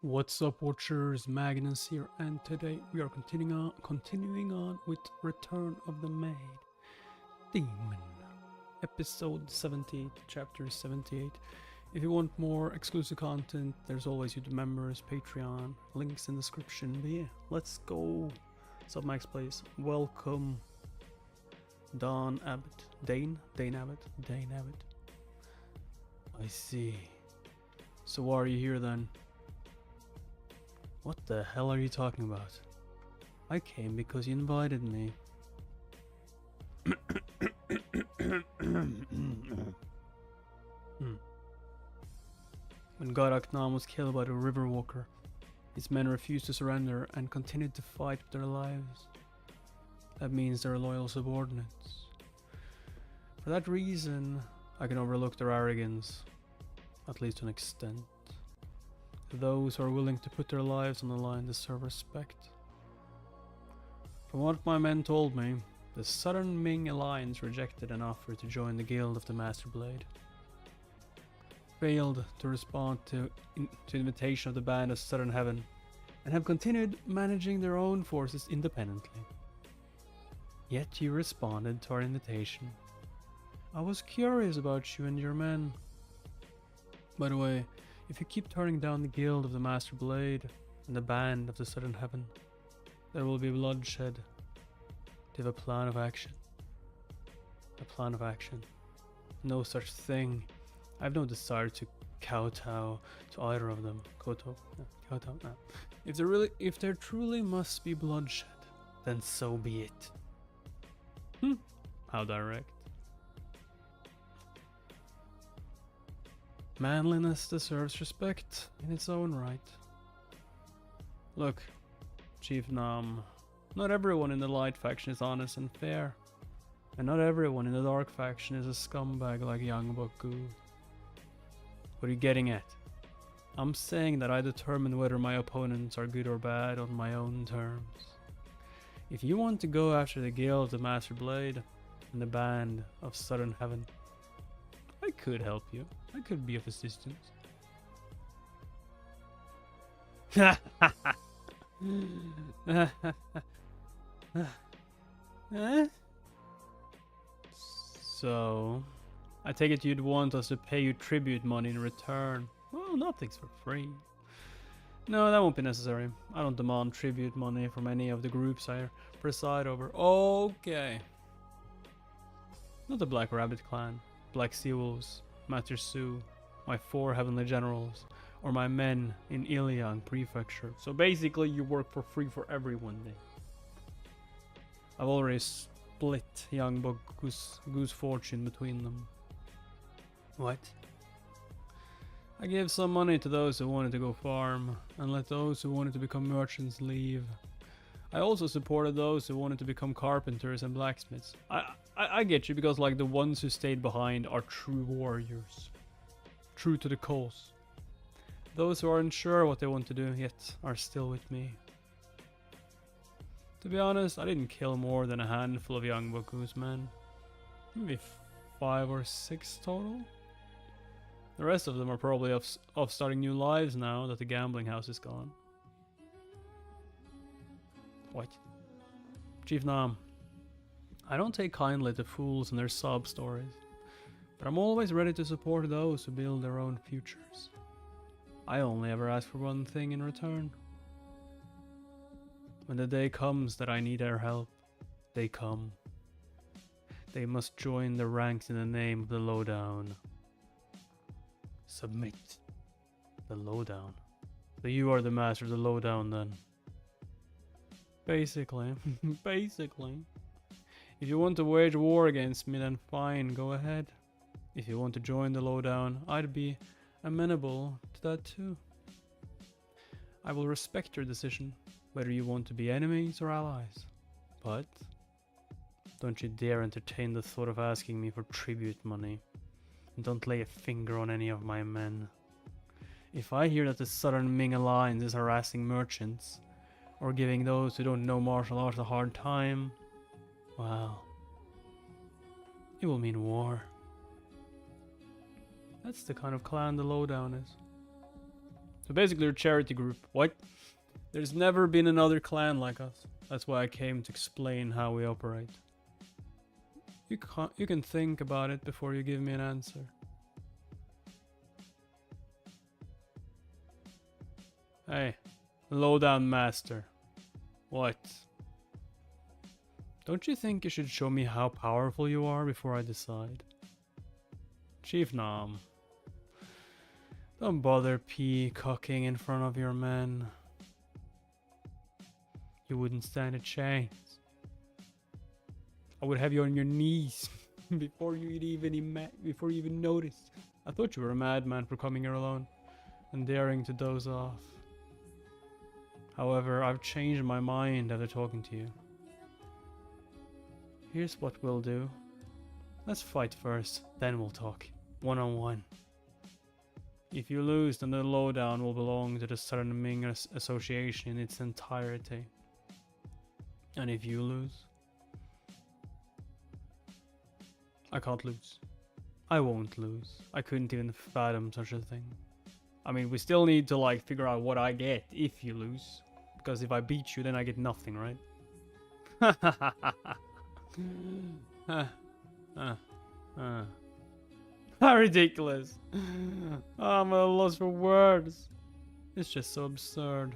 What's up, watchers? Magnus here, and today we are continuing on with Return of the Maid Demon, episode 78, chapter 78. If you want more exclusive content, there's always YouTube members, Patreon, links in the description. But yeah, let's go. What's up, Max Plays? Welcome, Dane Abbott. I see. So why are you here then? What the hell are you talking about? I came because you invited me. When Garaknam was killed by the Riverwalker, his men refused to surrender and continued to fight with their lives. That means they're loyal subordinates. For that reason, I can overlook their arrogance, at least to an extent. Those who are willing to put their lives on the line deserve respect. From what my men told me, the Southern Ming alliance rejected an offer to join the Guild of the Master Blade, failed to respond to invitation of the Band of Southern Heaven, and have continued managing their own forces independently. Yet you responded to our invitation. I was curious about you and your men. By the way, if you keep turning down the Guild of the Master Blade and the Band of the Southern Heaven, there will be bloodshed. Do you have a plan of action? A plan of action? No such thing. I have no desire to kowtow to either of them. Kowtow? No, kowtow? No. If there truly must be bloodshed, then so be it. How direct. Manliness deserves respect in its own right. Look, Chief Nam, not everyone in the light faction is honest and fair, and not everyone in the dark faction is a scumbag like young Baku. What are you getting at? I'm saying that I determine whether my opponents are good or bad on my own terms. If you want to go after the Guild of the Master Blade and the Band of Southern Heaven, I could help you. I could be of assistance. So, I take it you'd want us to pay you tribute money in return. Well, nothing's for free. No, that won't be necessary. I don't demand tribute money from any of the groups I preside over. Okay. Not the Black Rabbit Clan, Black Sea Wolves, Master Su, my 4 Heavenly Generals, or my men in Iliang Prefecture. So basically you work for free for everyone then. I've already split young Baku's fortune between them. What? I gave some money to those who wanted to go farm, and let those who wanted to become merchants leave. I also supported those who wanted to become carpenters and blacksmiths. I get you, because like the ones who stayed behind are true warriors. True to the cause. Those who aren't sure what they want to do yet are still with me. To be honest, I didn't kill more than a handful of young Baku's men. Maybe 5 or 6 total? The rest of them are probably off starting new lives now that the gambling house is gone. What? Chief Nam, I don't take kindly to fools and their sob stories, but I'm always ready to support those who build their own futures. I only ever ask for one thing in return. When the day comes that I need their help, they come. They must join the ranks in the name of the lowdown. Submit. The lowdown. So you are the master of the lowdown then? Basically. Basically. If you want to wage war against me, then fine, go ahead. If you want to join the lowdown, I'd be amenable to that too. I will respect your decision, whether you want to be enemies or allies. But don't you dare entertain the thought of asking me for tribute money. And don't lay a finger on any of my men. If I hear that the Southern Ming alliance is harassing merchants, or giving those who don't know martial arts a hard time, well, it will mean war. That's the kind of clan the lowdown is. So basically, you're a charity group. What? There's never been another clan like us. That's why I came to explain how we operate. You can think about it before you give me an answer. Hey, lowdown master. What? Don't you think you should show me how powerful you are before I decide? Chief Nam. Don't bother peacocking in front of your men. You wouldn't stand a chance. I would have you on your knees before you even noticed. I thought you were a madman for coming here alone and daring to doze off. However, I've changed my mind after talking to you. Here's what we'll do. Let's fight first, then we'll talk. One-on-one. If you lose, then the lowdown will belong to the Southern Ming Association in its entirety. And if you lose, I can't lose. I won't lose. I couldn't even fathom such a thing. I mean, we still need to like figure out what I get if you lose. Because if I beat you, then I get nothing, right? How ridiculous. Oh, I'm at a loss for words. It's just so absurd.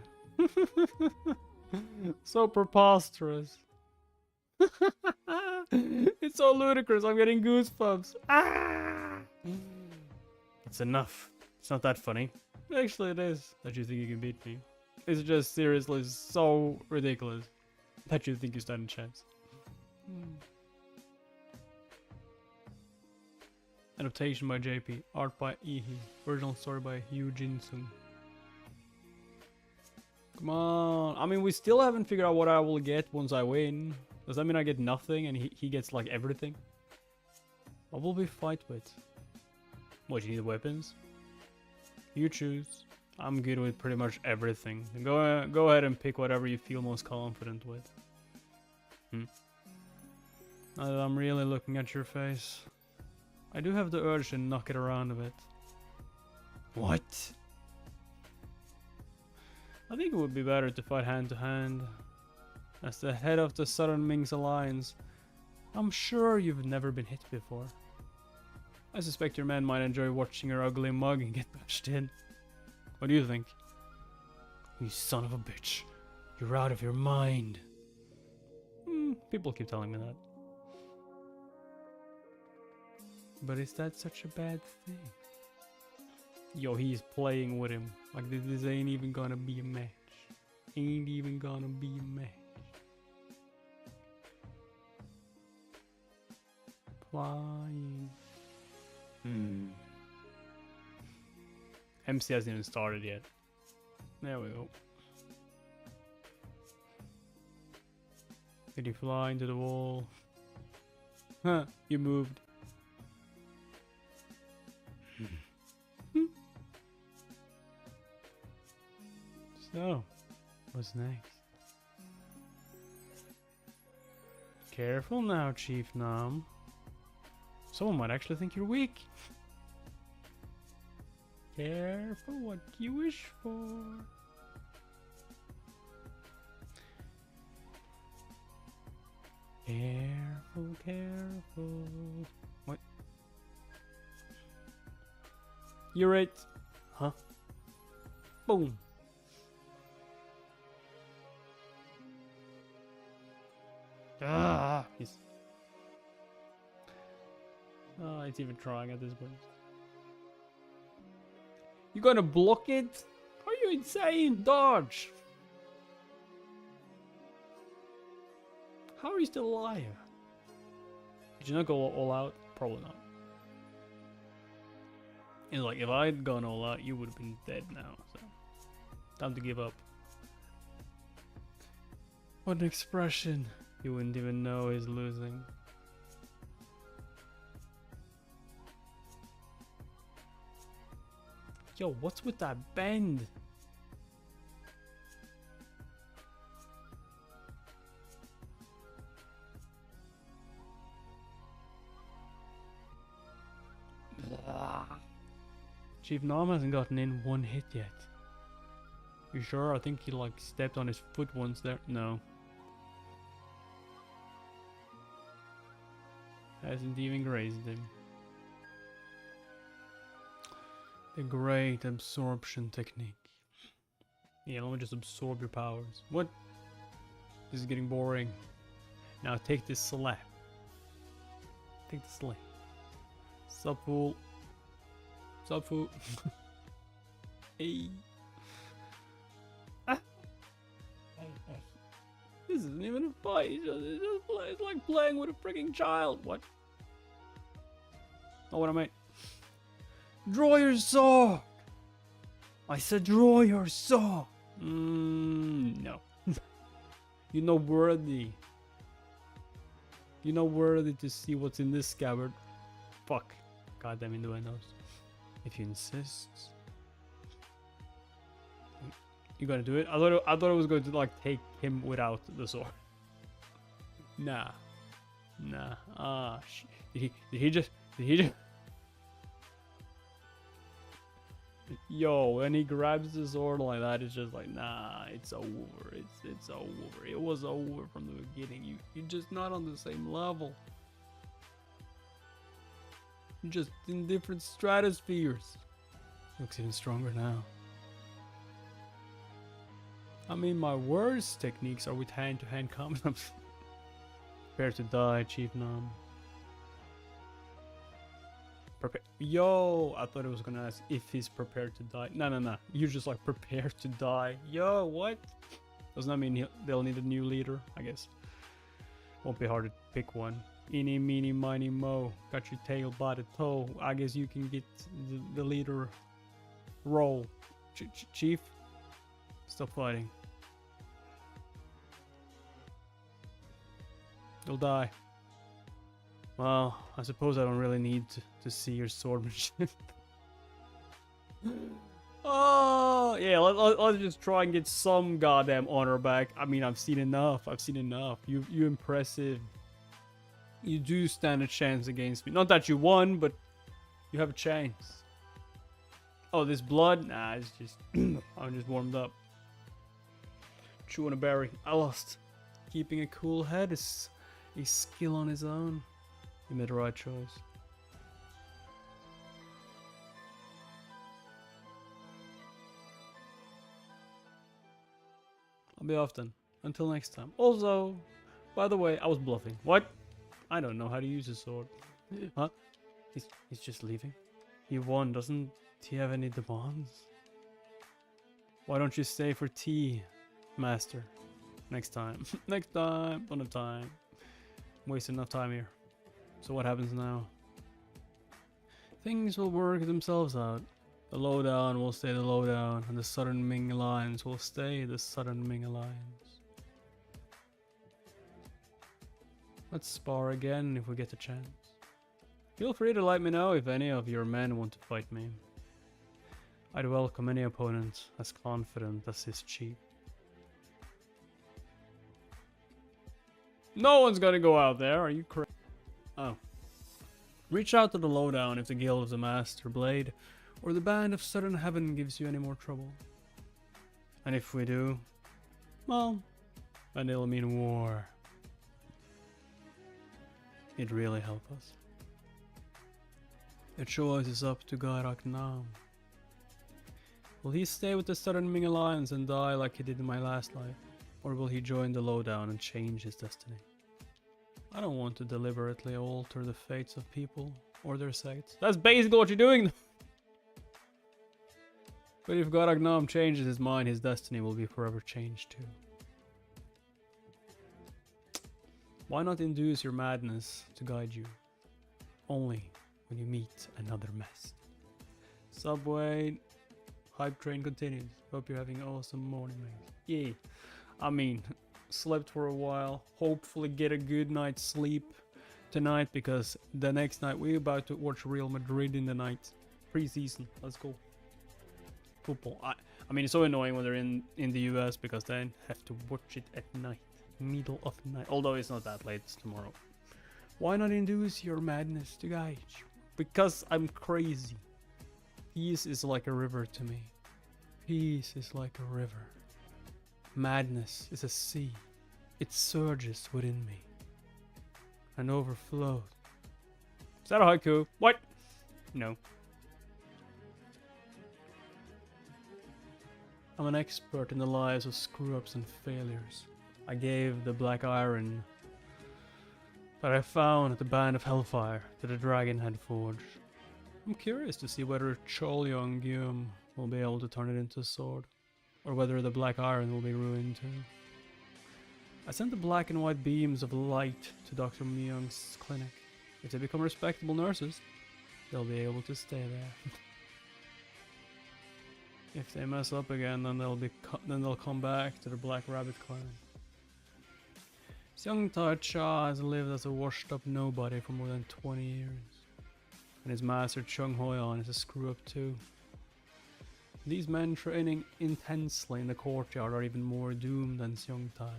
So preposterous. It's so ludicrous. I'm getting goosebumps. Ah! It's enough. It's not that funny. Actually, it is that you think you can beat me. It's just seriously so ridiculous that you think you stand a chance. Adaptation by JP. Art by Ihi. Original story by Hugh Jin-sung. Come on. I mean, we still haven't figured out what I will get once I win. Does that mean I get nothing and he gets like everything? What will we fight with? What, you need weapons? You choose. I'm good with pretty much everything. Go ahead and pick whatever you feel most confident with. Now that I'm really looking at your face, I do have the urge to knock it around a bit. What? I think it would be better to fight hand to hand. As the head of the Southern Ming's alliance, I'm sure you've never been hit before. I suspect your men might enjoy watching your ugly mug and get bashed in. What do you think? You son of a bitch. You're out of your mind. People keep telling me that. But is that such a bad thing? Yo, he's playing with him. Like this ain't even gonna be a match. Ain't even gonna be a match. Flying. MC hasn't even started yet. There we go. Did you fly into the wall? Huh, you moved. So, what's next? Careful now, Chief Nam. Someone might actually think you're weak. Careful what you wish for. Careful, careful. What? You're right. Huh? Boom. Ah, he's... Oh, it's even trying at this point. You gonna block it? Are you insane? Dodge! How are you still alive? Did you not go all out? Probably not. And like, if I'd gone all out, you would have been dead now. So, time to give up. What an expression. You wouldn't even know he's losing. Yo, what's with that bend? Chief Nam hasn't gotten in one hit yet. You sure? I think he like stepped on his foot once there. No. Hasn't even grazed him. The great absorption technique. Yeah, let me just absorb your powers. What? This is getting boring. Now take this slap. Take the slap. Sup, fool. Sup, fool. Hey. Ah. This isn't even a fight. It's like playing with a freaking child. What? Oh, what am I? Draw your sword. I said draw your sword. No. You're not worthy. You're not worthy to see what's in this scabbard. Fuck. God damn innuendos. If you insist. You gonna do it? I thought it was going to like take him without the sword. Nah. Nah. Ah, did he just Yo, when he grabs the sword like that, it's just like, nah, it's over. It's over. It was over from the beginning. You're just not on the same level. You're just in different stratospheres. Looks even stronger now. I mean, my worst techniques are with hand-to-hand combat. Prepare to die, Chief Nam. Yo, I thought it was gonna ask if he's prepared to die. No. You're just like prepared to die. Yo, what? Doesn't that mean they'll need a new leader? I guess. Won't be hard to pick one. Eeny, meeny, miny, mo. Got your tail by the toe. I guess you can get the leader role. Chief, stop fighting. You'll die. Well, I suppose I don't really need to see your swordmanship. Oh, yeah, let's just try and get some goddamn honor back. I mean, I've seen enough. You're impressive. You do stand a chance against me. Not that you won, but you have a chance. Oh, this blood? Nah, it's just... I'm just warmed up. Chewing a berry. I lost. Keeping a cool head is a skill on his own. You made the right choice. I'll be off then. Until next time. Also, by the way, I was bluffing. What? I don't know how to use a sword. Huh? He's just leaving? He won. Doesn't he have any demands? Why don't you stay for tea, master? Next time. Next time. Don't have time. I'm wasting enough time here. So what happens now? Things will work themselves out. The lowdown will stay the lowdown, and the Southern Ming Alliance will stay the Southern Ming Alliance. Let's spar again if we get the chance. Feel free to let me know if any of your men want to fight me. I'd welcome any opponent as confident as his chief. No one's gonna go out there, are you crazy? Oh. Reach out to the lowdown if the Guild of the Master Blade or the Band of Southern Heaven gives you any more trouble. And if we do, well, then it'll mean war. It'd really help us. The choice is up to Garak now. Will he stay with the Southern Ming Alliance and die like he did in my last life? Or will he join the lowdown and change his destiny? I don't want to deliberately alter the fates of people or their sects. That's basically what you're doing! But if Garak changes his mind, his destiny will be forever changed too. Why not induce your madness to guide you? Only when you meet another mess. Subway, hype train continues. Hope you're having an awesome morning, mate. Yeah, I mean, slept for a while. Hopefully get a good night's sleep tonight, because the next night we're about to watch Real Madrid in the night. Pre-season. Let's go. Football. I mean, it's so annoying when they're in the US because they have to watch it at night. Middle of the night. Although it's not that late, it's tomorrow. Why not induce your madness to guide you? Because I'm crazy. Peace is like a river to me. Peace is like a river. Madness is a sea. It surges within me and overflows. Is that a haiku? What? No. I'm an expert in the lives of screw-ups and failures. I gave the black iron that I found at the Band of Hellfire that the dragon had forged. I'm curious to see whether Cholyong Gyum will be able to turn it into a sword, or whether the black iron will be ruined too. I sent the black and white beams of light to Dr. Myung's clinic. If they become respectable nurses, they'll be able to stay there. If they mess up again, then they'll come back to the Black Rabbit clan. Seung-tae Cha has lived as a washed-up nobody for more than 20 years, and his master Chung Hoyan is a screw-up too. These men training intensely in the courtyard are even more doomed than Seung-tae.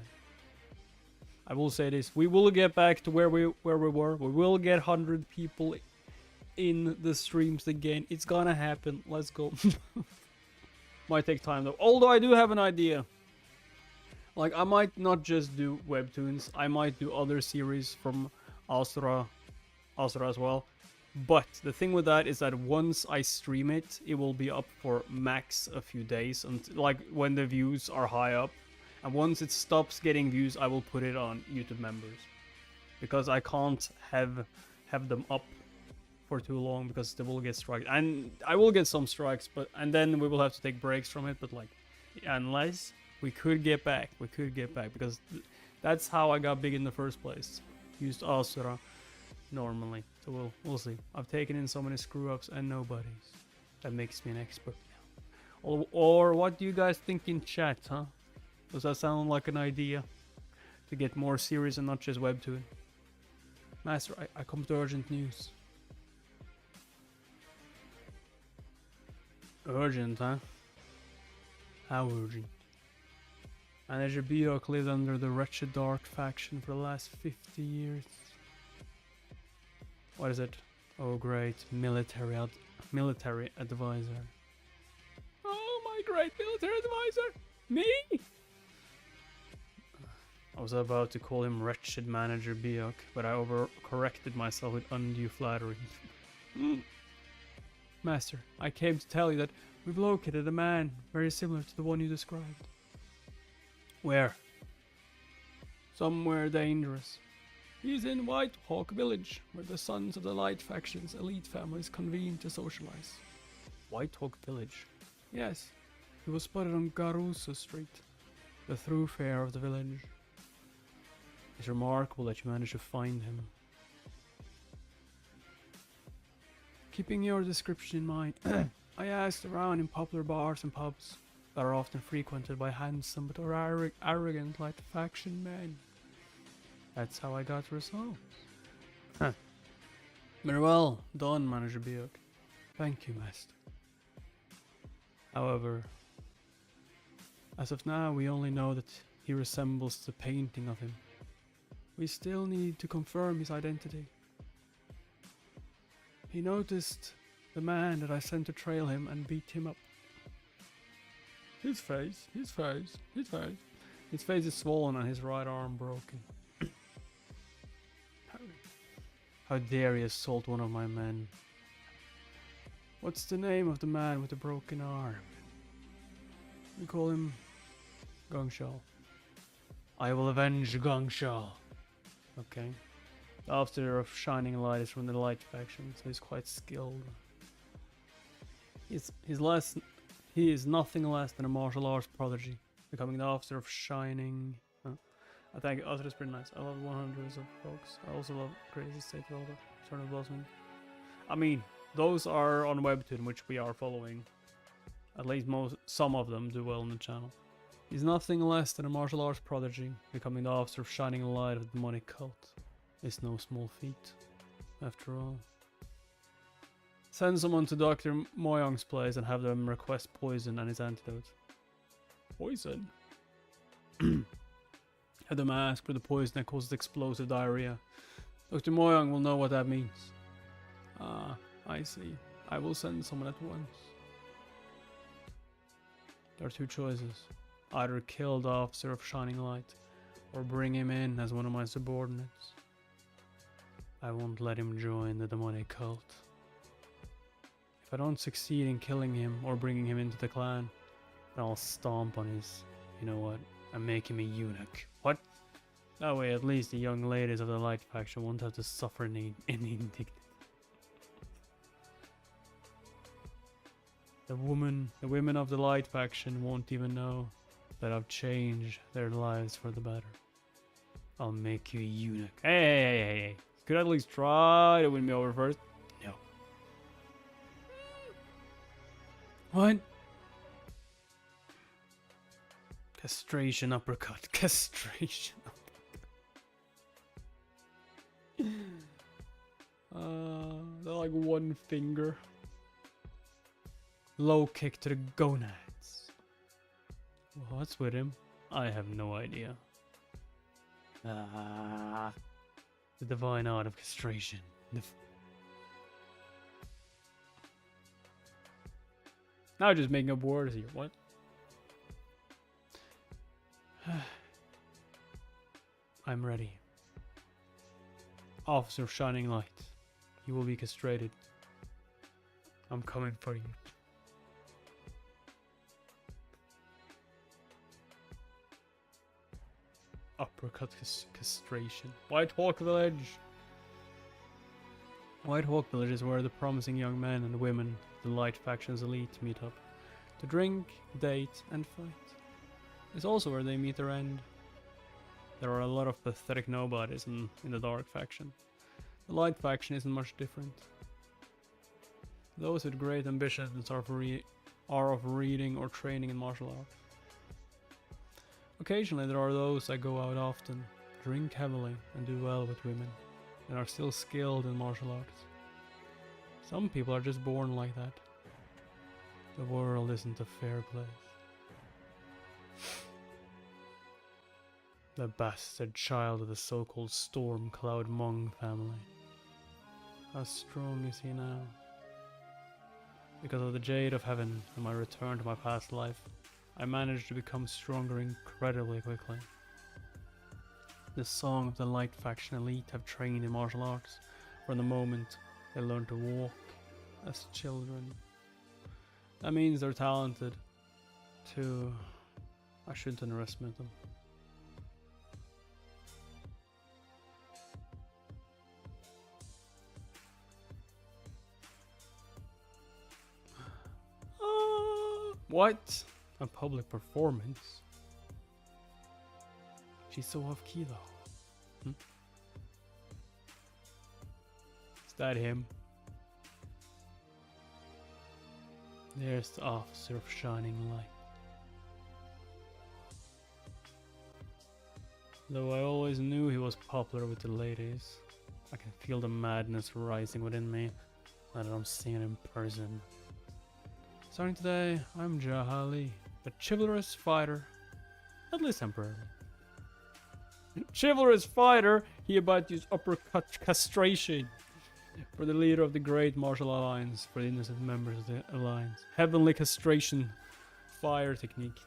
I will say this, we will get back to where we were. We will get 100 people in the streams again. It's gonna happen. Let's go. Might take time though. Although I do have an idea. Like, I might not just do webtoons. I might do other series from Asura as well. But the thing with that is that once I stream it, it will be up for max a few days, until, like, when the views are high up. And once it stops getting views, I will put it on YouTube members, because I can't have them up for too long, because they will get strikes, and I will get some strikes, and then we will have to take breaks from it. But like, unless we could get back, because that's how I got big in the first place. Used Asura normally, so we'll see. I've taken in so many screw ups and nobodies. That makes me an expert now. Or what do you guys think in chat, huh? Does that sound like an idea to get more series and not just webtoon? Master, I come to urgent news. Urgent, huh? How urgent? Manager Biok lived under the wretched dark faction for the last 50 years. What is it? Oh great, military advisor. Oh my great military advisor! Me? I was about to call him wretched Manager Biok, but I overcorrected myself with undue flattery. Master, I came to tell you that we've located a man very similar to the one you described. Where? Somewhere dangerous. He's in White Hawk Village, where the Sons of the Light faction's elite families convene to socialize. White Hawk Village? Yes, he was spotted on Garusa Street, the thoroughfare of the village. It's remarkable that you managed to find him. Keeping your description in mind, I asked around in popular bars and pubs that are often frequented by handsome but arrogant light faction men. That's how I got results. Huh. Very well done, Manager Biok. Thank you, Master. However, as of now, we only know that he resembles the painting of him. We still need to confirm his identity. He noticed the man that I sent to trail him and beat him up. His face is swollen and his right arm broken. How dare he assault one of my men? What's the name of the man with the broken arm? We call him Gongshal. I will avenge Gongshal. Okay. The Officer of Shining Light is from the Light faction, so he's quite skilled. He is nothing less than a martial arts prodigy, becoming the Officer of Shining. I think Officer is pretty nice. I love 100s of folks. I also love Crazy State Velvet, Turn of Blossoming. I mean, those are on Webtoon, which we are following. At least some of them do well on the channel. He's nothing less than a martial arts prodigy, becoming the Officer of Shining Light of the demonic cult. It's no small feat, after all. Send someone to Dr. Moyong's place and have them request poison and his antidote. Poison? Have them ask for the poison that causes explosive diarrhea. Dr. Moyong will know what that means. Ah, I see. I will send someone at once. There are two choices. Either kill the officer of Shining Light, or bring him in as one of my subordinates. I won't let him join the demonic cult. If I don't succeed in killing him or bringing him into the clan, then I'll stomp on his, you know what, and make him a eunuch. What? That way at least the young ladies of the Light faction won't have to suffer any indignity. The women of the Light faction won't even know that I've changed their lives for the better. I'll make you a eunuch. Hey. Could I at least try to win me over first? No. What? Castration uppercut. Castration uppercut. They're like one finger. Low kick to the gonads. What's with him? I have no idea. The divine art of castration. Now just making up words here. What? I'm ready. Officer of Shining Light, you will be castrated. I'm coming for you. Uppercut castration. Whitehawk Village. Whitehawk Village is where the promising young men and women, the Light faction's elite, meet up to drink, date, and fight. It's also where they meet their end. There are a lot of pathetic nobodies in the Dark faction. The Light faction isn't much different. Those with great ambitions are of reading or training in martial arts. Occasionally there are those that go out often, drink heavily, and do well with women, and are still skilled in martial arts. Some people are just born like that. The world isn't a fair place. The bastard child of the so-called Storm Cloud Mung family. How strong is he now? Because of the Jade of Heaven and my return to my past life, I managed to become stronger incredibly quickly. The Song of the Light faction elite have trained in martial arts from the moment they learned to walk as children. That means they're talented too. I shouldn't underestimate them. What? A public performance? She's so off key though. Is that him? There's the officer of Shining Light. Though I always knew he was popular with the ladies, I can feel the madness rising within me now that I'm seeing him in person. Starting today, I'm Jahali, a chivalrous fighter, at least temporarily. Chivalrous fighter, he about to use uppercut castration for the leader of the Great Martial Alliance, for the innocent members of the Alliance. Heavenly castration fire technique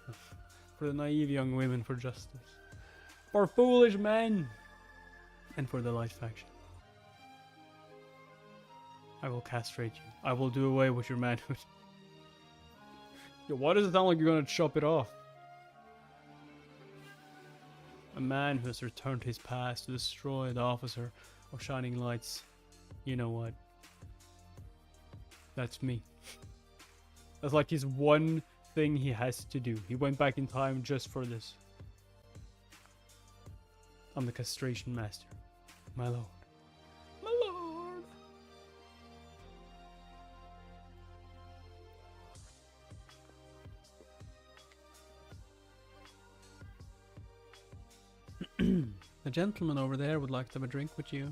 for the naive young women, for justice. For foolish men, and for the Light faction. I will castrate you. I will do away with your manhood. Yo, why does it sound like you're gonna chop it off? A man who has returned to his past to destroy the officer of Shining Light's. You know what? That's me. That's like his one thing he has to do. He went back in time just for this. I'm the castration master, my lord. My lord! The gentleman over there would like to have a drink with you.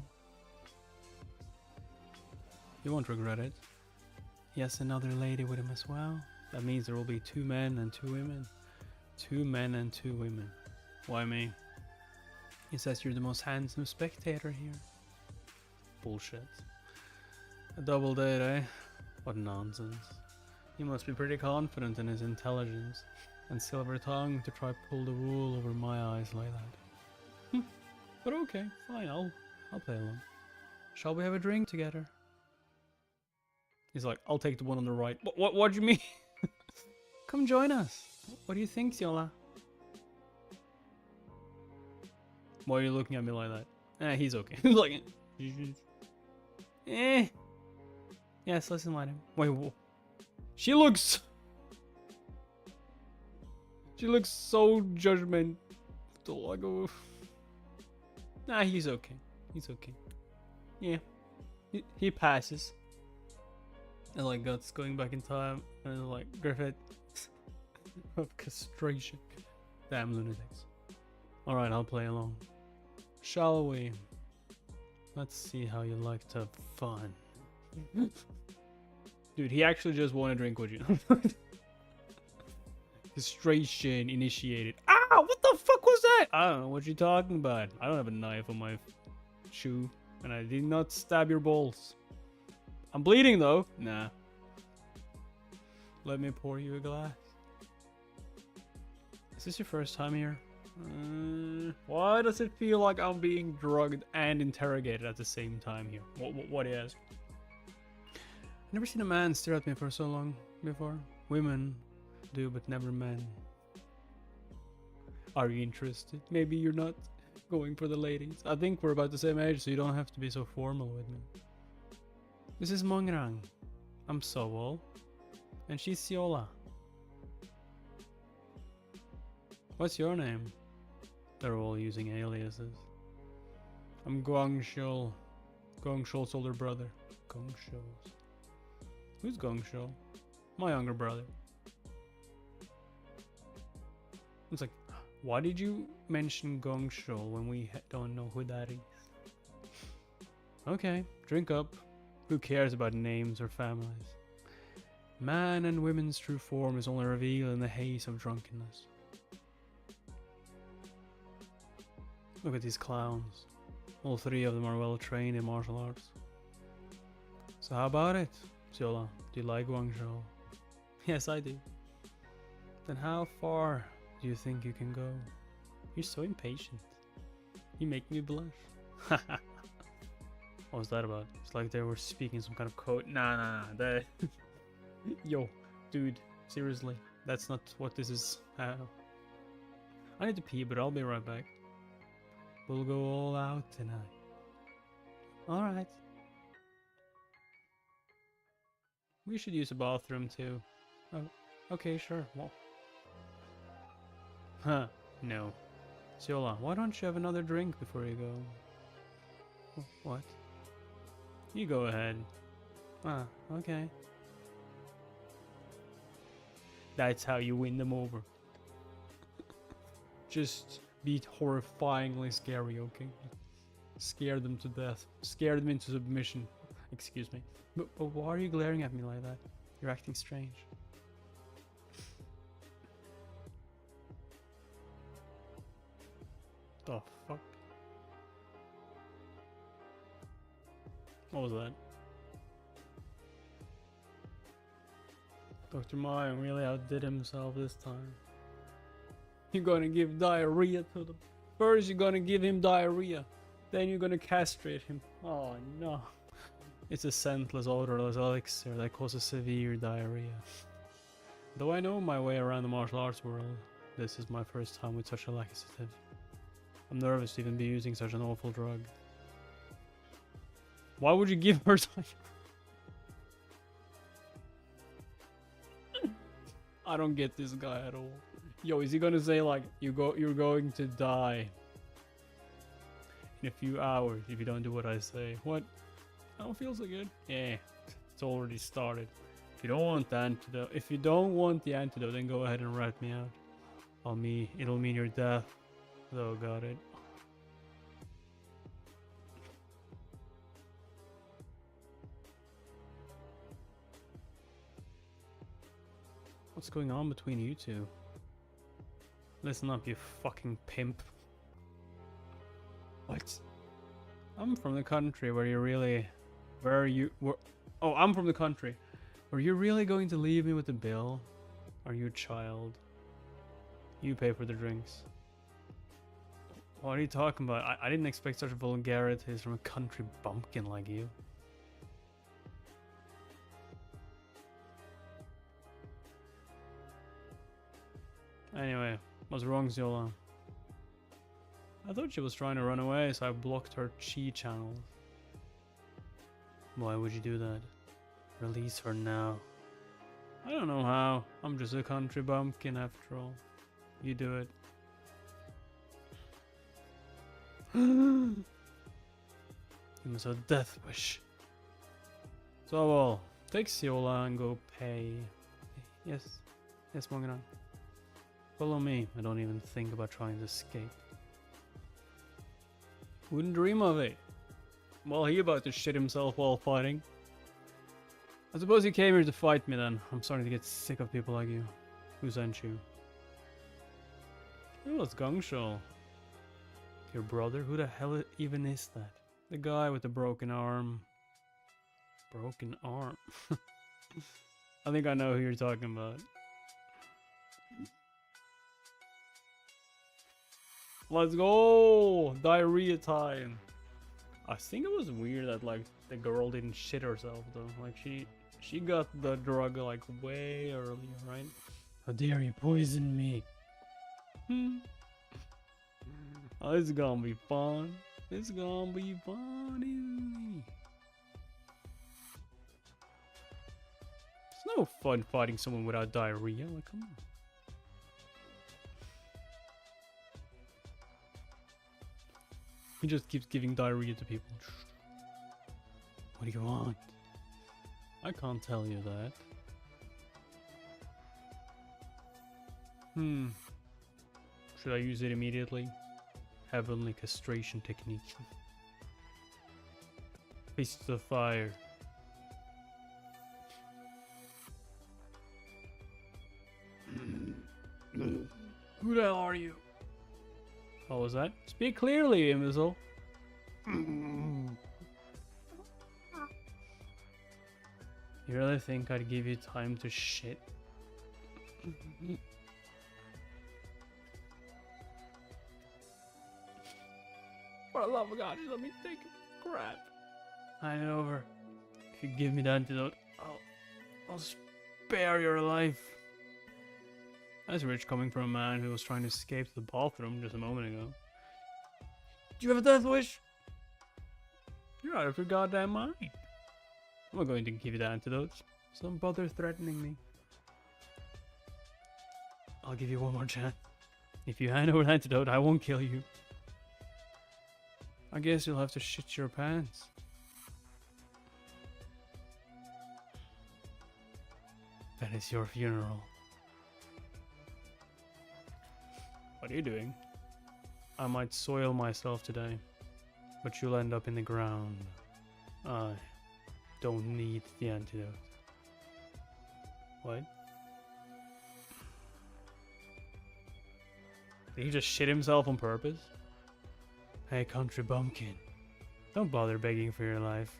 You won't regret it. He has another lady with him as well. That means there will be 2 men and 2 women. 2 men and 2 women. Why me? He says you're the most handsome spectator here. Bullshit. A double date, eh? What nonsense. He must be pretty confident in his intelligence and silver tongue to try pull the wool over my eyes like that. But okay, fine, I'll play along. Shall we have a drink together? He's like, I'll take the one on the right. What do you mean? Come join us. What do you think, Siola? Why are you looking at me like that? He's okay. He's like, yes, let's invite him. Wait, whoa. She looks so judgmental. I go, nah, he's okay. He's okay. Yeah, he passes. And like Guts going back in time, and like Griffith of castration. Damn lunatics. All right, I'll play along. Shall we? Let's see how you like to have fun. Dude, he actually just won a drink with you. Castration initiated. Ah, what the fuck was that? I don't know what you're talking about. I don't have a knife on my shoe, and I did not stab your balls. I'm bleeding though. Nah. Let me pour you a glass. Is this your first time here? Why does it feel like I'm being drugged and interrogated at the same time here? What is? I've never seen a man stare at me for so long before. Women do, but never men. Are you interested? Maybe you're not going for the ladies. I think we're about the same age, so you don't have to be so formal with me. This is Mongrang. I'm Sowol. And she's Siola. What's your name? They're all using aliases. I'm Guangshul. Guangshul's older brother. Guangshul's. Who's Guangshul? My younger brother. It's like, why did you mention Guangshul when we don't know who that is? Okay, drink up. Who cares about names or families? Man and women's true form is only revealed in the haze of drunkenness. Look at these clowns. All three of them are well trained in martial arts. So how about it, Siola? Do you like Guangzhou? Yes, I do. Then how far do you think you can go? You're so impatient. You make me blush. What was that about? It's like they were speaking some kind of code. Nah. That. Yo, dude, seriously, that's not what this is. I need to pee, but I'll be right back. We'll go all out tonight. Alright. We should use a bathroom too. Oh, okay, sure. Well. Huh, no. Siola, why don't you have another drink before you go? What? You go ahead. Ah, okay. That's how you win them over. Just be horrifyingly scary, okay? Scare them to death. Scare them into submission. Excuse me. But why are you glaring at me like that? You're acting strange. The fuck? What was that? Dr. Mayan really outdid himself this time. You're gonna give diarrhea to them. First you're gonna give him diarrhea. Then you're gonna castrate him. Oh no. It's a scentless, odorless elixir that causes severe diarrhea. Though I know my way around the martial arts world, this is my first time with such a laxative. I'm nervous to even be using such an awful drug. Why would you give her diarrhea? I don't get this guy at all. Yo, is he gonna say like you're going to die in a few hours if you don't do what I say? What? I don't feel so good. Yeah, it's already started. If you don't want the antidote, then go ahead and rat me out. It'll mean your death. Oh, got it. What's going on between you two? Listen up, you fucking pimp. What? I'm from the country where you really... Oh, I'm from the country Are you really going to leave me with the bill? Are you a child? You pay for the drinks. What are you talking about? I didn't expect such vulgarities from a country bumpkin like you. Anyway, what's wrong, Zola? I thought she was trying to run away, so I blocked her chi channels. Why would you do that? Release her now. I don't know how. I'm just a country bumpkin after all. You do it. You must have a death wish. So well, take Siola and go pay. Yes. Yes, Monganon. Follow me. I don't even think about trying to escape. Wouldn't dream of it. Well, he about to shit himself while fighting. I suppose you came here to fight me then. I'm starting to get sick of people like you. Who sent you? Oh, it's Gungsho. Your brother? Who the hell even is that? The guy with the broken arm. Broken arm? I think I know who you're talking about. Let's go! Diarrhea time! I think it was weird that like the girl didn't shit herself though. Like she got the drug like way earlier, right? How dare you poison me? Oh, it's gonna be fun. It's gonna be funny. It's no fun fighting someone without diarrhea. Like, come on. He just keeps giving diarrhea to people. What do you want? I can't tell you that. Should I use it immediately? Heavenly castration technique. Fist of fire. Who the hell are you? What was that? Speak clearly, imbecile. You really think I'd give you time to shit? For the love of God, just let me take a crap. Hand it over. If you give me the antidote, I'll spare your life. That's rich coming from a man who was trying to escape to the bathroom just a moment ago. Do you have a death wish? You're out of your goddamn mind. I'm not going to give you the antidotes. So don't bother threatening me. I'll give you one more chance. If you hand over the antidote, I won't kill you. I guess you'll have to shit your pants. That is your funeral. What are you doing? I might soil myself today, but you'll end up in the ground. I don't need the antidote. What? Did he just shit himself on purpose? Hey, country bumpkin. Don't bother begging for your life.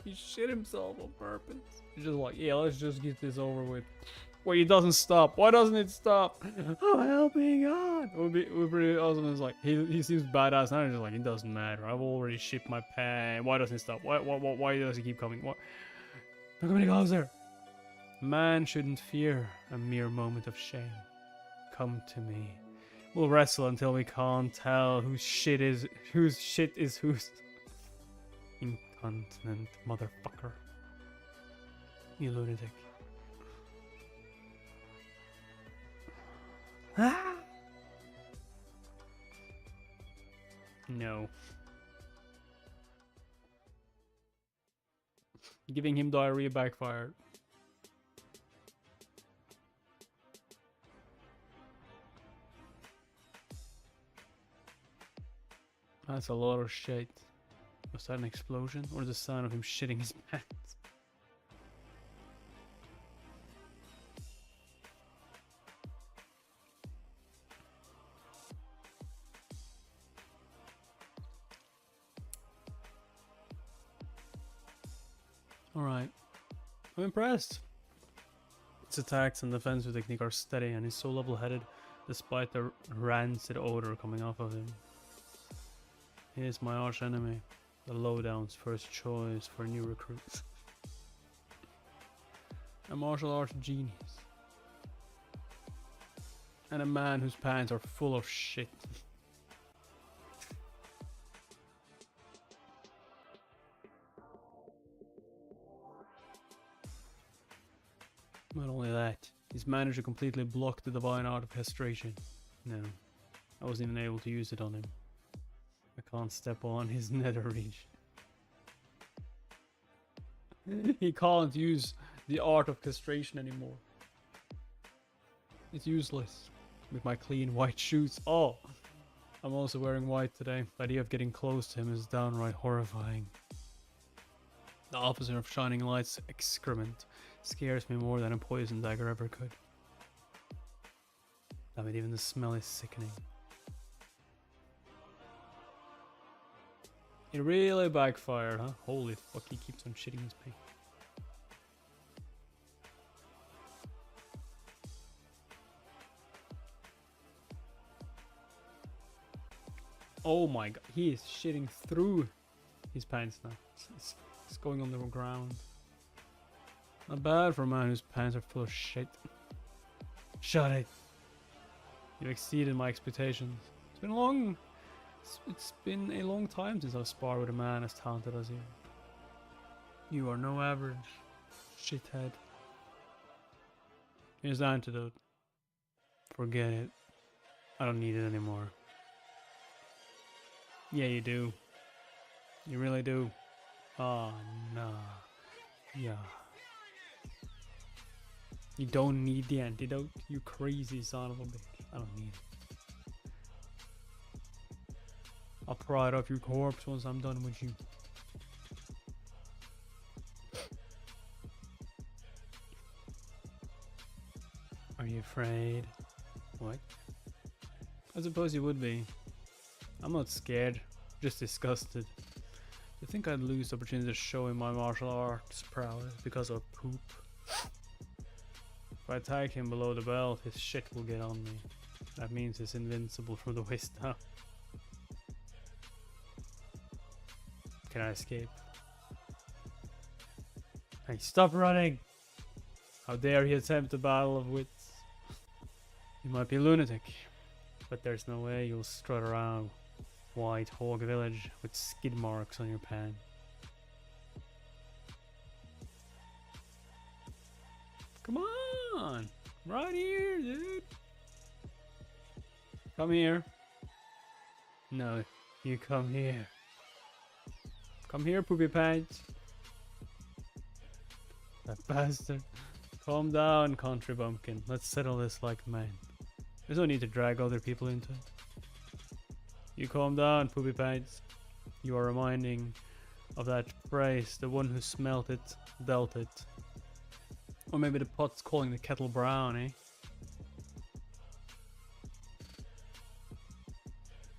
He shit himself on purpose. He's just like, yeah, let's just get this over with. Wait, it doesn't stop. Why doesn't it stop? Oh, help me, God. It would be pretty awesome. It's like, he seems badass now. He's just like, it doesn't matter. I've already shit my pants. Why doesn't it stop? Why does he keep coming? What? Look how many closer. Man shouldn't fear a mere moment of shame. Come to me. We'll wrestle until we can't tell whose shit is whose. Incontinent motherfucker. You lunatic. Ah! No. Giving him diarrhea backfired. That's a lot of shit. Was that an explosion or the sound of him shitting his pants? Alright. I'm impressed. His attacks and defensive technique are steady, and he's so level-headed despite the rancid odor coming off of him. He is my arch enemy, the lowdown's first choice for new recruits. A martial arts genius. And a man whose pants are full of shit. Not only that, he's managed to completely block the divine art of castration. No, I wasn't even able to use it on him. I can't step on his nether reach. He can't use the art of castration anymore. It's useless. With my clean white shoes. Oh! I'm also wearing white today. The idea of getting close to him is downright horrifying. The officer of Shining Light's excrement scares me more than a poison dagger ever could. Damn it, even the smell is sickening. It really backfired, huh? Holy fuck, he keeps on shitting his pants. Oh my god, he is shitting through his pants now. It's going on the ground. Not bad for a man whose pants are full of shit. Shut it. You exceeded my expectations. It's been a long time since I've sparred with a man as talented as you. You are no average shithead. Here's the antidote. Forget it. I don't need it anymore. Yeah, you do. You really do. Oh, no. Yeah. You don't need the antidote, you crazy son of a bitch. I don't need it. I'll pry it off your corpse once I'm done with you. Are you afraid? What? I suppose you would be. I'm not scared, just disgusted. You think I'd lose the opportunity to show him my martial arts prowess because of poop? If I attack him below the belt, his shit will get on me. That means he's invincible from the waist down. Can I escape? Hey, stop running! How dare he attempt a battle of wits? You might be a lunatic, but there's no way you'll strut around White Hog Village with skid marks on your pants. Come on! Right here, dude! Come here. No, you come here. Come here, poopy pants. That bastard. Calm down, country bumpkin. Let's settle this like men. There's no need to drag other people into it. You calm down, poopy pants. You are reminding of that phrase, the one who smelt it, dealt it. Or maybe the pot's calling the kettle brown, eh?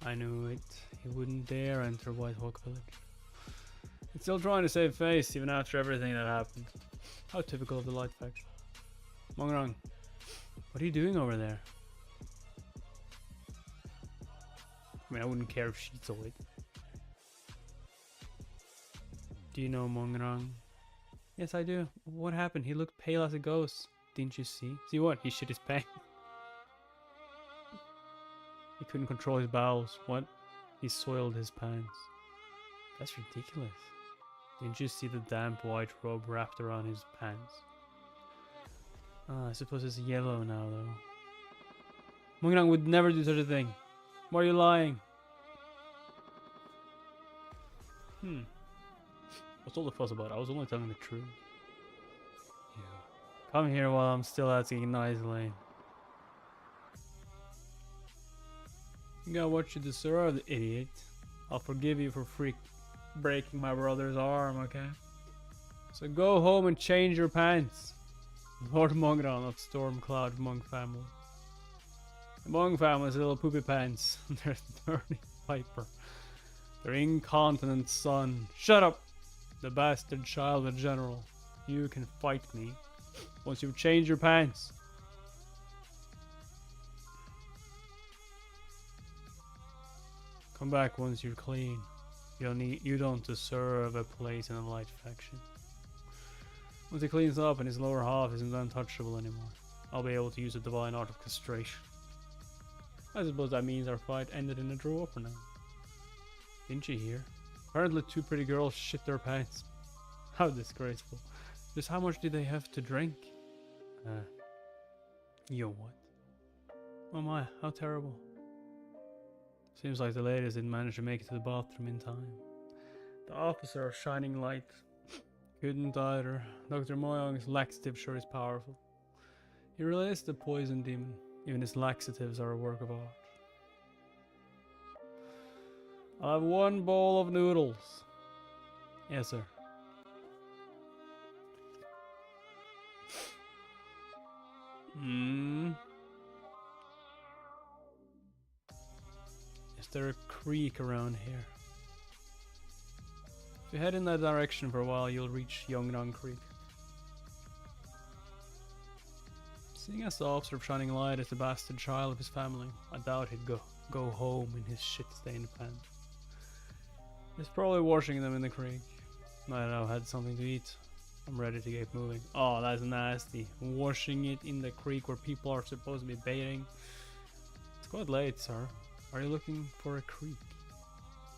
I knew it. He wouldn't dare enter White Hawk Village. He's still trying to save face, even after everything that happened. How typical of the Light Faction. Mongrang, what are you doing over there? I mean, I wouldn't care if she saw it. Do you know Mongrang? Yes, I do. What happened? He looked pale as a ghost. Didn't you see? See what? He shit his pants. He couldn't control his bowels. What? He soiled his pants. That's ridiculous. Didn't you see the damp white robe wrapped around his pants? Ah, I suppose it's yellow now, though. Mongrang would never do such a thing. Why are you lying? What's all the fuss about? I was only telling the truth. Yeah. Come here while I'm still asking nicely. You got what you deserve, idiot. I'll forgive you for breaking my brother's arm, okay? So go home and change your pants. Lord Mongrang of Stormcloud Monk family. The Monk family's little poopy pants. They're dirty viper. Their incontinent son. Shut up! The bastard child of a general. You can fight me once you've changed your pants. Come back once you're clean. You don't deserve a place in the light faction. Once he cleans up and his lower half isn't untouchable anymore, I'll be able to use the divine art of castration. I suppose that means our fight ended in a draw for now. Didn't you hear? Apparently 2 pretty girls shit their pants. How disgraceful. Just how much did they have to drink? Yo, what? Oh my, how terrible. Seems like the ladies didn't manage to make it to the bathroom in time. The officer of Shining Light couldn't either. Dr. Moyong's laxative sure is powerful. He relates the poison demon. Even his laxatives are a work of art. I'll have 1 bowl of noodles. Yes, sir. Is there a creek around here? If you head in that direction for a while, you'll reach Yongnam Creek. Seeing as the officer of Shining Light is the bastard child of his family, I doubt he'd go home in his shit-stained pants. He's probably washing them in the creek. I don't know, had something to eat. I'm ready to get moving. Oh, that's nasty. Washing it in the creek where people are supposed to be bathing. It's quite late, sir. Are you looking for a creek?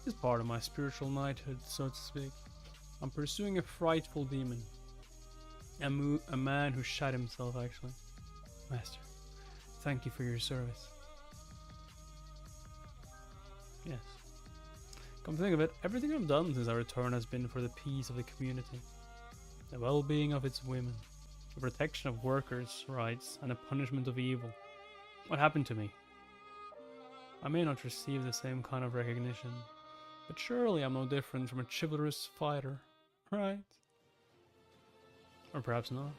This is part of my spiritual knighthood, so to speak. I'm pursuing a frightful demon. A man who shot himself, actually. Master, thank you for your service. Yes. Come to think of it, everything I've done since our return has been for the peace of the community, the well-being of its women, the protection of workers' rights, and the punishment of evil. What happened to me? I may not receive the same kind of recognition, but surely I'm no different from a chivalrous fighter, right? Or perhaps not.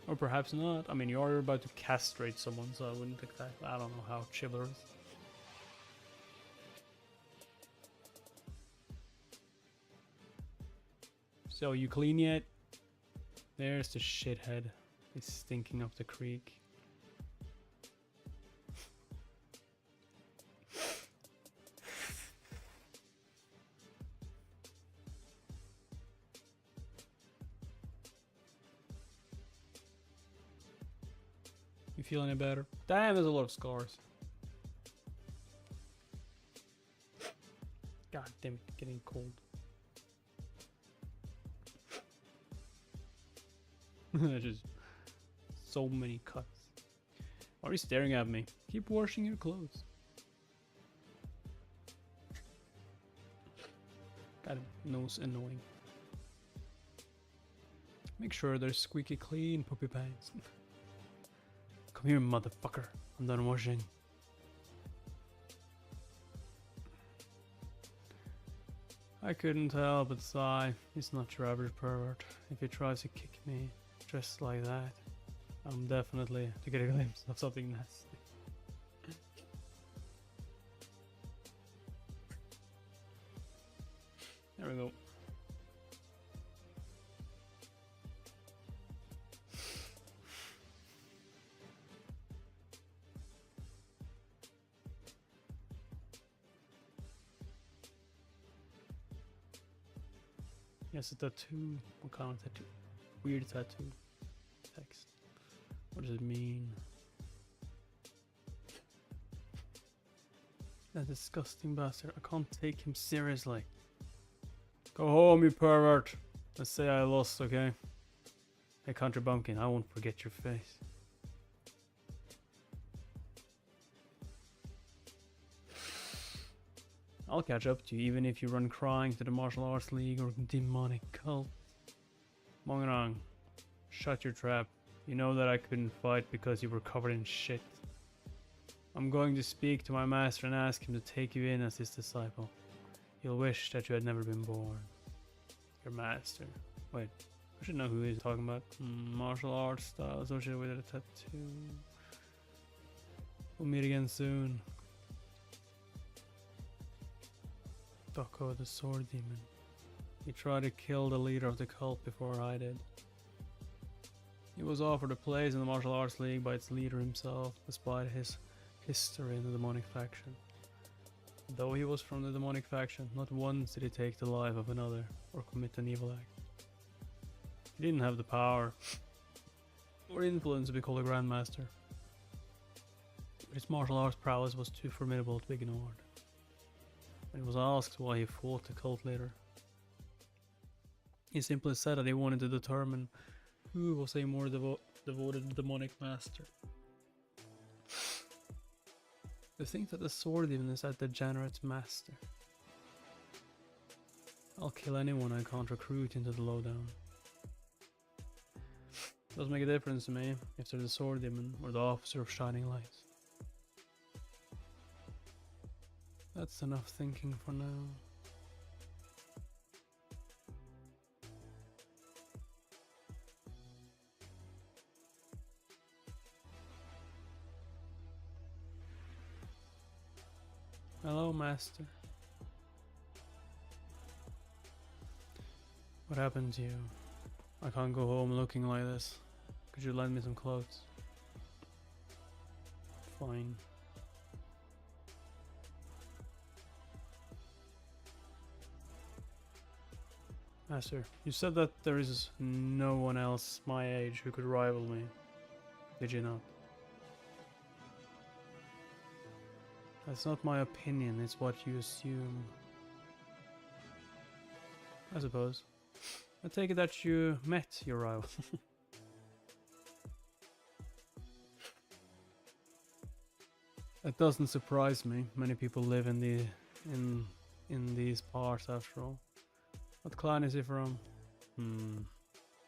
Or perhaps not. I mean, you're about to castrate someone, so I wouldn't exactly. I don't know how chivalrous. So, you clean yet? There's the shithead. He's stinking up the creek. You feel any better? Damn, there's a lot of scars. God damn it, getting cold. Just so many cuts. Why are you staring at me? Keep washing your clothes. God, nose annoying. Make sure they're squeaky clean, puppy pants. Come here, motherfucker. I'm done washing. I couldn't help but sigh. He's not your average pervert. If he tries to kick me just like that, I'm definitely to get a glimpse of something nasty. There we go. Yes, a tattoo. What kind of tattoo? Weird tattoo. Text. What does it mean? That disgusting bastard. I can't take him seriously. Go home, you pervert. Let's say I lost, okay? Hey, Country Bumpkin, I won't forget your face. I'll catch up to you even if you run crying to the martial arts league or demonic cult. Mongrang, shut your trap. You know that I couldn't fight because you were covered in shit. I'm going to speak to my master and ask him to take you in as his disciple. You'll wish that you had never been born. Your master. Wait, I should know who he's talking about. Martial arts style associated with a tattoo. We'll meet again soon. Doko the sword demon. He tried to kill the leader of the cult before I did. He was offered a place in the martial arts league by its leader himself, despite his history in the demonic faction. Though he was from the demonic faction, not once did he take the life of another or commit an evil act. He didn't have the power or influence to be called a grandmaster, but his martial arts prowess was too formidable to be ignored. When he was asked why he fought the cult leader, he simply said that he wanted to determine who was a more devoted demonic master. To think that the sword even is that degenerate's master. I'll kill anyone I can't recruit into the lowdown. Doesn't make a difference to me if they're the sword demon or the officer of shining lights. That's enough thinking for now. Hello, Master. What happened to you? I can't go home looking like this. Could you lend me some clothes? Fine. Master, you said that there is no one else my age who could rival me. Did you not? That's not my opinion, it's what you assume. I suppose. I take it that you met your rival. That doesn't surprise me. Many people live in these parts after all. What clan is he from?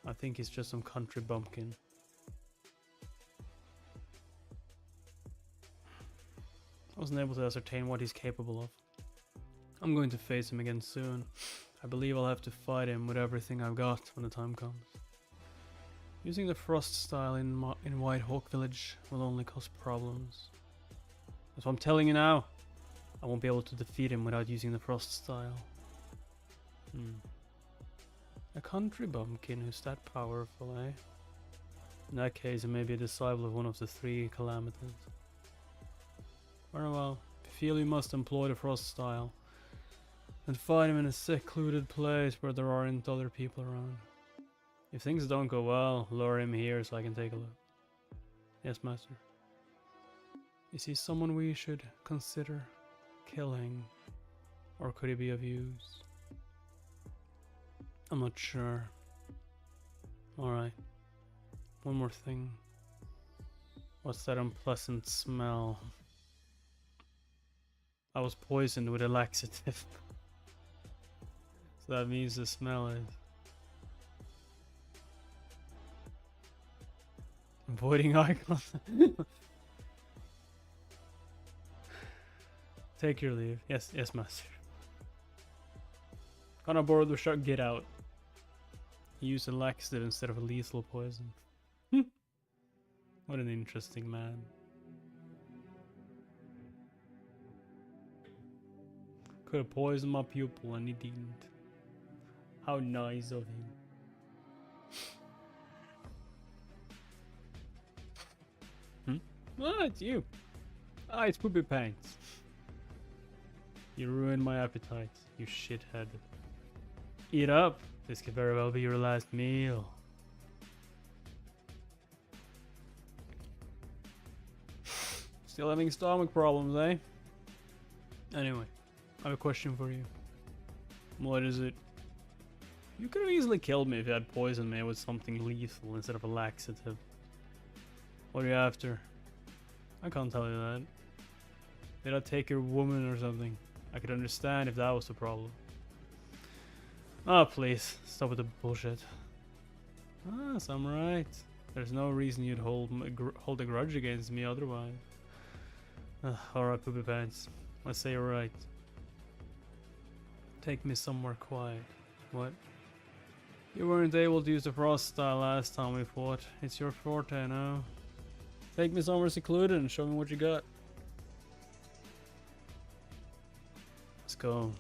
I think he's just some country bumpkin. I wasn't able to ascertain what he's capable of. I'm going to face him again soon. I believe I'll have to fight him with everything I've got when the time comes. Using the frost style in White Hawk Village will only cause problems. That's what I'm telling you now. I won't be able to defeat him without using the frost style. A country bumpkin who's that powerful, eh? In that case, it may be a disciple of one of the three calamities. Very well. If you feel you must employ the frost style, then find him in a secluded place where there aren't other people around. If things don't go well, lure him here so I can take a look. Yes, Master. Is he someone we should consider killing, or could he be of use? I'm not sure. Alright. One more thing. What's that unpleasant smell? I was poisoned with a laxative. So that means the smell is... Avoiding eye contact. Take your leave. Yes, yes, Master. Can't aboard the shark, get out. He used a laxative instead of a lethal poison. What an interesting man. Could have poisoned my pupil and he didn't. How nice of him. Ah, it's you. Ah, it's Poopy Pants. You ruined my appetite, you shithead. Eat up. This could very well be your last meal. Still having stomach problems, eh? Anyway, I have a question for you. What is it? You could have easily killed me if you had poisoned me with something lethal instead of a laxative. What are you after? I can't tell you that. Did I take your woman or something? I could understand if that was the problem. Oh, please, stop with the bullshit. Ah, so I'm right. There's no reason you'd hold a grudge against me otherwise. Alright, Poopy Pants. I say you're right. Take me somewhere quiet. What? You weren't able to use the frost style last time we fought. It's your forte now. Take me somewhere secluded and show me what you got. Let's go.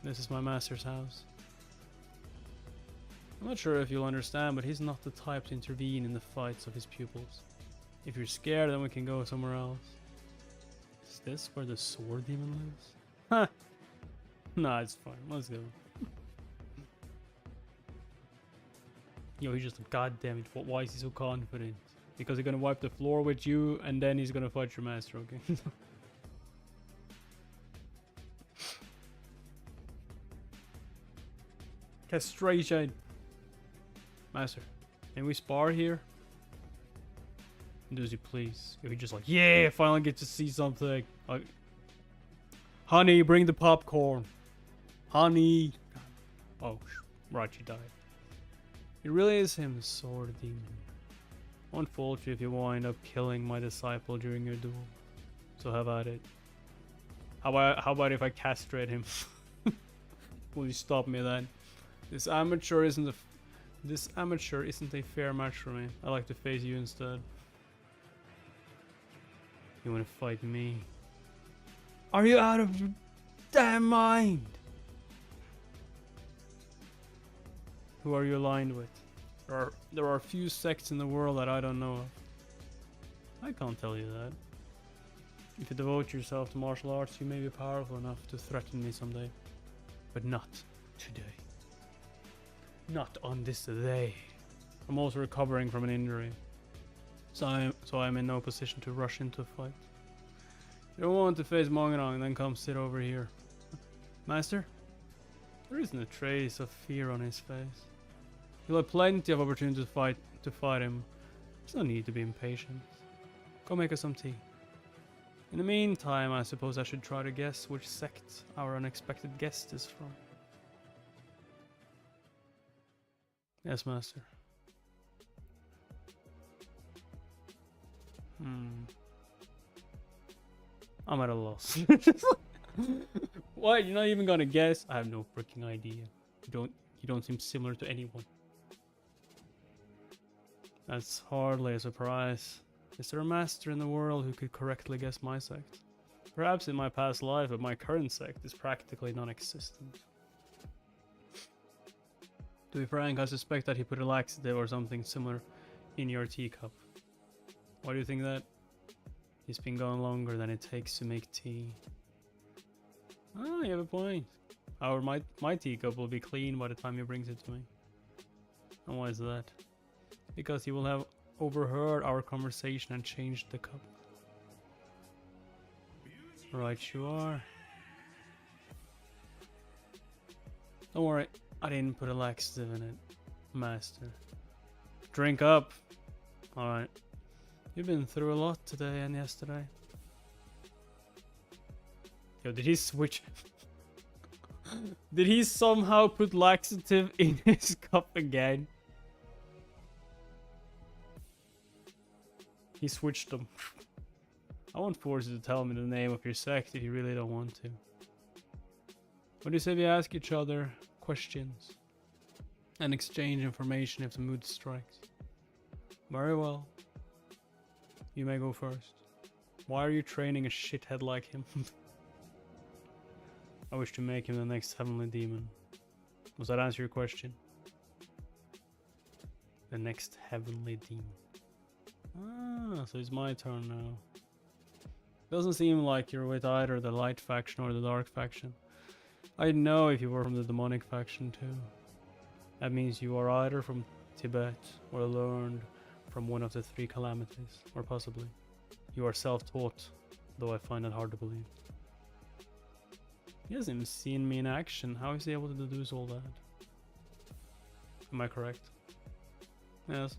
This is my master's house. I'm not sure if you'll understand, but he's not the type to intervene in the fights of his pupils. If you're scared, then we can go somewhere else. Is this where the sword demon lives? Huh. Nah, it's fine. Let's go. Yo, he's just a goddamn it. Why is he so confident? Because he's gonna wipe the floor with you, and then he's gonna fight your master, okay? Castration. Master, can we spar here? Do as you please. He just like, yeah, finally get to see something. Like, honey, bring the popcorn. Honey. Oh, right, she died. It really is him, the sword demon. Won't fault you if you wind up killing my disciple during your duel. So have at it. How about if I castrate him? Will you stop me then? This amateur isn't a fair match for me. I like to face you instead. You want to fight me? Are you out of your damn mind? Who are you aligned with? There are a few sects in the world that I don't know of. I can't tell you that. If you devote yourself to martial arts, you may be powerful enough to threaten me someday. But not today. Not on this day. I'm also recovering from an injury. So I'm in no position to rush into a fight. You don't want to face Mongenong, then come sit over here. Master? There isn't a trace of fear on his face. You'll have plenty of opportunity to fight him. There's no need to be impatient. Go make us some tea. In the meantime, I suppose I should try to guess which sect our unexpected guest is from. Yes, master. I'm at a loss. What? You're not even gonna guess? I have no freaking idea. You don't seem similar to anyone. That's hardly a surprise. Is there a master in the world who could correctly guess my sect? Perhaps in my past life, but my current sect is practically non-existent. To be frank, I suspect that he put a laxative or something similar in your teacup. Why do you think that? He's been gone longer than it takes to make tea. Ah, you have a point. However, my teacup will be clean by the time he brings it to me. And why is that? Because he will have overheard our conversation and changed the cup. Right you are. Don't worry, I didn't put a laxative in it, master. Drink up. Alright. You've been through a lot today and yesterday. Yo, did he switch? Did he somehow put laxative in his cup again? He switched them. I won't force you to tell me the name of your sect if you really don't want to. What do you say we ask each other questions and exchange information if the mood strikes? Very well. You may go first. Why are you training a shithead like him? I wish to make him the next heavenly demon. Does that answer your question? The next heavenly demon. Ah, so it's my turn now. Doesn't seem like you're with either the light faction or the dark faction. I'd know if you were from the demonic faction too. That means you are either from Tibet or learned from one of the three calamities, or possibly you are self-taught, though I find it hard to believe. He hasn't even seen me in action. How is he able to deduce all that? Am I correct? Yes.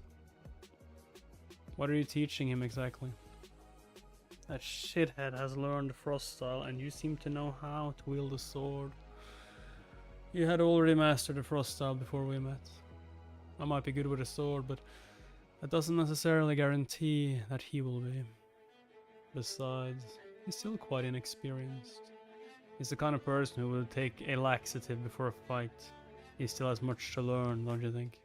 What are you teaching him exactly? That shithead has learned the frost style and you seem to know how to wield a sword. You had already mastered the frost style before we met. I might be good with a sword, but that doesn't necessarily guarantee that he will be. Besides, he's still quite inexperienced. He's the kind of person who will take a laxative before a fight. He still has much to learn, don't you think?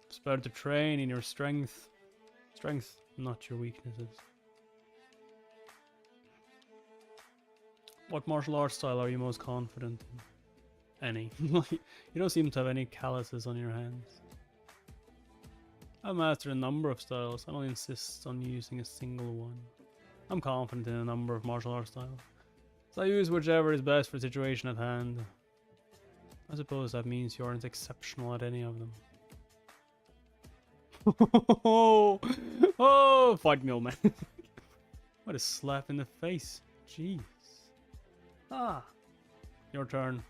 It's better to train in your strength. Strength, not your weaknesses. What martial arts style are you most confident in? Any. You don't seem to have any calluses on your hands. I've mastered a number of styles. I don't insist on using a single one. I'm confident in a number of martial arts styles, so I use whichever is best for the situation at hand. I suppose that means you aren't exceptional at any of them. Oh, fight me, old man. What a slap in the face. Jeez. Ah, your turn.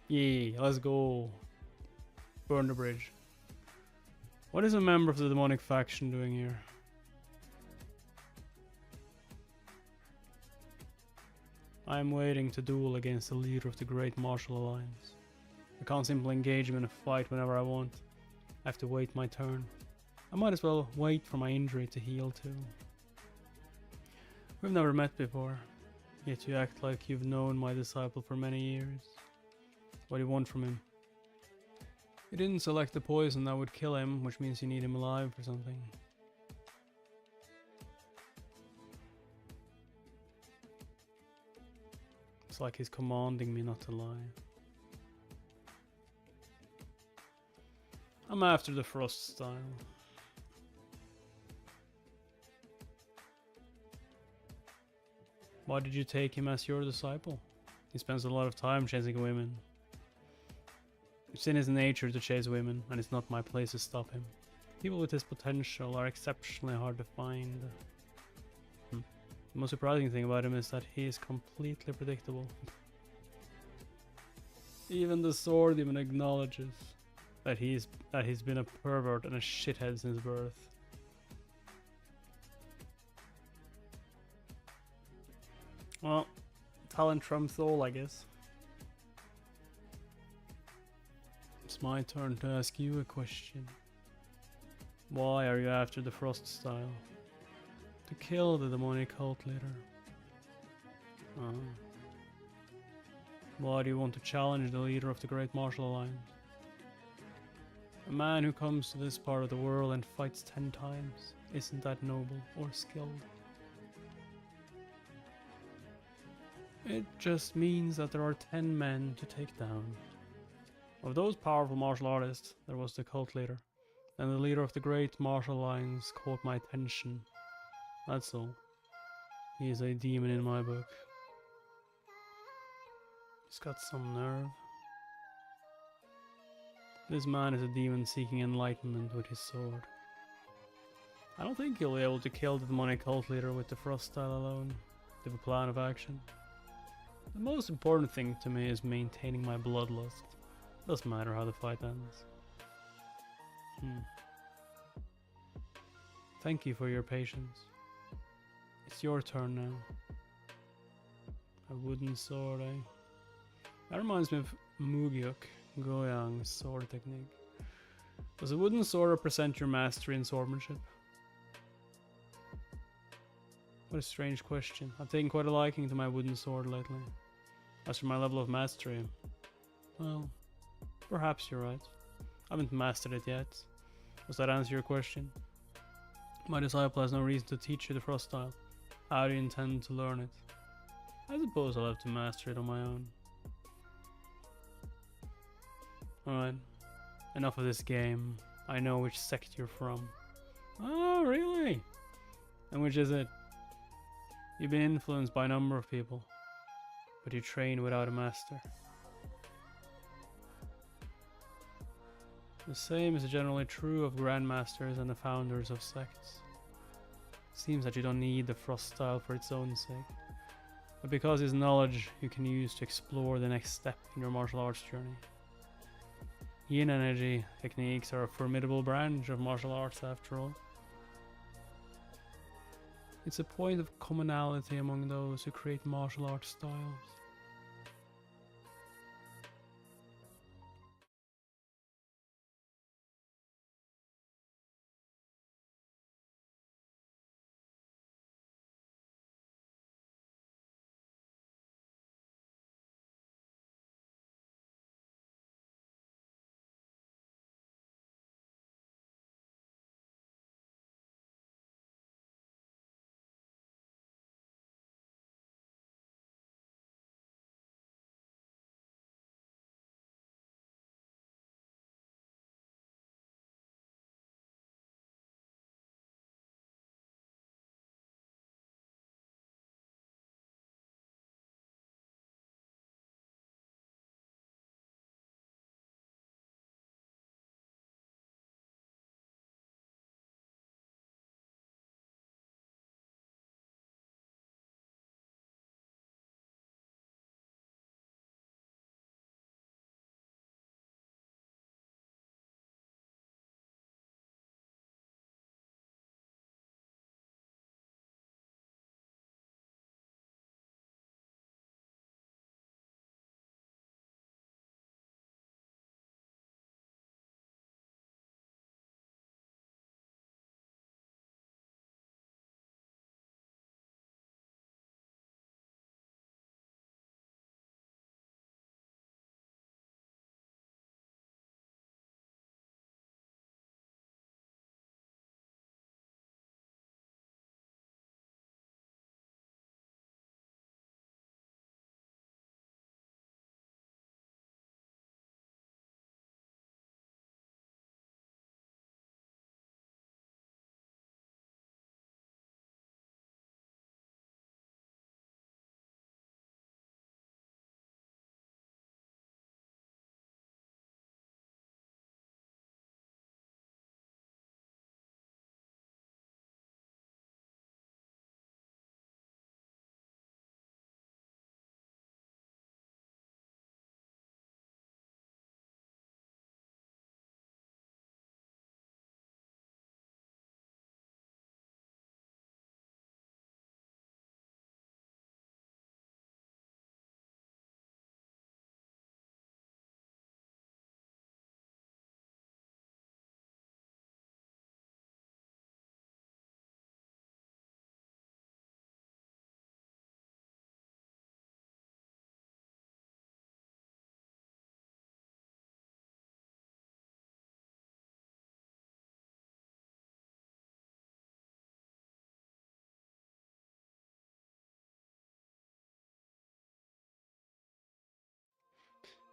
Yeah, let's go. Burn the bridge. What is a member of the demonic faction doing here? I am waiting to duel against the leader of the Great Martial Alliance. I can't simply engage him in a fight whenever I want. I have to wait my turn. I might as well wait for my injury to heal too. We've never met before, yet you act like you've known my disciple for many years. What do you want from him? You didn't select the poison that would kill him, which means you need him alive for something. It's like he's commanding me not to lie. I'm after the Frost style. Why did you take him as your disciple? He spends a lot of time chasing women. It's in his nature to chase women, and it's not my place to stop him. People with his potential are exceptionally hard to find. The most surprising thing about him is that he is completely predictable. Even the sword demon acknowledges that he's been a pervert and a shithead since birth. Well, talent trumps all, I guess. It's my turn to ask you a question. Why are you after the Frost style? To kill the demonic cult leader. Why do you want to challenge the leader of the Great Martial Alliance? A man who comes to this part of the world and fights 10 times. Isn't that noble or skilled? It just means that there are 10 men to take down. Of those powerful martial artists, there was the cult leader. And the leader of the Great Martial Alliance caught my attention. That's all. He is a demon in my book. He's got some nerve. This man is a demon seeking enlightenment with his sword. I don't think he'll be able to kill the demonic cult leader with the Frost style alone. They have a plan of action. The most important thing to me is maintaining my bloodlust. Doesn't matter how the fight ends. Thank you for your patience. It's your turn now. A wooden sword, eh? That reminds me of Mugyuk, Goyang's sword technique. Does a wooden sword represent your mastery in swordsmanship? What a strange question. I've taken quite a liking to my wooden sword lately. As for my level of mastery, well, perhaps you're right. I haven't mastered it yet. Does that answer your question? My disciple has no reason to teach you the Frost style. How do you intend to learn it? I suppose I'll have to master it on my own. Alright, enough of this game. I know which sect you're from. Oh, really? And which is it? You've been influenced by a number of people, but you train without a master. The same is generally true of grandmasters and the founders of sects. It seems that you don't need the Frost style for its own sake, but because it's knowledge you can use to explore the next step in your martial arts journey. Yin energy techniques are a formidable branch of martial arts after all. It's a point of commonality among those who create martial arts styles.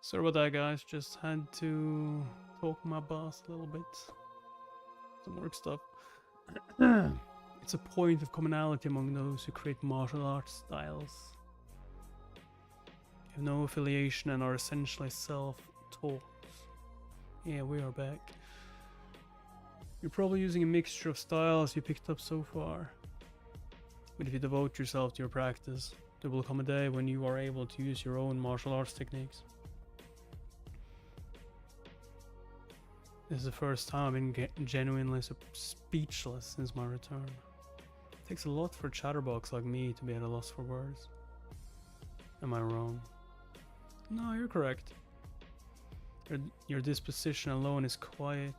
Sorry about that, guys. Just had to talk to my boss a little bit. Some work stuff. It's a point of commonality among those who create martial arts styles. You have no affiliation and are essentially self-taught. Yeah, we are back. You're probably using a mixture of styles you picked up so far. But if you devote yourself to your practice, there will come a day when you are able to use your own martial arts techniques. This is the first time I've been genuinely speechless since my return. It takes a lot for a chatterbox like me to be at a loss for words. Am I wrong? No, you're correct. Your disposition alone is quite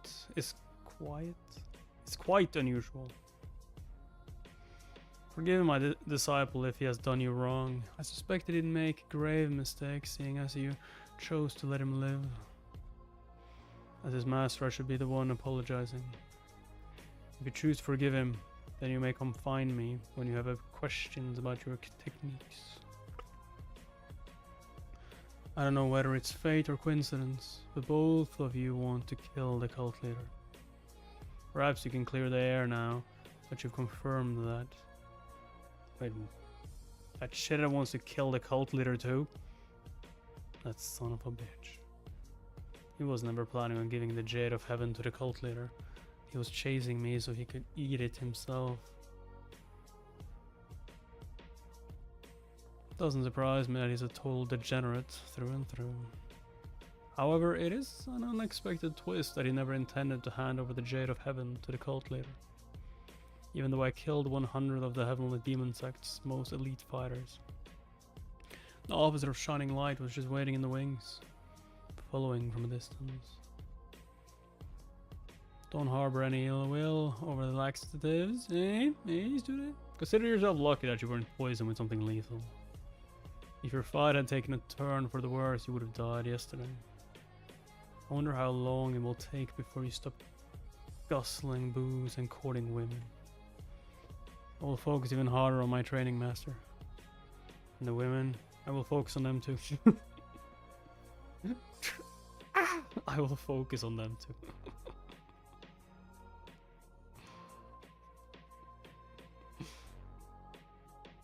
unusual. Forgive my disciple if he has done you wrong. I suspect he didn't make a grave mistake, seeing as you chose to let him live. As his master, I should be the one apologizing. If you choose to forgive him, then you may come find me when you have questions about your techniques. I don't know whether it's fate or coincidence, but both of you want to kill the cult leader. Perhaps you can clear the air now that you've confirmed that. Wait, that shithead wants to kill the cult leader too? That son of a bitch. He was never planning on giving the jade of heaven to the cult leader. He was chasing me so he could eat it himself. Doesn't surprise me that he's a total degenerate through and through. However, it is an unexpected twist that he never intended to hand over the jade of heaven to the cult leader. Even though I killed 100 of the heavenly demon sect's most elite fighters. The officer of Shining Light was just waiting in the wings, following from a distance. Don't harbor any ill will over the laxatives, eh? Student? Consider yourself lucky that you weren't poisoned with something lethal. If your fight had taken a turn for the worse, you would have died yesterday. I wonder how long it will take before you stop guzzling booze and courting women. I will focus even harder on my training, master. And the women, I will focus on them too. I will focus on them too.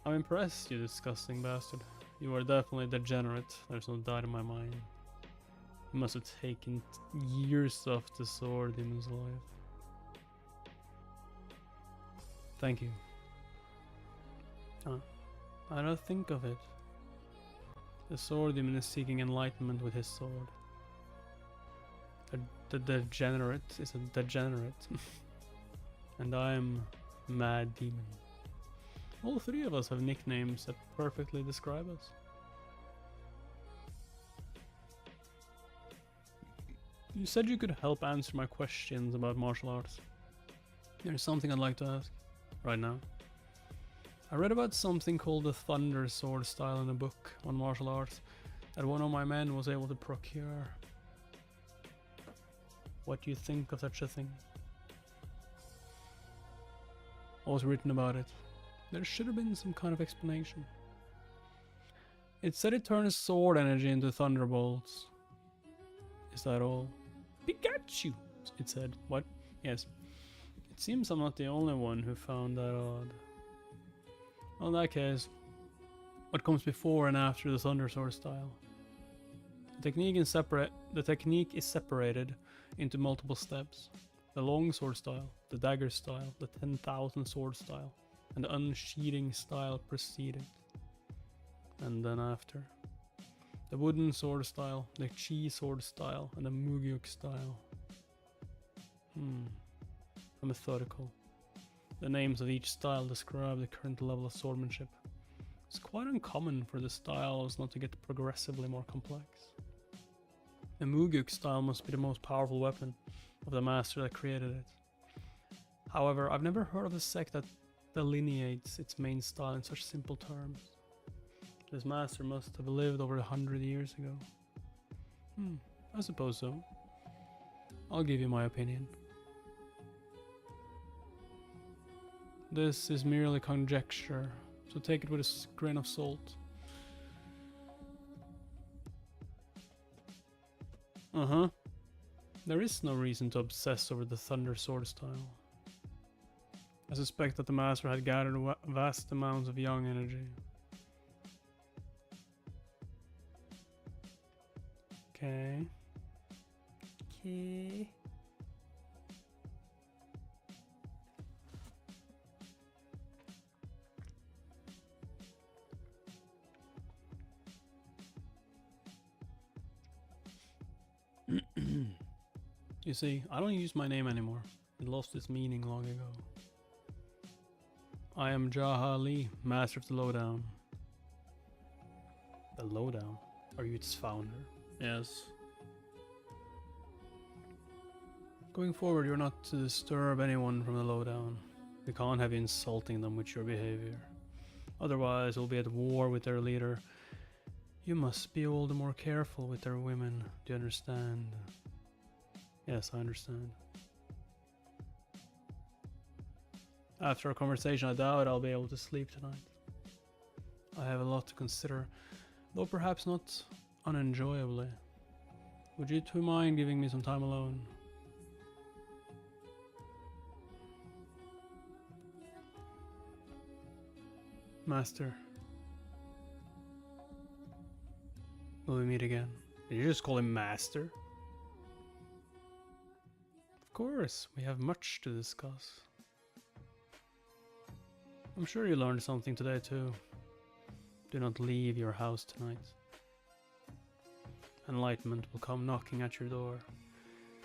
I'm impressed, you disgusting bastard. You are definitely degenerate, there's no doubt in my mind. It must have taken years off the sword in his life. Thank you. I don't think of it. The sword demon is seeking enlightenment with his sword. The degenerate is a degenerate. And I am Mad Demon. All three of us have nicknames that perfectly describe us. You said you could help answer my questions about martial arts. There's something I'd like to ask right now. I read about something called the Thunder Sword style in a book on martial arts that one of my men was able to procure. What do you think of such a thing? What was written about it? There should have been some kind of explanation. It said it turns sword energy into thunderbolts. Is that all? Pikachu! It said. What? Yes. It seems I'm not the only one who found that odd. Well, in that case, what comes before and after the Thunder Sword style? The technique is separated into multiple steps. The long sword style, the dagger style, the 10,000 sword style, and the unsheathing style preceded. And then after. The wooden sword style, the chi sword style, and the mugyuk style. Methodical. The names of each style describe the current level of swordsmanship. It's quite uncommon for the styles not to get progressively more complex. The mugyuk style must be the most powerful weapon of the master that created it. However, I've never heard of a sect that delineates its main style in such simple terms. This master must have lived over 100 years ago. I suppose so. I'll give you my opinion. This is merely conjecture, so take it with a grain of salt. Uh-huh. There is no reason to obsess over the Thunder Sword style. I suspect that the Master had gathered vast amounts of young energy. Okay. Okay. You see, I don't use my name anymore. It lost its meaning long ago. I am Jaha Lee, Master of the Lowdown. The Lowdown? Are you its founder? Yes. Going forward, you're not to disturb anyone from the Lowdown. We can't have you insulting them with your behavior. Otherwise, we'll be at war with their leader. You must be all the more careful with their women. Do you understand? Yes, I understand. After our conversation, I doubt I'll be able to sleep tonight. I have a lot to consider, though perhaps not unenjoyably. Would you two mind giving me some time alone? Master. Will we meet again? Did you just call him Master? Of course, we have much to discuss. I'm sure you learned something today too. Do not leave your house tonight. Enlightenment will come knocking at your door.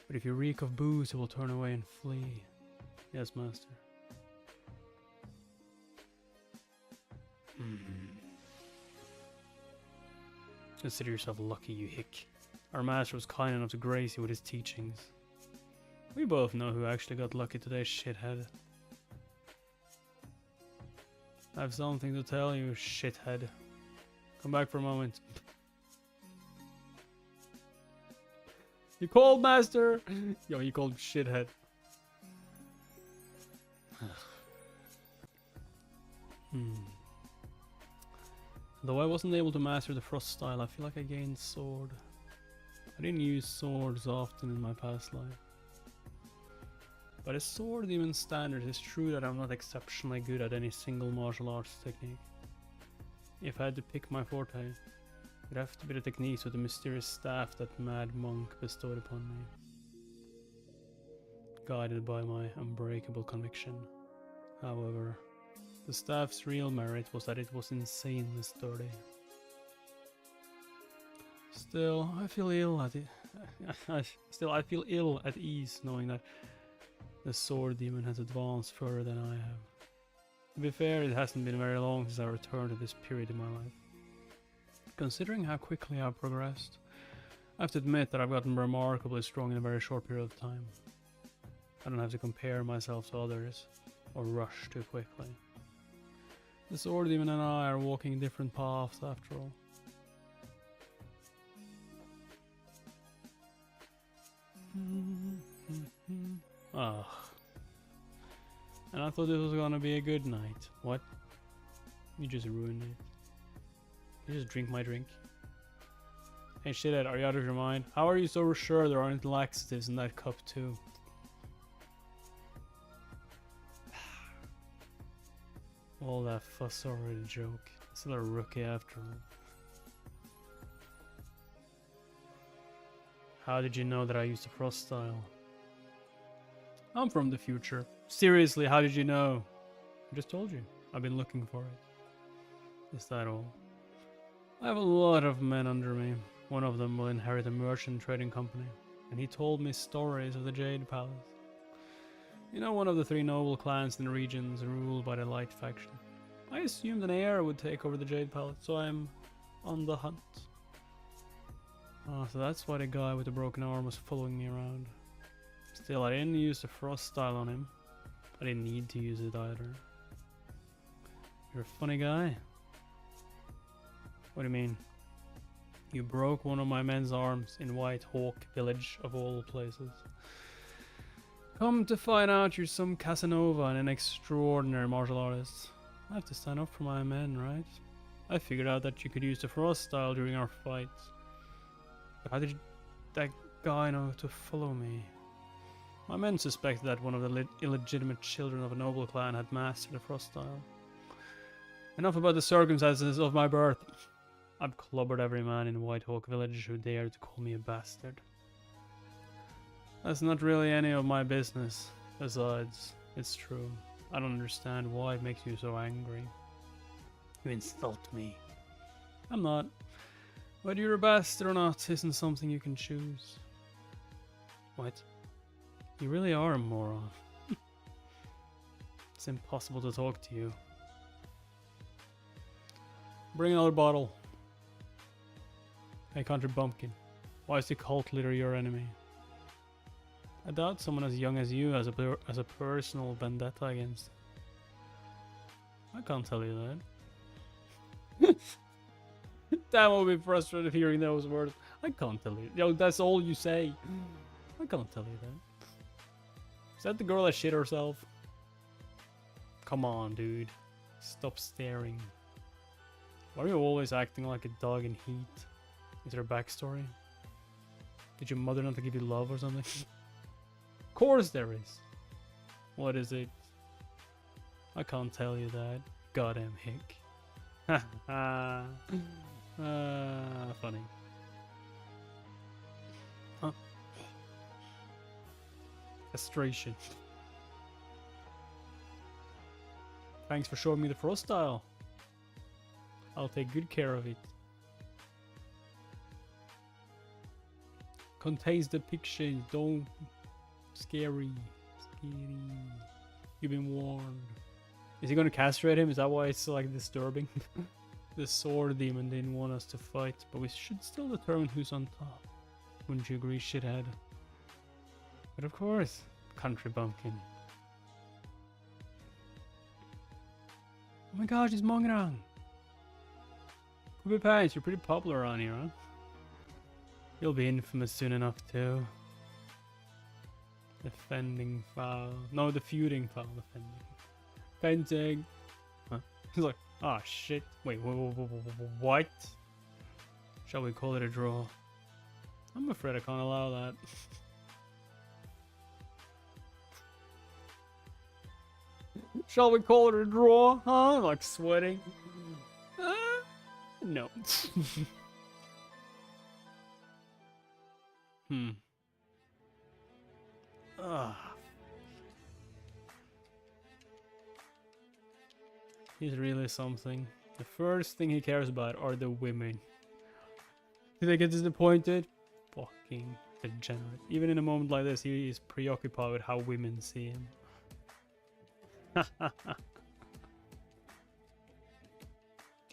But if you reek of booze, it will turn away and flee. Yes, Master. Consider yourself lucky, you hick. Our master was kind enough to grace you with his teachings. We both know who actually got lucky today, shithead. I have something to tell you, shithead. Come back for a moment. You called, Master? Yo, you called him shithead. Though I wasn't able to master the frost style, I feel like I gained sword. I didn't use swords often in my past life. But as sword demon standards, it's true that I'm not exceptionally good at any single martial arts technique. If I had to pick my forte, it'd have to be the techniques with the mysterious staff that Mad Monk bestowed upon me. Guided by my unbreakable conviction. However, the staff's real merit was that it was insanely sturdy. Still, I feel ill at ease knowing that the sword demon has advanced further than I have. To be fair, it hasn't been very long since I returned to this period in my life. Considering how quickly I've progressed, I have to admit that I've gotten remarkably strong in a very short period of time. I don't have to compare myself to others, or rush too quickly. The sword demon and I are walking different paths after all. Ugh. And I thought this was gonna be a good night. What? You just ruined it. You just drink my drink. Hey shithead, are you out of your mind? How are you so sure there aren't laxatives in that cup too? All that fuss over a joke. Still a rookie after all. How did you know that I used the frost style? I'm from the future. Seriously, how did you know? I just told you. I've been looking for it. Is that all? I have a lot of men under me. One of them will inherit a merchant trading company, and he told me stories of the Jade Palace. You know, one of the 3 noble clans in the regions ruled by the Light faction. I assumed an heir would take over the Jade Palace, so I'm on the hunt. Oh, so that's why the guy with the broken arm was following me around. Still, I didn't use the frost style on him. I didn't need to use it either. You're a funny guy. What do you mean? You broke one of my men's arms in White Hawk Village, of all places. Come to find out you're some Casanova and an extraordinary martial artist. I have to stand up for my men, right? I figured out that you could use the frost style during our fight. But guy now to follow me. My men suspected that one of the illegitimate children of a noble clan had mastered the frost style. Enough about the circumstances of my birth. I've clobbered every man in Whitehawk village who dared to call me a bastard. That's not really any of my business. Besides, it's true. I don't understand why it makes you so angry. You insult me. I'm not. Whether you're a bastard or not isn't something you can choose. What? You really are a moron. It's impossible to talk to you. Bring another bottle. Hey, Country Bumpkin. Why is the cult leader your enemy? I doubt someone as young as you has a personal vendetta against him. I can't tell you that. Damn, I'll be frustrated hearing those words. I can't tell you. Yo, that's all you say. I can't tell you that. Is that the girl that shit herself? Come on, dude. Stop staring. Why are you always acting like a dog in heat? Is there a backstory? Did your mother not give you love or something? Of course there is. What is it? I can't tell you that. Goddamn hick. Funny. Huh? Castration. Thanks for showing me the frost style. I'll take good care of it. Contains the picture. Don't. Scary. You've been warned. Is he gonna castrate him? Is that why it's like disturbing? The sword demon didn't want us to fight, but we should still determine who's on top. Wouldn't you agree, shithead? But of course, Country Bumpkin. Oh my gosh, it's Mongrang! Poopy Pants, you're pretty popular around here, huh? You'll be infamous soon enough, too. Defending foul. No, the feuding foul. Defending. Fencing. Huh? He's like, ah, shit. Wait, what? Shall we call it a draw? I'm afraid I can't allow that. Shall we call it a draw? Huh? Like sweating. No. He's really something. The first thing he cares about are the women. Do they get disappointed? Fucking degenerate. Even in a moment like this, he is preoccupied with how women see him.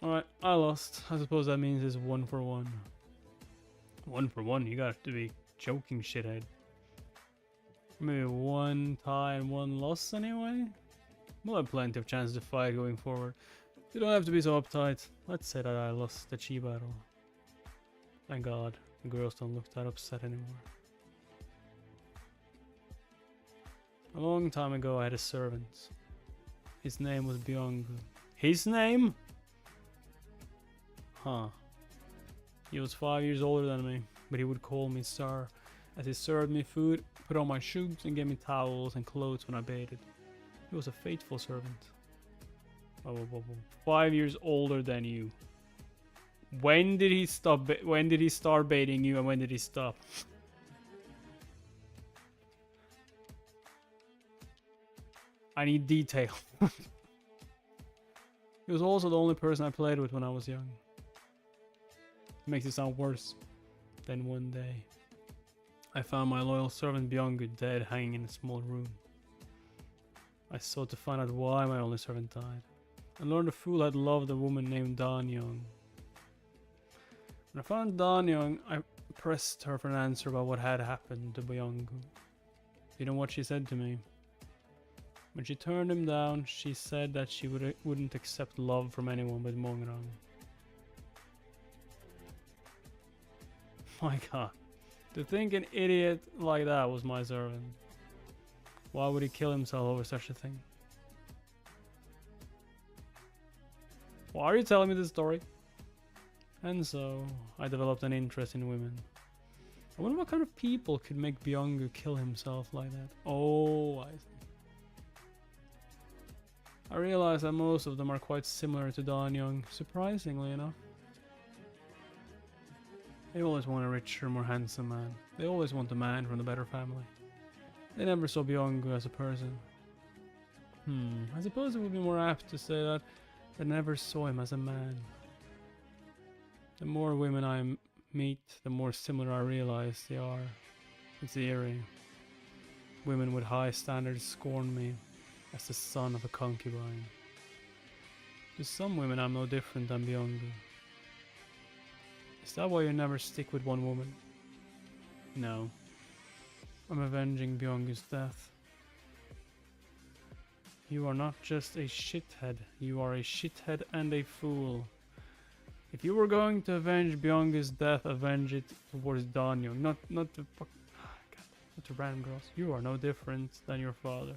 Alright, I lost. I suppose that means it's 1 for 1. 1 for 1? You got to be joking, shithead. Maybe 1 tie and 1 loss anyway? We'll have plenty of chances to fight going forward. You don't have to be so uptight. Let's say that I lost the chi battle. Thank God, the girls don't look that upset anymore. A long time ago I had a servant. His name was Byung-gu. His name? Huh. He was 5 years older than me, but he would call me sir, as he served me food, put on my shoes, and gave me towels and clothes when I bathed. He was a faithful servant. 5 years older than you. When did he stop? When did he start baiting you, and when did he stop? I need detail. He was also the only person I played with when I was young. It makes it sound worse. Then one day, I found my loyal servant Byung-gu dead, hanging in a small room. I sought to find out why my only servant died, and learned the fool had loved a woman named Dan-young. When I found Dan-young, I pressed her for an answer about what had happened to Byung-gu. You know what she said to me? When she turned him down, she said that she wouldn't accept love from anyone but Mongrang. My God, to think an idiot like that was my servant. Why would he kill himself over such a thing? Why are you telling me this story? And so, I developed an interest in women. I wonder what kind of people could make Byung kill himself like that. Oh, I see. I realize that most of them are quite similar to Dan Young, surprisingly enough. They always want a richer, more handsome man. They always want a man from the better family. They never saw Byung as a person. I suppose it would be more apt to say that they never saw him as a man. The more women I meet, the more similar I realize they are. It's eerie. Women with high standards scorn me as the son of a concubine. To some women I'm no different than Byung. Is that why you never stick with one woman? No. I'm avenging Byung's death. You are not just a shithead, you are a shithead and a fool. If you were going to avenge Byung's death, avenge it towards Dan Young, not the fuck, God, not the random girls. You are no different than your father.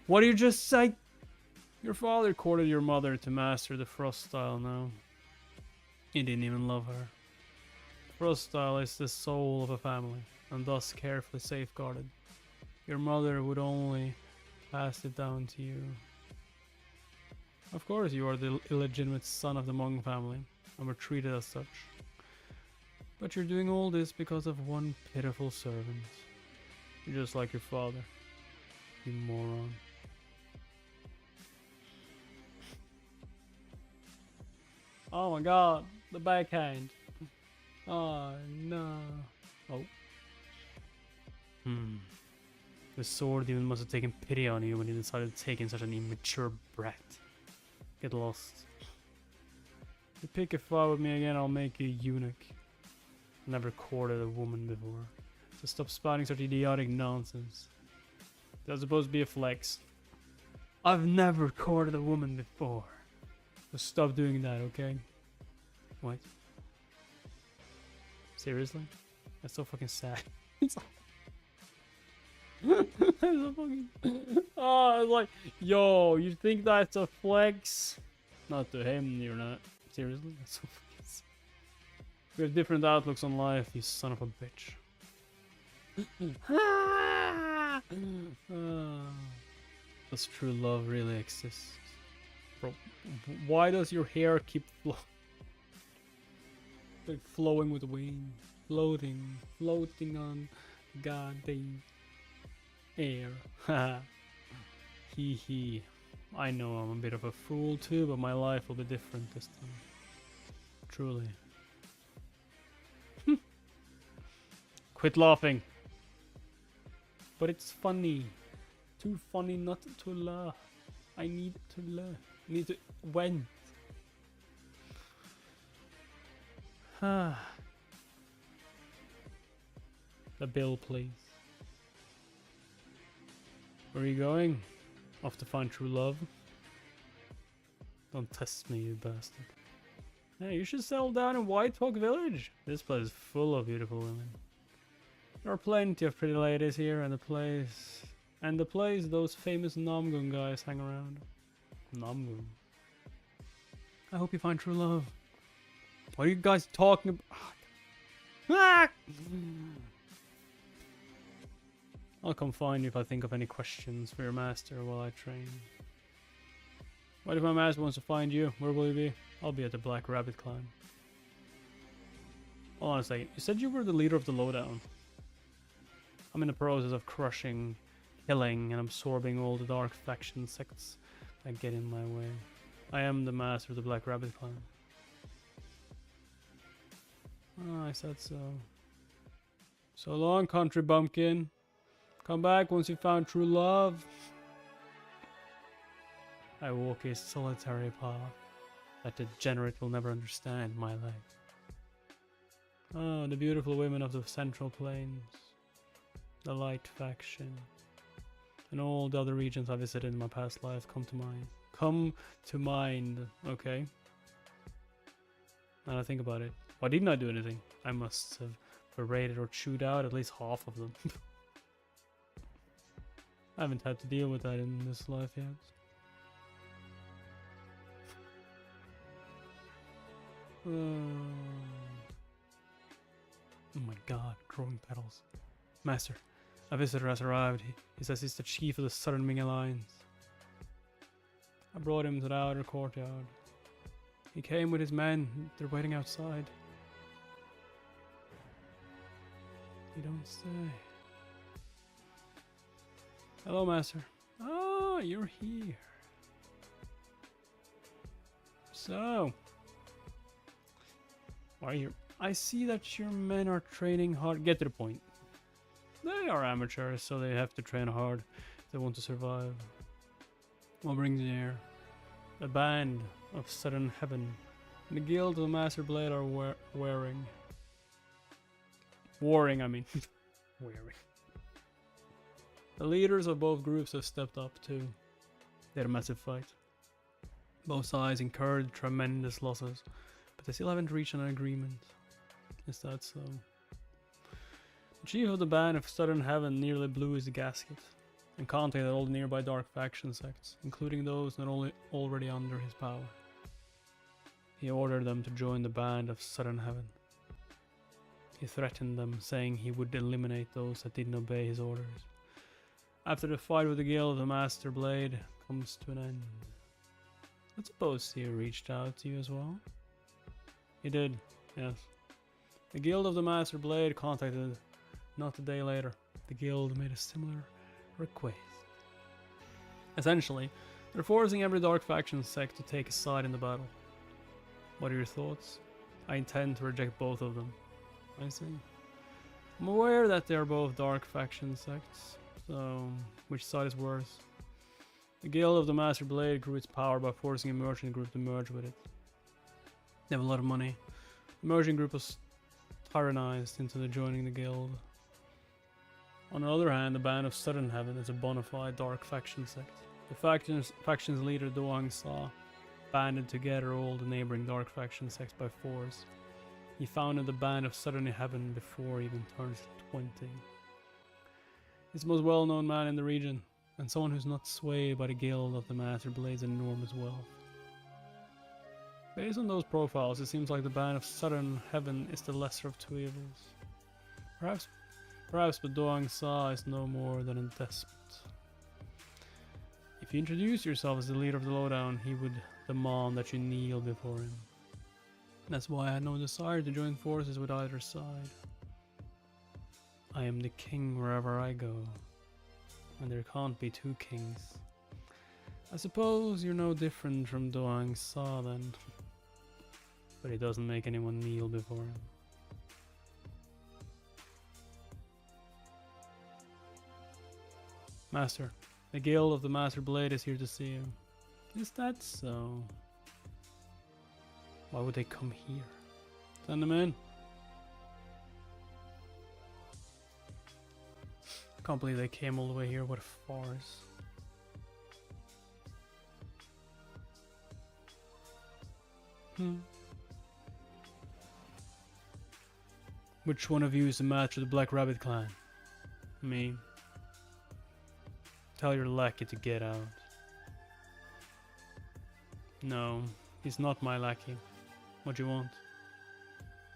What do you just say? Your father courted your mother to master the Frost style now. He didn't even love her. Frost style is the soul of a family, and thus carefully safeguarded. Your mother would only pass it down to you. Of course you are the illegitimate son of the Ming family, and were treated as such. But you're doing all this because of one pitiful servant. You're just like your father. You moron. Oh my god, the backhand. Oh no. Oh. The sword demon must have taken pity on you when you decided to take in such an immature brat. Get lost. If you pick a fight with me again, I'll make you a eunuch. Never courted a woman before. So stop spouting such idiotic nonsense. That's supposed to be a flex. I've never courted a woman before. So stop doing that, okay? What? Seriously? That's so fucking sad. That's so fucking... Oh, it's like, yo, you think that's a flex? Not to him, you're not. Seriously? That's so fucking sad. We have different outlooks on life, you son of a bitch. Does true love really exist? Bro, why does your hair keep flowing with the wind? Floating on goddamn air. Ha. Hee hee. I know I'm a bit of a fool too, but my life will be different this time. Truly. Quit laughing. But it's funny. Too funny not to laugh. I need to laugh. I need to vent. The bill, please. Where are you going? Off to find true love? Don't test me, you bastard. Hey, you should settle down in White Hawk Village. This place is full of beautiful women. There are plenty of pretty ladies here, and the place those famous Namgun guys hang around. Namgun. I hope you find true love. What are you guys talking about? Ah! I'll come find you if I think of any questions for your master while I train. What if my master wants to find you? Where will you be? I'll be at the Black Rabbit clan. Hold on a second. You said you were the leader of the lowdown. I'm in the process of crushing, killing, and absorbing all the dark faction sects that get in my way. I am the master of the Black Rabbit clan. Oh, I said so. So long, country bumpkin. Come back once you found true love. I walk a solitary path that the degenerate will never understand my life. Oh, the beautiful women of the Central Plains. The Light Faction. And all the other regions I visited in my past life come to mind. Come to mind, okay? Now I think about it. Why didn't I do anything? I must have berated or chewed out at least half of them. I haven't had to deal with that in this life yet. Oh my god, growing petals. Master, a visitor has arrived. He says he's the chief of the Southern Ming Alliance. I brought him to the outer courtyard. He came with his men. They're waiting outside. You don't say. Hello, Master. Ah, you're here. So, why are you? I see that your men are training hard. Get to the point. They are amateurs, so they have to train hard if they want to survive. What brings you here? The band of Southern Heaven. The guild of the Master Blade are warring, I mean. Wearing. The leaders of both groups have stepped up too. They had a massive fight. Both sides incurred tremendous losses, but they still haven't reached an agreement. Is that so? The chief of the band of Southern Heaven nearly blew his gasket and contacted all the nearby dark faction sects, including those not only already under his power. He ordered them to join the band of Southern Heaven. He threatened them, saying he would eliminate those that didn't obey his orders. After the fight with the Guild of the Master Blade comes to an end. I suppose he reached out to you as well? He did, yes. The Guild of the Master Blade contacted not a day later. The Guild made a similar request. Essentially, they're forcing every dark faction sect to take a side in the battle. What are your thoughts? I intend to reject both of them. I see. I'm aware that they are both dark faction sects, so which side is worse? The Guild of the Master Blade grew its power by forcing a merchant group to merge with it. They have a lot of money. The merchant group was tyrannized into joining the guild. On the other hand, the band of Southern Heaven is a bona fide dark faction sect. The faction's leader Duang Sa banded together all the neighboring dark faction sects by force. He founded the band of Southern Heaven before he even turned 20. He's the most well-known man in the region, and someone who's not swayed by the Guild of the Master Blade's enormous wealth. Based on those profiles, it seems like the band of Southern Heaven is the lesser of two evils. Perhaps, but Duang Sa is no more than a despot. If you introduce yourself as the leader of the lowdown, he would demand that you kneel before him. That's why I had no desire to join forces with either side. I am the king wherever I go, and there can't be two kings. I suppose you're no different from Duang Sa then, but he doesn't make anyone kneel before him. Master, the Guild of the Master Blade is here to see you. Is that so? Why would they come here? Send them in. I can't believe they came all the way here. What a farce. Which one of you is the master of the Black Rabbit clan? Me. Tell your lackey to get out. No, he's not my lackey. What do you want?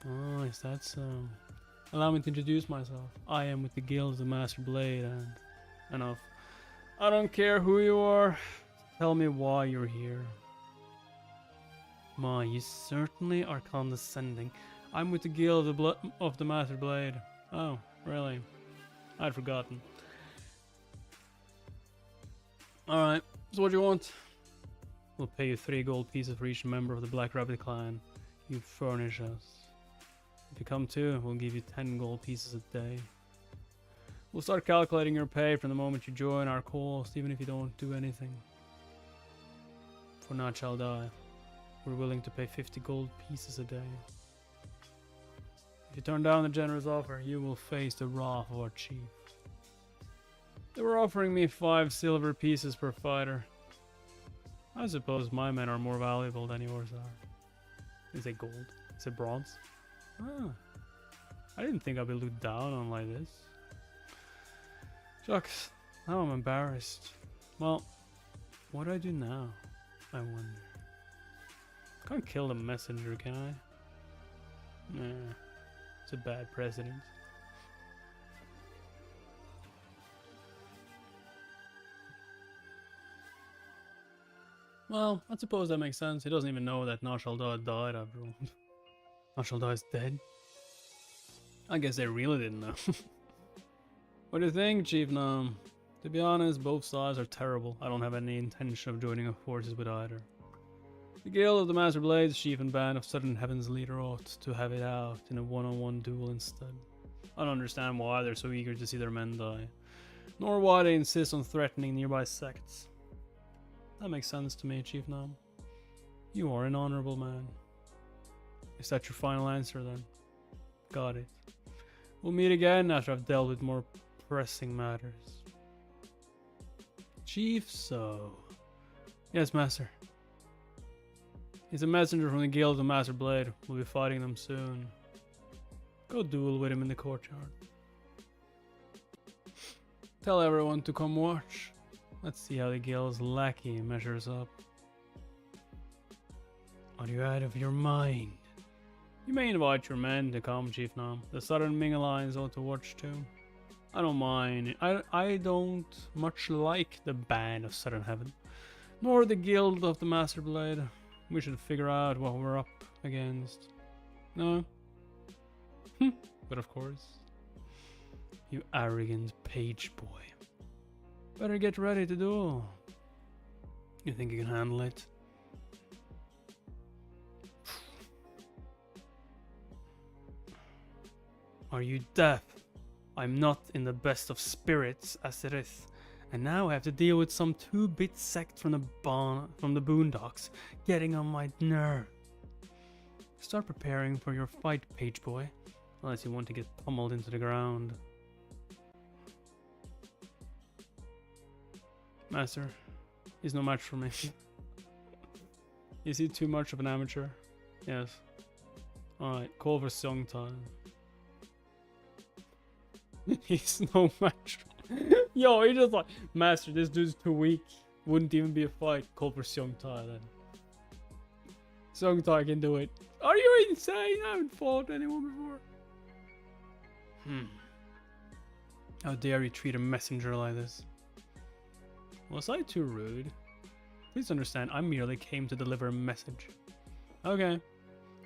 Oh, is that so? Allow me to introduce myself. I am with the Guild of the Master Blade and... Enough. I don't care who you are. Tell me why you're here. Ma, you certainly are condescending. I'm with the Guild of the Master Blade. Oh, really? I'd forgotten. Alright, so what do you want? We'll pay you 3 gold pieces for each member of the Black Rabbit clan. You furnish us. If you come too, we'll give you 10 gold pieces a day. We'll start calculating your pay from the moment you join our cause, even if you don't do anything. For naught shall die. We're willing to pay 50 gold pieces a day. If you turn down the generous offer, you will face the wrath of our chief. They were offering me 5 silver pieces per fighter. I suppose my men are more valuable than yours are. Is it gold? Is it bronze? Ah, I didn't think I'd be looked down on like this. Shucks, now I'm embarrassed. Well, what do I do now? I wonder. Can't kill the messenger, can I? Nah. It's a bad precedent. Well, I suppose that makes sense. He doesn't even know that Nashaldar died after all. Nashaldar is dead? I guess they really didn't know. What do you think, Chief Nam? To be honest, both sides are terrible. I don't have any intention of joining forces with either. The Guild of the Master Blades, Chief and Band of Southern Heaven's leader ought to have it out in a one-on-one duel instead. I don't understand why they're so eager to see their men die, nor why they insist on threatening nearby sects. That makes sense to me, Chief Nam. You are an honorable man. Is that your final answer then? Got it. We'll meet again after I've dealt with more pressing matters. Chief, so... Yes, Master. He's a messenger from the Guild of the Master Blade. We'll be fighting them soon. Go duel with him in the courtyard. Tell everyone to come watch. Let's see how the Guild's lackey measures up. Are you out of your mind? You may invite your men to come, Chief Nam. The Southern Ming Alliance ought to watch too. I don't mind. I don't much like the Band of Southern Heaven, nor the Guild of the Master Blade. We should figure out what we're up against. No? But of course. You arrogant page boy. Better get ready to duel. You think you can handle it? Are you deaf? I'm not in the best of spirits as it is, and now I have to deal with some 2-bit sect from the boondocks getting on my nerve. Start preparing for your fight, page boy, unless you want to get pummeled into the ground. Master, he's no match for me. Is he too much of an amateur? Yes. Alright, call for song time. He's no match. Yo, he just like, Master, this dude's too weak. Wouldn't even be a fight. Call for Seong Tai then. Seong Tai can do it. Are you insane? I haven't fought anyone before. How dare you treat a messenger like this? Was I too rude? Please understand, I merely came to deliver a message. Okay.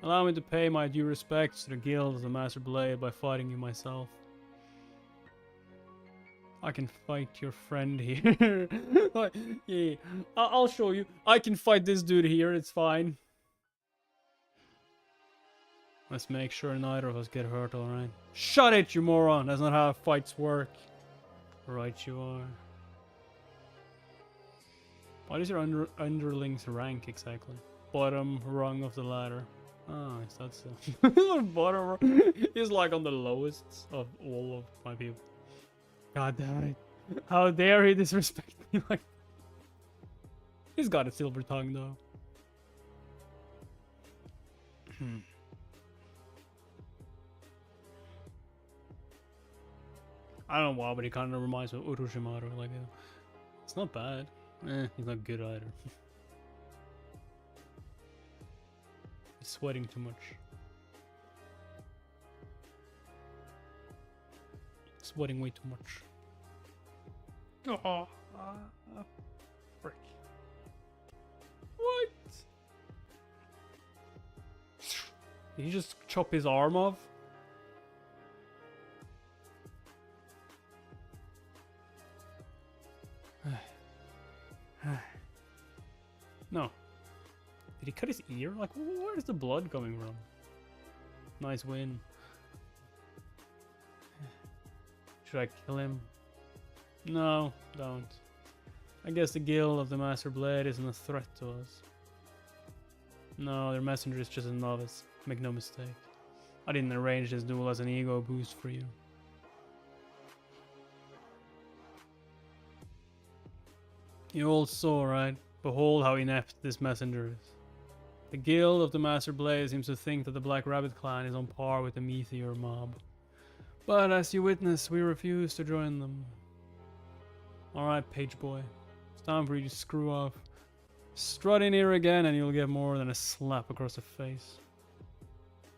Allow me to pay my due respects to the Guild of the Master Blade by fighting you myself. I can fight your friend here. Yeah, I'll show you. I can fight this dude here, it's fine. Let's make sure neither of us get hurt, alright? Shut it, you moron! That's not how fights work. Right you are. What is your underling's rank exactly? Bottom rung of the ladder. Oh, is that so? Bottom rung. He's like on the lowest of all of my people. God damn it. How dare he disrespect me like... He's got a silver tongue though. I don't know why, but he kind of reminds me of Urushimaru. Like, it's not bad. He's not good either. He's sweating too much. Sweating way too much. Oh, frick. What? Did he just chop his arm off? No. Did he cut his ear? Like, where is the blood coming from? Nice win. Should I kill him? No, don't. I guess the Guild of the Master Blade isn't a threat to us. No, their messenger is just a novice. Make no mistake. I didn't arrange this duel as an ego boost for you. You all saw, right? Behold how inept this messenger is. The Guild of the Master Blade seems to think that the Black Rabbit clan is on par with the Meteor mob. But as you witness, we refuse to join them. Alright, page boy. It's time for you to screw off. Strut in here again and you'll get more than a slap across the face.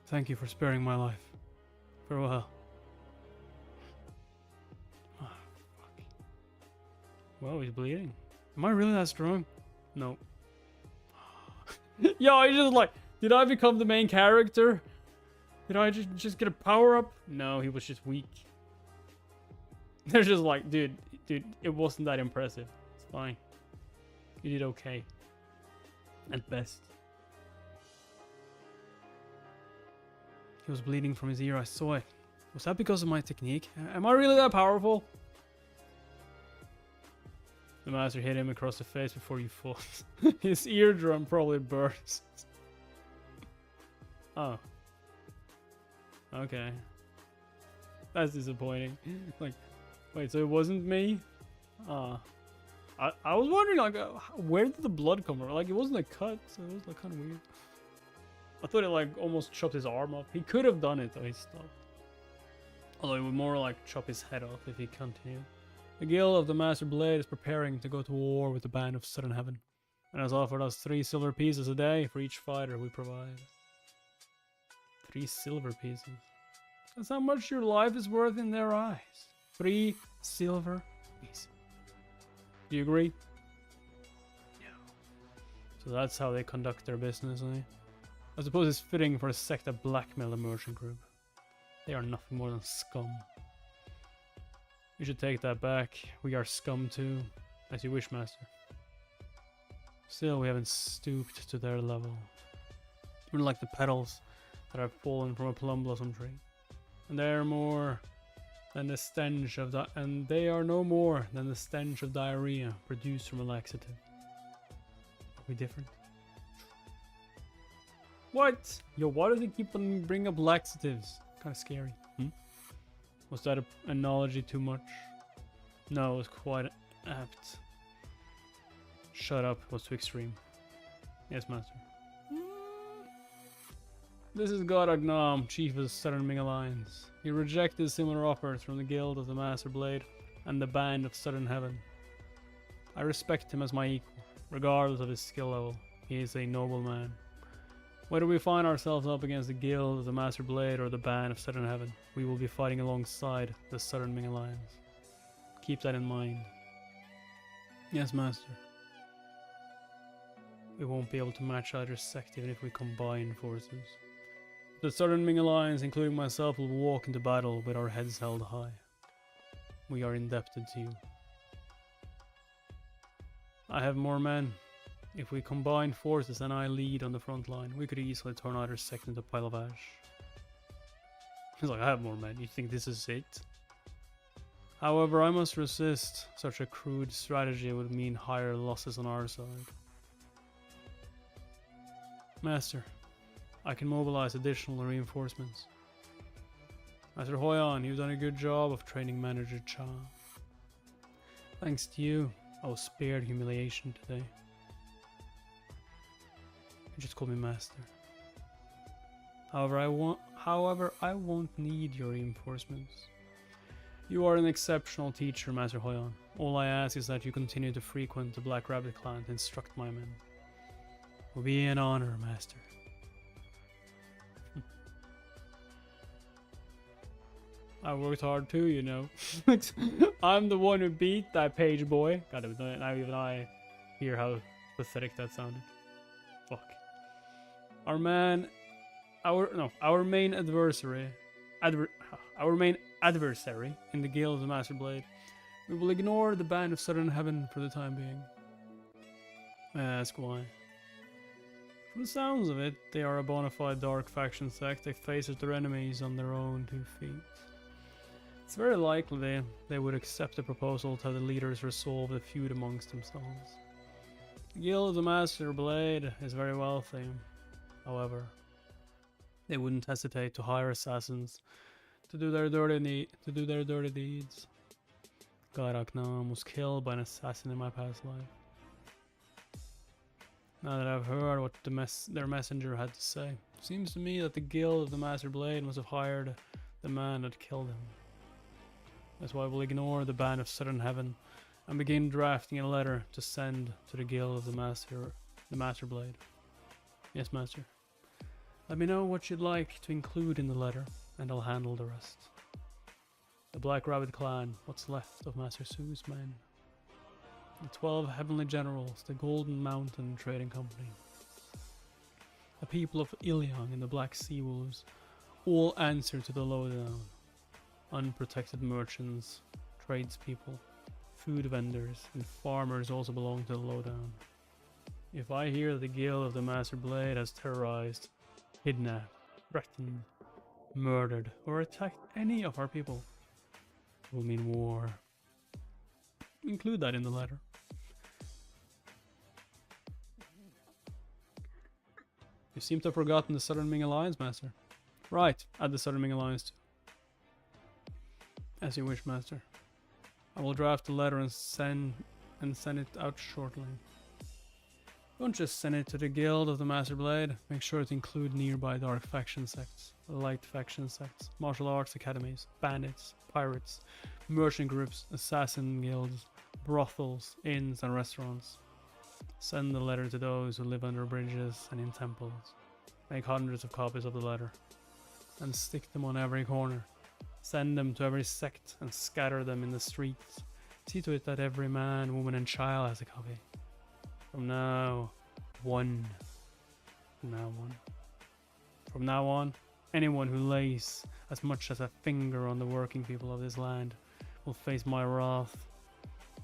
Thank you for sparing my life. Farewell. Oh, fuck. Whoa, he's bleeding. Am I really that strong? No. Yo, I just like, did I become the main character? Did I just get a power up? No, he was just weak. They're just like, dude, it wasn't that impressive. It's fine. You did okay. At best. He was bleeding from his ear, I saw it. Was that because of my technique? Am I really that powerful? The master hit him across the face before you fought. His eardrum probably burst. Oh. Okay. That's disappointing. Like, wait, so it wasn't me? I was wondering, like, where did the blood come from? Like, it wasn't a cut, so it was, like, kind of weird. I thought it, like, almost chopped his arm off. He could have done it, though, he stopped. Although it would more, like, chop his head off if he continued. The Guild of the Master Blade is preparing to go to war with the Band of Southern Heaven, and has offered us 3 silver pieces a day for each fighter we provide. 3 silver pieces. That's how much your life is worth in their eyes. 3 silver pieces. Do you agree? Yeah. So that's how they conduct their business, eh? I suppose it's fitting for a sect that blackmail the merchant group. They are nothing more than scum. You should take that back. We are scum too. As you wish, master. Still, we haven't stooped to their level. We're like the petals that have fallen from a plum blossom tree. And they are more than the stench of they are no more than the stench of diarrhea produced from a laxative. Are we different? What? Yo, why do they keep on bringing up laxatives? Kind of scary. Was that an analogy too much? No, it was quite apt. Shut up, it was too extreme. Yes, master. This is God Agnam, chief of the Southern Ming Alliance. He rejected similar offers from the Guild of the Master Blade and the Band of Southern Heaven. I respect him as my equal, regardless of his skill level. He is a noble man. Whether we find ourselves up against the Guild of the Master Blade or the Band of Southern Heaven, we will be fighting alongside the Southern Ming Alliance. Keep that in mind. Yes, master. We won't be able to match either sect even if we combine forces. The Southern Ming Alliance, including myself, will walk into battle with our heads held high. We are indebted to you. I have more men. If we combine forces and I lead on the front line, we could easily turn either sect into a pile of ash. He's like, I have more men. You think this is it? However, I must resist. Such a crude strategy would mean higher losses on our side. Master, I can mobilize additional reinforcements. Master Hoyan, you've done a good job of training Manager Cha. Thanks to you, I was spared humiliation today. You just call me Master. However, I won't need your reinforcements. You are an exceptional teacher, Master Hoyan. All I ask is that you continue to frequent the Black Rabbit clan and instruct my men. It will be an honor, Master. I worked hard too, you know. I'm the one who beat that page boy. God damn it, now even I hear how pathetic that sounded. Fuck. Our main adversary in the Guild of the Master Blade. We will ignore the Band of Southern Heaven for the time being. I ask why. From the sounds of it, they are a bona fide dark faction sect that faces their enemies on their own 2 feet. It's very likely they would accept the proposal to have the leaders resolve the feud amongst themselves. The Guild of the Master Blade is very wealthy. However, they wouldn't hesitate to hire assassins to do their dirty deeds. God Aknam was killed by an assassin in my past life. Now that I've heard what their messenger had to say, it seems to me that the Guild of the Master Blade must have hired the man that killed him. That's why we'll ignore the Band of Southern Heaven and begin drafting a letter to send to the Guild of the Master Blade. Yes, Master. Let me know what you'd like to include in the letter. and I'll handle the rest. The Black Rabbit clan, what's left of Master Su's men. The 12 Heavenly Generals, the Golden Mountain Trading Company. The people of Iliang and the Black Sea Wolves all answer to the lowdown. Unprotected merchants, tradespeople, food vendors, and farmers also belong to the lowdown. If I hear that the guild of the Master Blade has terrorized, kidnapped, threatened, murdered, or attacked any of our people, it will mean war. Include that in the letter. You seem to have forgotten the Southern Ming Alliance, Master. Right, add the Southern Ming Alliance too. As you wish, Master. I will draft the letter and send it out shortly. Don't just send it to the Guild of the Master Blade. Make sure to include nearby dark faction sects, light faction sects, martial arts academies, bandits, pirates, merchant groups, assassin guilds, brothels, inns, and restaurants. Send the letter to those who live under bridges and in temples. Make hundreds of copies of the letter and stick them on every corner. Send them to every sect and scatter them in the streets. See to it that every man, woman, and child has a copy. From now on, anyone who lays as much as a finger on the working people of this land will face my wrath.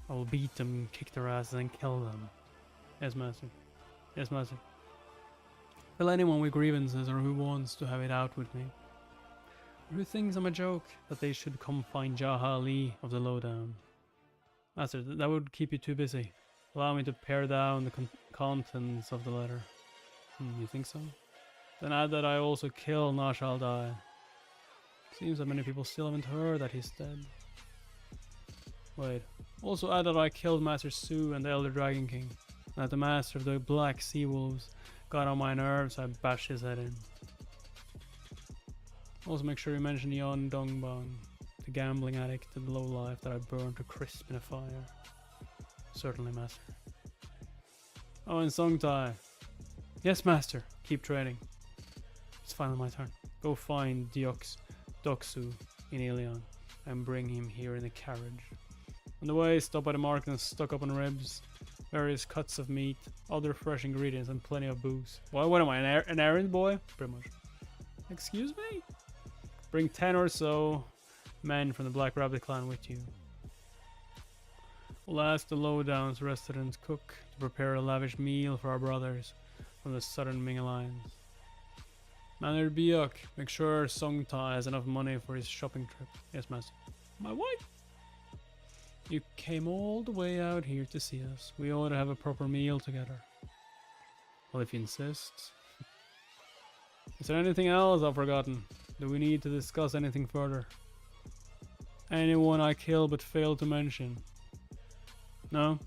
I will beat them, kick their asses, and kill them. Yes, Master. Yes, Master. Tell anyone with grievances or who wants to have it out with me, or who thinks I'm a joke, that they should come find Jaha Ali of the lowdown. Master, that would keep you too busy. Allow me to pare down the contents of the letter. You think so? Then add that I also kill Nashal Dai. Seems that many people still haven't heard that he's dead. Wait. Also add that I killed Master Su and the Elder Dragon King. And that the Master of the Black Sea Wolves got on my nerves, I bashed his head in. Also make sure you mention Yon Dongbang, the gambling addict and lowlife that I burned to crisp in a fire. Certainly, Master. Oh, and Songtai. Yes, Master. Keep trading. It's finally my turn. Go find Doksu in Ilion and bring him here in a carriage. On the way, stop by the market and stock up on ribs, various cuts of meat, other fresh ingredients, and plenty of booze. What am I, an errand boy? Pretty much. Excuse me? Bring 10 or so men from the Black Rabbit clan with you. We'll ask the Lowdown's resident cook to prepare a lavish meal for our brothers from the Southern Ming Alliance. Manor Biok, make sure Songtai has enough money for his shopping trip. Yes, Master. My wife? You came all the way out here to see us. We ought to have a proper meal together. Well, if you insist. Is there anything else I've forgotten? Do we need to discuss anything further? Anyone I kill but fail to mention? No?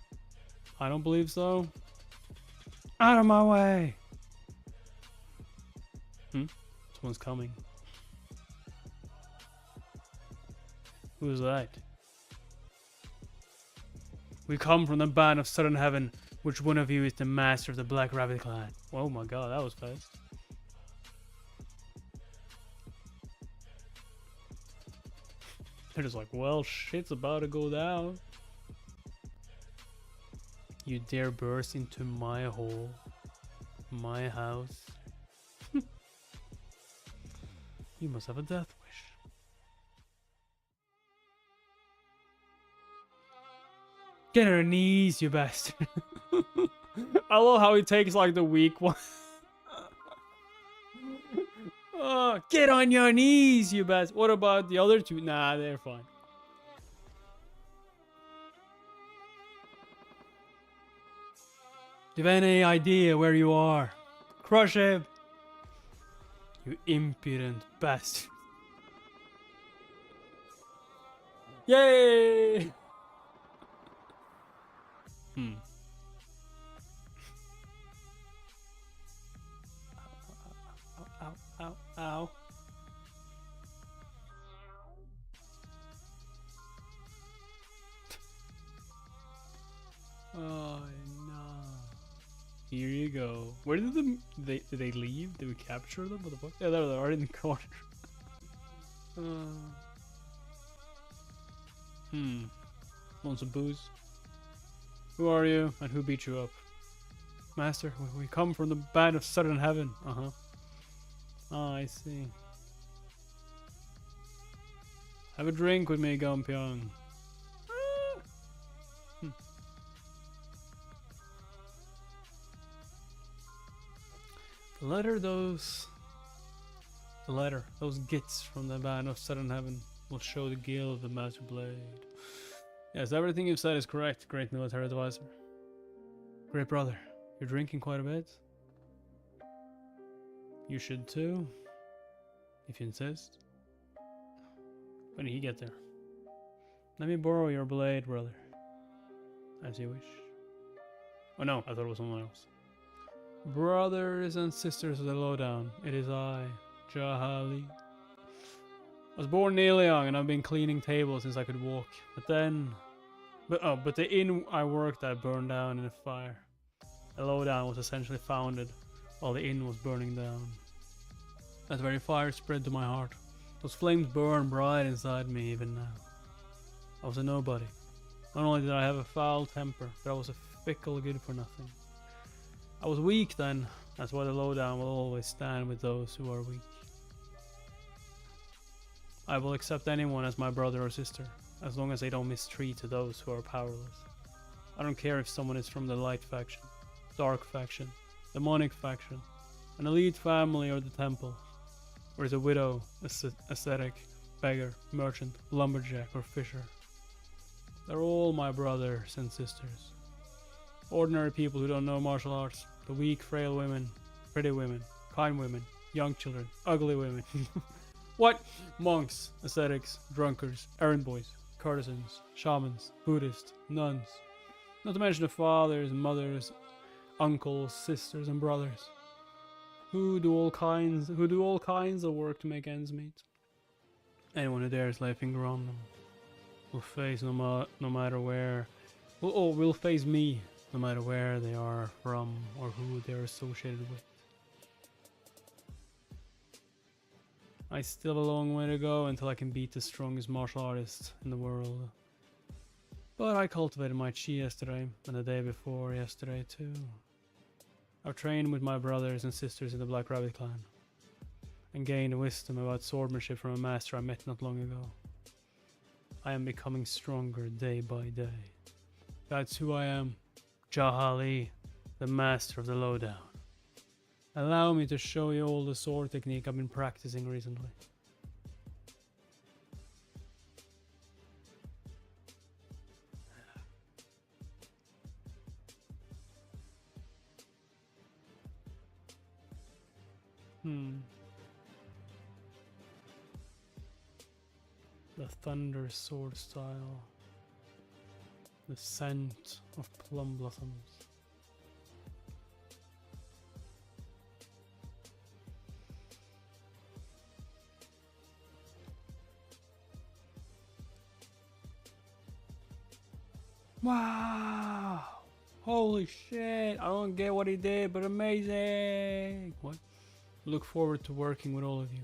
I don't believe so. Out of my way! Someone's coming. Who's that? We come from the band of Southern Heaven. Which one of you is the master of the Black Rabbit clan? Oh my god, that was fast. They're just like, well, shit's about to go down. You dare burst into my hole, my house. You must have a death wish. Get on your knees, you bastard. I love how he takes like the weak one. Get on your knees, you bastard. What about the other two? Nah, they're fine. Do you have any idea where you are? Crush him! You impudent bastard. Yay! Ow, ow. Oh no. Here you go. Where did did they leave? Did we capture them? What the fuck? Yeah, there they are in the corner. Want some booze? Who are you, and who beat you up? Master, we come from the band of Southern Heaven. Ah, I see. Have a drink with me, Gompiong. Those gits from the band of Southern Heaven will show the guild of the Master Blade. Yes, everything you've said is correct, great military advisor. Great brother, you're drinking quite a bit. You should too, if you insist. When did he get there? Let me borrow your blade, brother. As you wish. Oh no, I thought it was someone else. Brothers and sisters of the lowdown, it is I, Jahali. I was born nearly young and I've been cleaning tables since I could walk. But the inn I worked at burned down in a fire. The lowdown was essentially founded while the inn was burning down. That very fire spread to my heart. Those flames burn bright inside me even now. I was a nobody. Not only did I have a foul temper, but I was a fickle good for nothing. I was weak then. That's why the lowdown will always stand with those who are weak. I will accept anyone as my brother or sister, as long as they don't mistreat those who are powerless. I don't care if someone is from the light faction, dark faction, demonic faction, an elite family or the temple, or is a widow, ascetic, beggar, merchant, lumberjack or fisher. They're all my brothers and sisters. Ordinary people who don't know martial arts, the weak, frail women, pretty women, kind women, young children, ugly women. What? Monks, ascetics, drunkards, errand boys, courtesans, shamans, Buddhists, nuns. Not to mention the fathers, mothers, uncles, sisters, and brothers, who do all kinds of work to make ends meet. Anyone who dares lay a finger on them will face no matter where. Will face me no matter where they are from or who they are associated with. I still have a long way to go until I can beat the strongest martial artist in the world. But I cultivated my chi yesterday, and the day before yesterday too. I've trained with my brothers and sisters in the Black Rabbit clan, and gained wisdom about swordsmanship from a master I met not long ago. I am becoming stronger day by day. That's who I am, Jahali, the master of the lowdown. Allow me to show you all the sword technique I've been practicing recently. The thunder sword style. The scent of plum blossoms. Wow! Holy shit! I don't get what he did, but amazing! What? Look forward to working with all of you.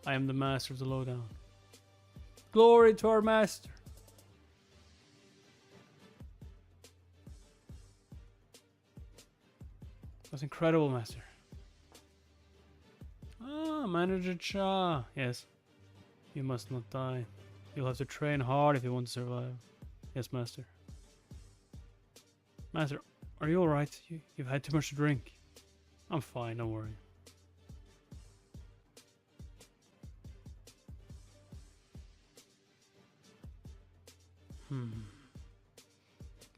I am the master of the lowdown. Glory to our master! That's incredible, master. Ah, Manager Cha. Yes. You must not die. You'll have to train hard if you want to survive. Yes, master. Master, are you alright? You've had too much to drink. I'm fine, don't worry.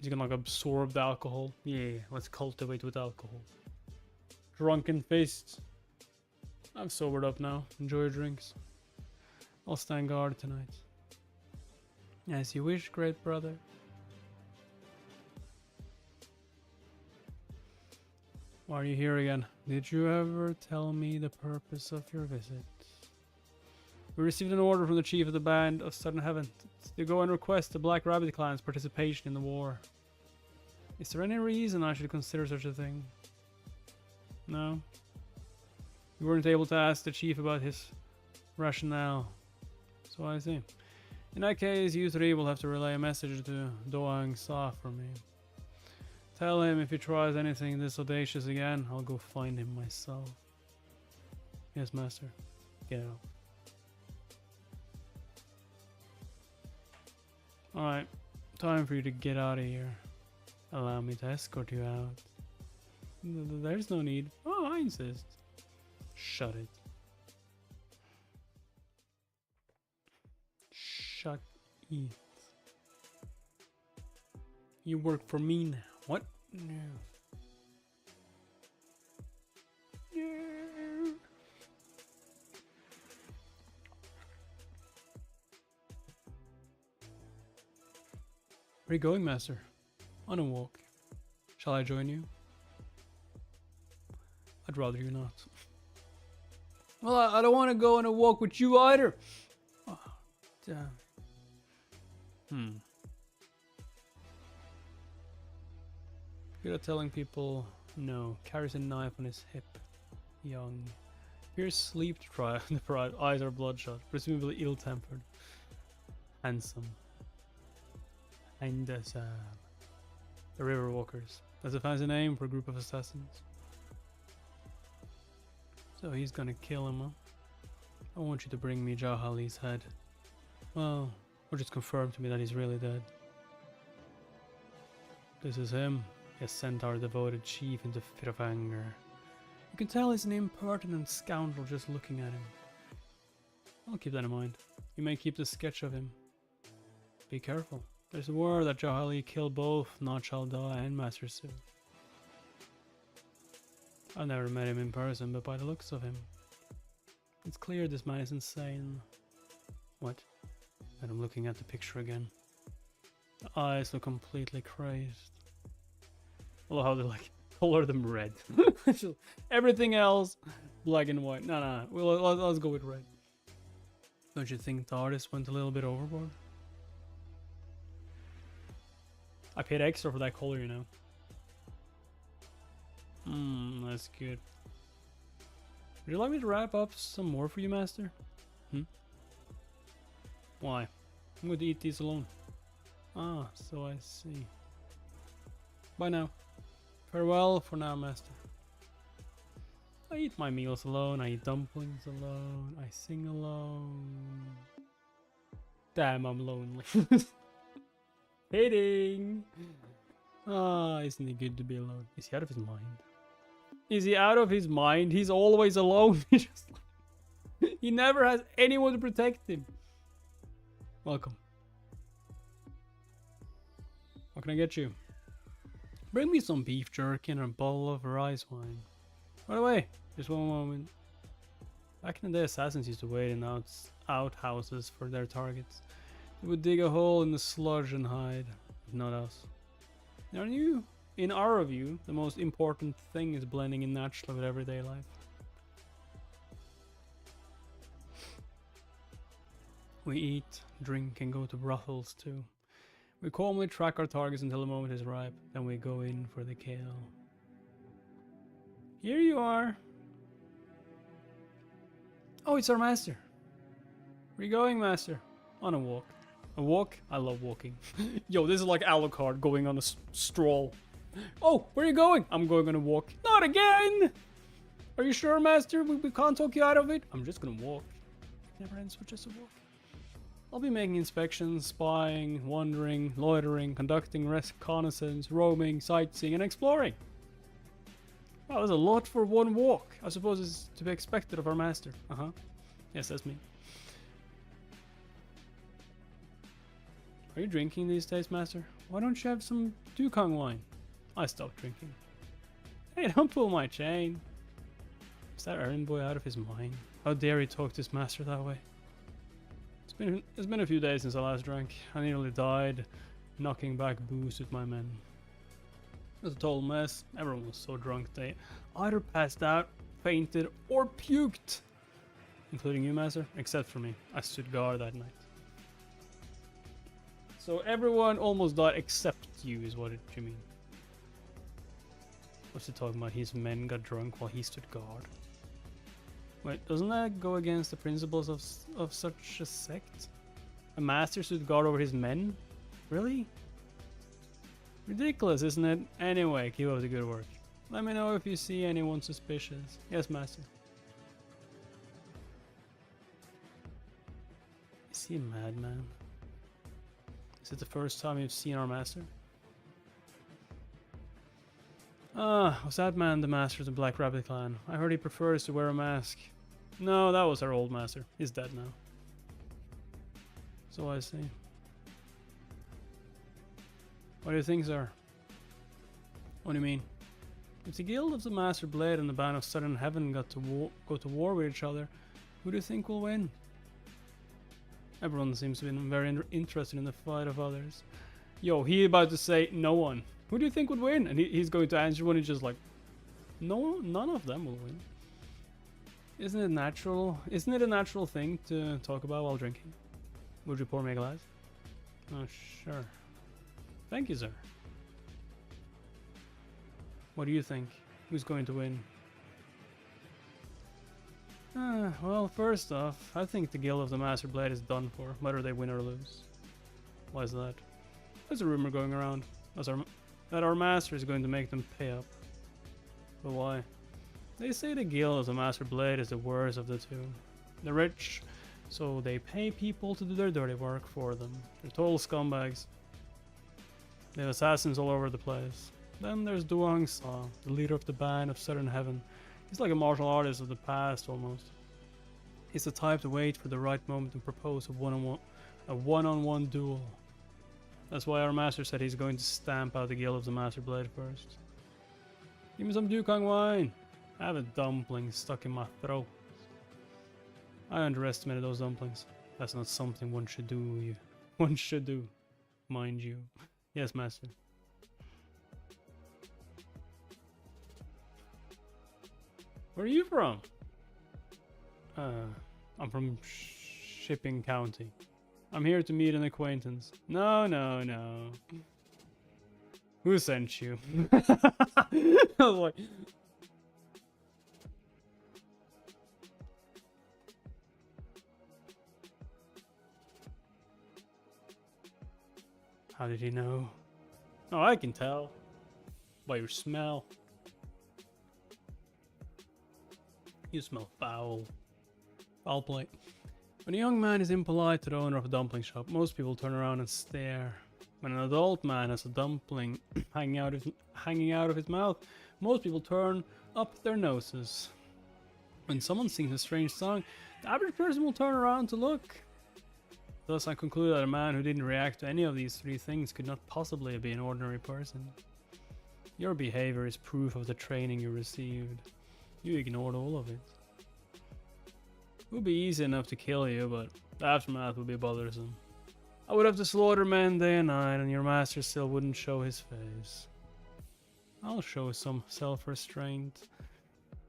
You can like absorb the alcohol. Yeah, let's cultivate with alcohol. Drunken fists. I'm sobered up now. Enjoy your drinks. I'll stand guard tonight. As you wish, great brother. Why are you here again? Did you ever tell me the purpose of your visit? We received an order from the chief of the band of Southern Heaven to go and request the Black Rabbit clan's participation in the war. Is there any reason I should consider such a thing? No? You weren't able to ask the chief about his rationale. So I see. In that case, you three will have to relay a message to Doang Sa for me. Tell him if he tries anything this audacious again, I'll go find him myself. Yes, master. Get out. Alright, time for you to get out of here. Allow me to escort you out. There's no need. Oh, I insist. Shut it. Shut it. You work for me now. What? No. No. Where are you going, master? On a walk. Shall I join you? I'd rather you not. Well, I don't want to go on a walk with you either. Oh, damn. Good at telling people no. Carries a knife on his hip. Young. Appears sleep deprived. Eyes are bloodshot. Presumably ill-tempered. Handsome. And the River Walkers. That's a fancy name for a group of assassins. So he's gonna kill him, huh? I want you to bring me Jahali's head. Well, or just confirm to me that he's really dead. This is him. He has sent our devoted chief into a fit of anger. You can tell he's an impertinent scoundrel just looking at him. I'll keep that in mind. You may keep the sketch of him. Be careful. There's a word that Jahali killed both Not Chaldai and Master Su. I've never met him in person, but by the looks of him, it's clear this man is insane. What? And I'm looking at the picture again. The eyes look completely crazed. I love how they like color them red. Everything else black and white. No, let's go with red. Don't you think the artist went a little bit overboard? I paid extra for that color, you know. That's good. Would you like me to wrap up some more for you, master? Why? I'm going to eat these alone. Ah, so I see. Bye now. Farewell for now, master. I eat my meals alone, I eat dumplings alone, I sing alone. Damn, I'm lonely. Hitting! Ah, isn't it good to be alone? Is he out of his mind? Is he out of his mind? He's always alone. He never has anyone to protect him. Welcome. What can I get you? Bring me some beef jerky and a bowl of rice wine. By the way, just one moment. Back in the day, assassins used to wait in outhouses for their targets. They would dig a hole in the sludge and hide, but not us. In our view, the most important thing is blending in naturally with everyday life. We eat, drink, and go to brothels too. We calmly track our targets until the moment is ripe, then we go in for the kill. Here you are. Oh, it's our master. Where are you going, master? On a walk. A walk? I love walking. Yo, this is like Alucard going on a stroll. Oh, where are you going? I'm going on a walk. Not again! Are you sure, master? We can't talk you out of it? I'm just gonna walk. It never ends with just a walk. I'll be making inspections, spying, wandering, loitering, conducting reconnaissance, roaming, sightseeing, and exploring. Wow, that's a lot for one walk. I suppose it's to be expected of our master. Yes, that's me. Are you drinking these days, master? Why don't you have some Dukang wine? I stopped drinking. Hey, don't pull my chain. Is that errand boy out of his mind? How dare he talk to his master that way? It's been a few days since I last drank. I nearly died knocking back booze with my men. It was a total mess. Everyone was so drunk they either passed out, fainted, or puked. Including you, master, except for me. I stood guard that night. So everyone almost died except you is what you mean. What's he talking about? His men got drunk while he stood guard. Wait, doesn't that go against the principles of such a sect? A master should guard over his men? Really? Ridiculous, isn't it? Anyway, keep up the good work. Let me know if you see anyone suspicious. Yes, master. Is he a madman? Is it the first time you've seen our master? Ah, was that man the master of the Black Rabbit clan? I heard he prefers to wear a mask. No, that was our old master. He's dead now. So I see. What do you think, sir? What do you mean? If the Guild of the Master Blade and the Band of Southern Heaven go to war with each other, who do you think will win? Everyone seems to be very interested in the fight of others. Yo, he about to say no one. Who do you think would win? And he's going to answer when he's just like, no, none of them will win. Isn't it natural? Isn't it a natural thing to talk about while drinking? Would you pour me a glass? Oh, sure. Thank you, sir. What do you think? Who's going to win? Well, first off, I think the Guild of the Master Blade is done for, whether they win or lose. Why is that? There's a rumor going around that our master is going to make them pay up. But why? They say the Guild of the Master Blade is the worst of the two. They're rich, so they pay people to do their dirty work for them. They're total scumbags. They have assassins all over the place. Then there's Duel, the leader of the Band of Southern Heaven. He's like a martial artist of the past, almost. He's the type to wait for the right moment and propose a one-on-one duel. That's why our master said he's going to stamp out the Guild of the Master Blade first. Give me some Dukang wine! I have a dumpling stuck in my throat. I underestimated those dumplings. That's not something one should do. One should do, mind you. Yes, master. Where are you from? I'm from Shipping County. I'm here to meet an acquaintance. No. Who sent you? I was like... How did he know? Oh, I can tell. By your smell. You smell foul. Foul play. When a young man is impolite to the owner of a dumpling shop, most people turn around and stare. When an adult man has a dumpling hanging out of his mouth, most people turn up their noses. When someone sings a strange song, the average person will turn around to look. Thus, I conclude that a man who didn't react to any of these three things could not possibly be an ordinary person. Your behavior is proof of the training you received. You ignored all of it. It would be easy enough to kill you, but the aftermath would be bothersome. I would have to slaughter men day and night, and your master still wouldn't show his face. I'll show some self-restraint.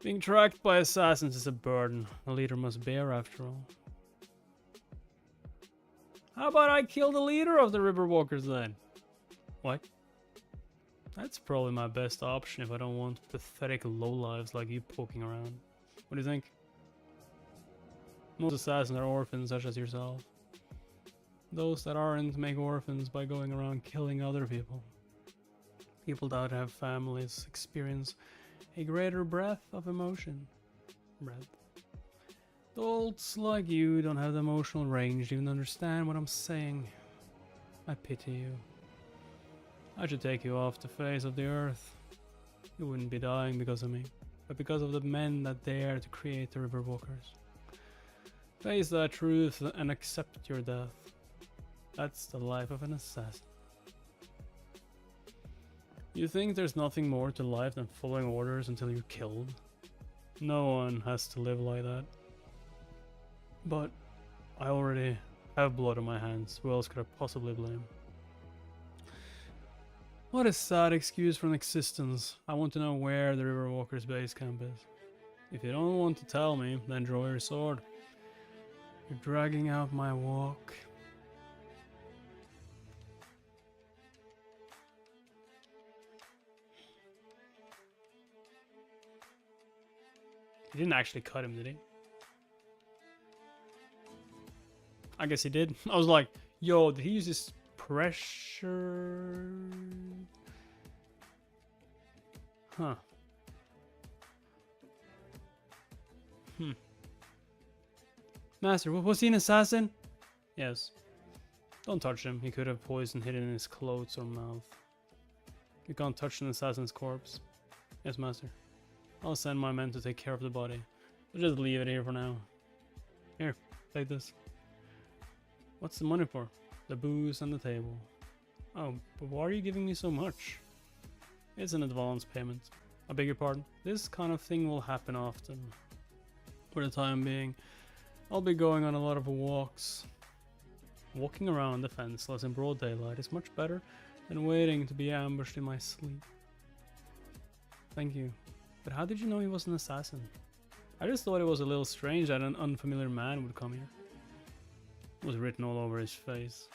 Being tracked by assassins is a burden a leader must bear after all. How about I kill the leader of the Riverwalkers then? What? That's probably my best option if I don't want pathetic lowlives like you poking around. What do you think? Most assassins are orphans such as yourself. Those that aren't make orphans by going around killing other people. People that have families experience a greater breadth of emotion. Adults like you don't have the emotional range to even understand what I'm saying. I pity you. I should take you off the face of the earth. You wouldn't be dying because of me, but because of the men that dare to create the Riverwalkers. Face that truth and accept your death. That's the life of an assassin. You think there's nothing more to life than following orders until you're killed? No one has to live like that. But I already have blood on my hands. Who else could I possibly blame? What a sad excuse for an existence. I want to know where the Riverwalkers base camp is. If you don't want to tell me, then draw your sword. You're dragging out my walk. He didn't actually cut him, did he? I guess he did. I was like, yo, did he use this pressure? Huh. Master, was he an assassin? Yes. Don't touch him. He could have poison hidden in his clothes or mouth. You can't touch an assassin's corpse. Yes, master. I'll send my men to take care of the body. We'll just leave it here for now. Here, take this. What's the money for? The booze and the table. Oh, but why are you giving me so much? It's an advance payment. I beg your pardon. This kind of thing will happen often. For the time being, I'll be going on a lot of walks. Walking around defenseless in broad daylight is much better than waiting to be ambushed in my sleep. Thank you. But how did you know he was an assassin? I just thought it was a little strange that an unfamiliar man would come here. It was written all over his face.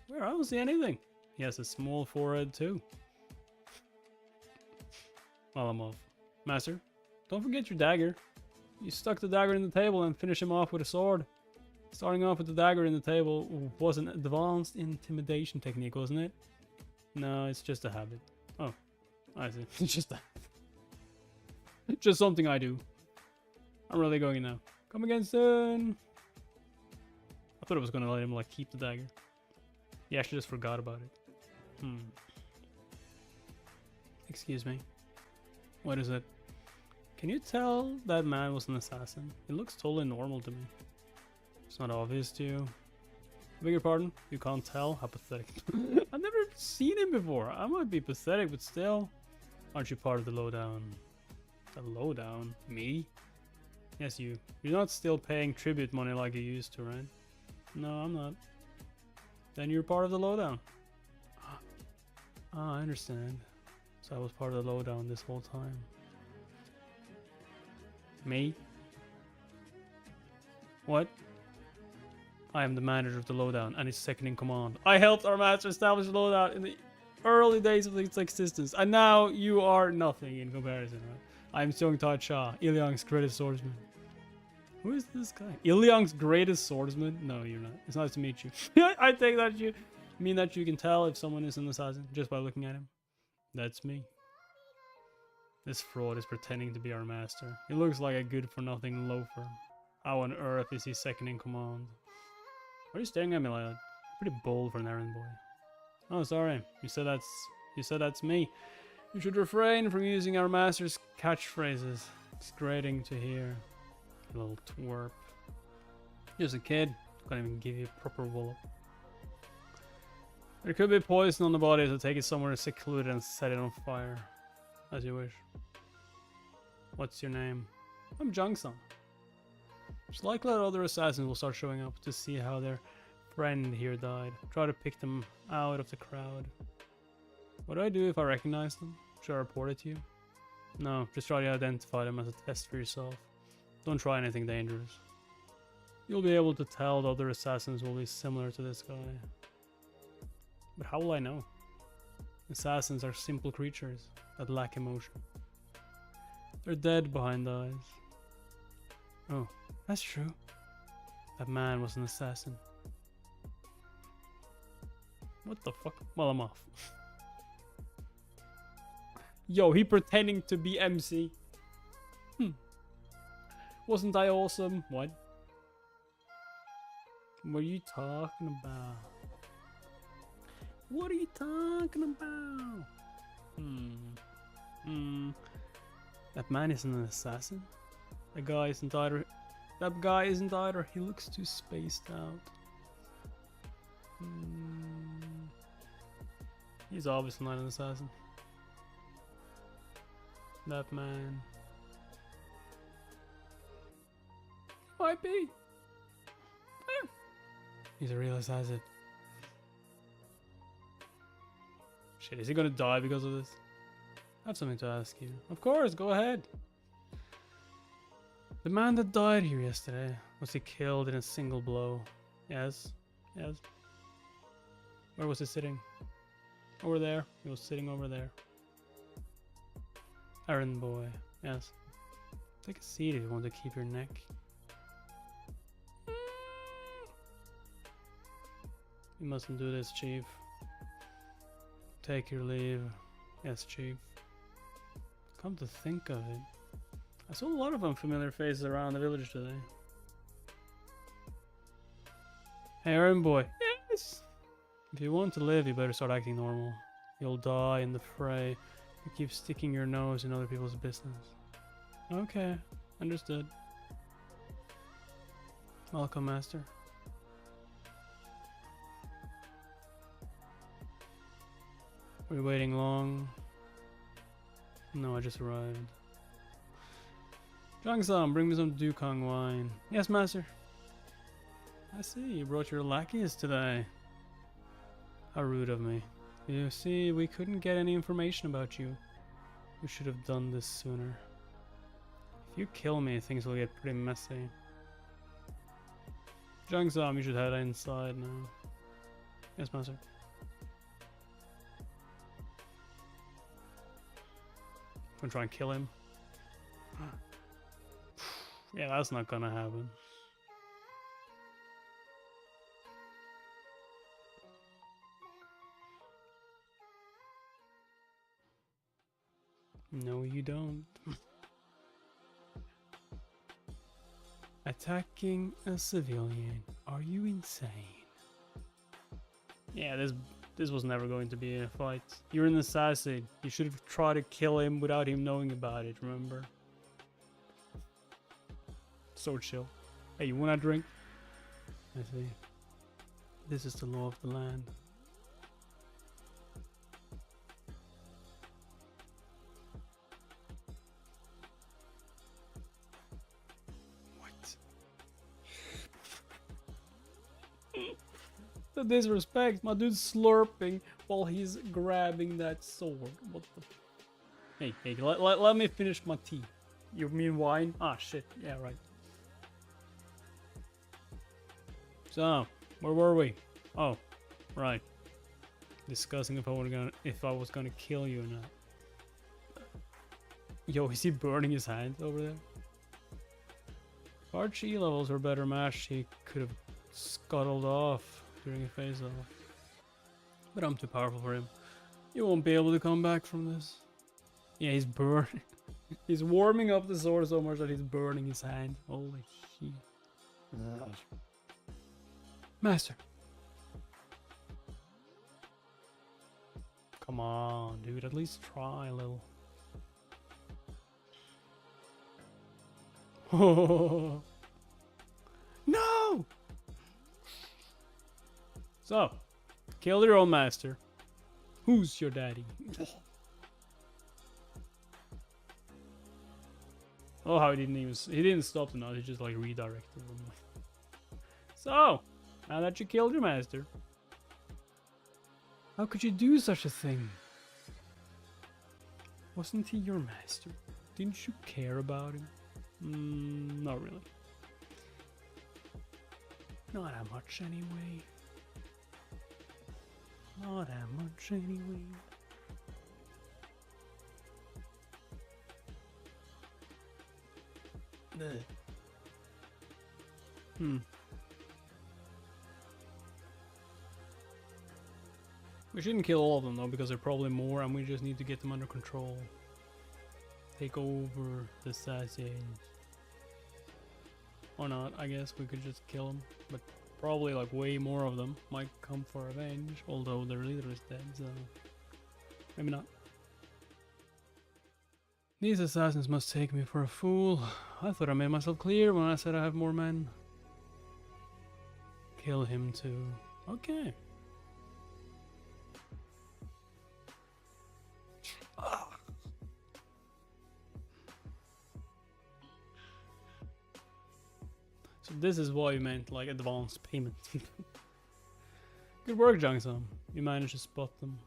Where? I don't see anything. He has a small forehead too. Well, I'm off. Master, don't forget your dagger. You stuck the dagger in the table and finished him off with a sword. Starting off with the dagger in the table was an advanced intimidation technique, wasn't it? No, it's just a habit. Oh, I see. It's just that. Just something I do. I'm really going now. Come again soon. I thought I was gonna let him like keep the dagger. He actually just forgot about it. Excuse me. What is it? Can you tell that man was an assassin? It looks totally normal to me. It's not obvious to you. I beg your pardon? You can't tell? How pathetic. I've never seen him before. I might be pathetic, but still. Aren't you part of the lowdown? The lowdown? Me? Yes, you. You're not still paying tribute money like you used to, right? No, I'm not. Then you're part of the lowdown. Ah, I understand. So I was part of the lowdown this whole time. Me? What? I am the manager of the lowdown and his second in command. I helped our master establish the lowdown in the early days of its existence, and now you are nothing in comparison, right? I am Sung Tai Cha, Ilyang's greatest swordsman. Who is this guy? Ilyang's greatest swordsman? No, you're not. It's nice to meet you. I take that you mean that you can tell if someone is an assassin just by looking at him. That's me. This fraud is pretending to be our master. He looks like a good-for-nothing loafer. How on earth is he second in command? Why are you staring at me like that? Pretty bold for an errand boy. Oh, sorry. You said that's me. You should refrain from using our master's catchphrases. It's grating to hear. You little twerp. Just a kid. Can't even give you a proper wallop. There could be poison on the body, so take it somewhere secluded and set it on fire. As you wish. What's your name? I'm Jung-san. It's likely that other assassins will start showing up to see how their friend here died. Try to pick them out of the crowd. What do I do if I recognize them? Should I report it to you? No, just try to identify them as a test for yourself. Don't try anything dangerous. You'll be able to tell the other assassins will be similar to this guy. But how will I know? Assassins are simple creatures that lack emotion. They're dead behind the eyes. Oh, that's true. That man was an assassin. What the fuck? Well, I'm off. Yo, he pretending to be MC. Wasn't I awesome? What? What are you talking about? What are you talking about? That man isn't an assassin. That guy isn't either. That guy isn't either. He looks too spaced out. He's obviously not an assassin. That man might be. He's a real assassin. Shit, is he gonna die because of this? I have something to ask you. Of course, go ahead. The man that died here yesterday, was he killed in a single blow? Yes. Yes. Where was he sitting? Over there. He was sitting over there. Errand boy. Yes. Take a seat if you want to keep your neck. You mustn't do this, Chief. Take your leave. Yes, Chief. Come to think of it, I saw a lot of unfamiliar faces around the village today. Hey, errand boy. Yes! If you want to live, you better start acting normal. You'll die in the fray. You keep sticking your nose in other people's business. Okay, understood. Welcome, Master. Were you waiting long? No, I just arrived. Jang-sam, bring me some Dukang wine. Yes, Master. I see, you brought your lackeys today. How rude of me. You see, we couldn't get any information about you. We should have done this sooner. If you kill me, things will get pretty messy. Jang-sam, you should head inside now. Yes, Master. I'm gonna try and kill him. Yeah, that's not gonna happen. No, you don't. Attacking a civilian. Are you insane? Yeah, this was never going to be a fight. You're an assassin. You should have tried to kill him without him knowing about it, remember? So chill. Hey, you wanna drink? I see. This is the law of the land. What? The disrespect. My dude's slurping while he's grabbing that sword. What the? Hey, let me finish my tea. You mean wine? Ah, shit. Yeah, right. So, where were we? Oh, right. Discussing if I was gonna kill you or not. Yo, is he burning his hands over there? If our chi levels were better matched, he could have scuttled off during a face-off. But I'm too powerful for him. You won't be able to come back from this. Yeah, he's burning. He's warming up the sword so much that he's burning his hand. Holy shit. Master. Come on, dude. At least try a little. No! So, kill your own master. Who's your daddy? Oh, how he didn't stop the knot, he just like redirected them. So, now that you killed your master, how could you do such a thing? Wasn't he your master? Didn't you care about him? Not really. Not that much anyway. Not that much anyway. We shouldn't kill all of them though, because there are probably more and we just need to get them under control. Take over the assassins. Or not, I guess we could just kill them. But probably like way more of them might come for revenge, although their leader is dead, so maybe not. These assassins must take me for a fool. I thought I made myself clear when I said I have more men. Kill him too. Okay. So this is what you meant, like advance payment. Good work, Jang-sam. You managed to spot them.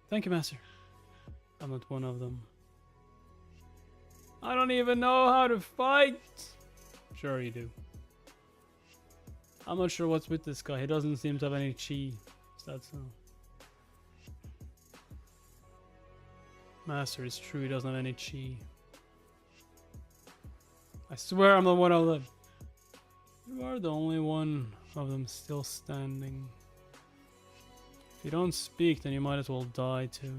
Thank you, Master. I'm not one of them. I don't even know how to fight! Sure you do. I'm not sure what's with this guy. He doesn't seem to have any chi. Is that so? Master, it's true, he doesn't have any chi. I swear I'm not one of them. You are the only one of them still standing. If you don't speak, then you might as well die too.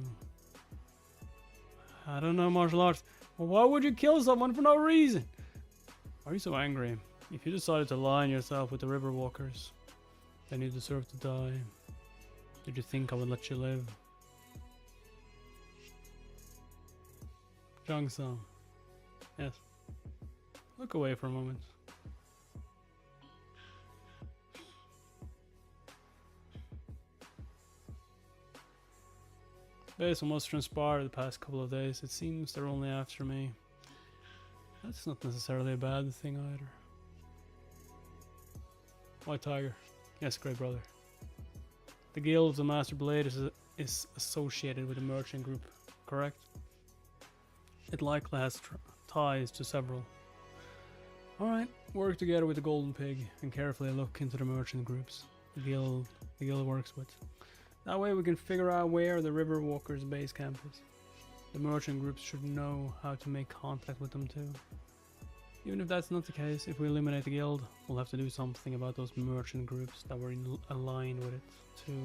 I don't know martial arts. Well, why would you kill someone for no reason? Why are you so angry? If you decided to align yourself with the river walkers, then you deserve to die. Did you think I would let you live? Jang-sung. Yes. Look away for a moment. Based on what's transpired the past couple of days, it seems they're only after me. That's not necessarily a bad thing either. White Tiger. Yes, great brother. The Guild of the Master Blade is associated with the merchant group, correct? It likely has ties to several. Alright, work together with the Golden Pig and carefully look into the merchant groups the guild works with. That way we can figure out where the River Walkers' base camp is. The merchant groups should know how to make contact with them too. Even if that's not the case, if we eliminate the guild, we'll have to do something about those merchant groups that were aligned with it too.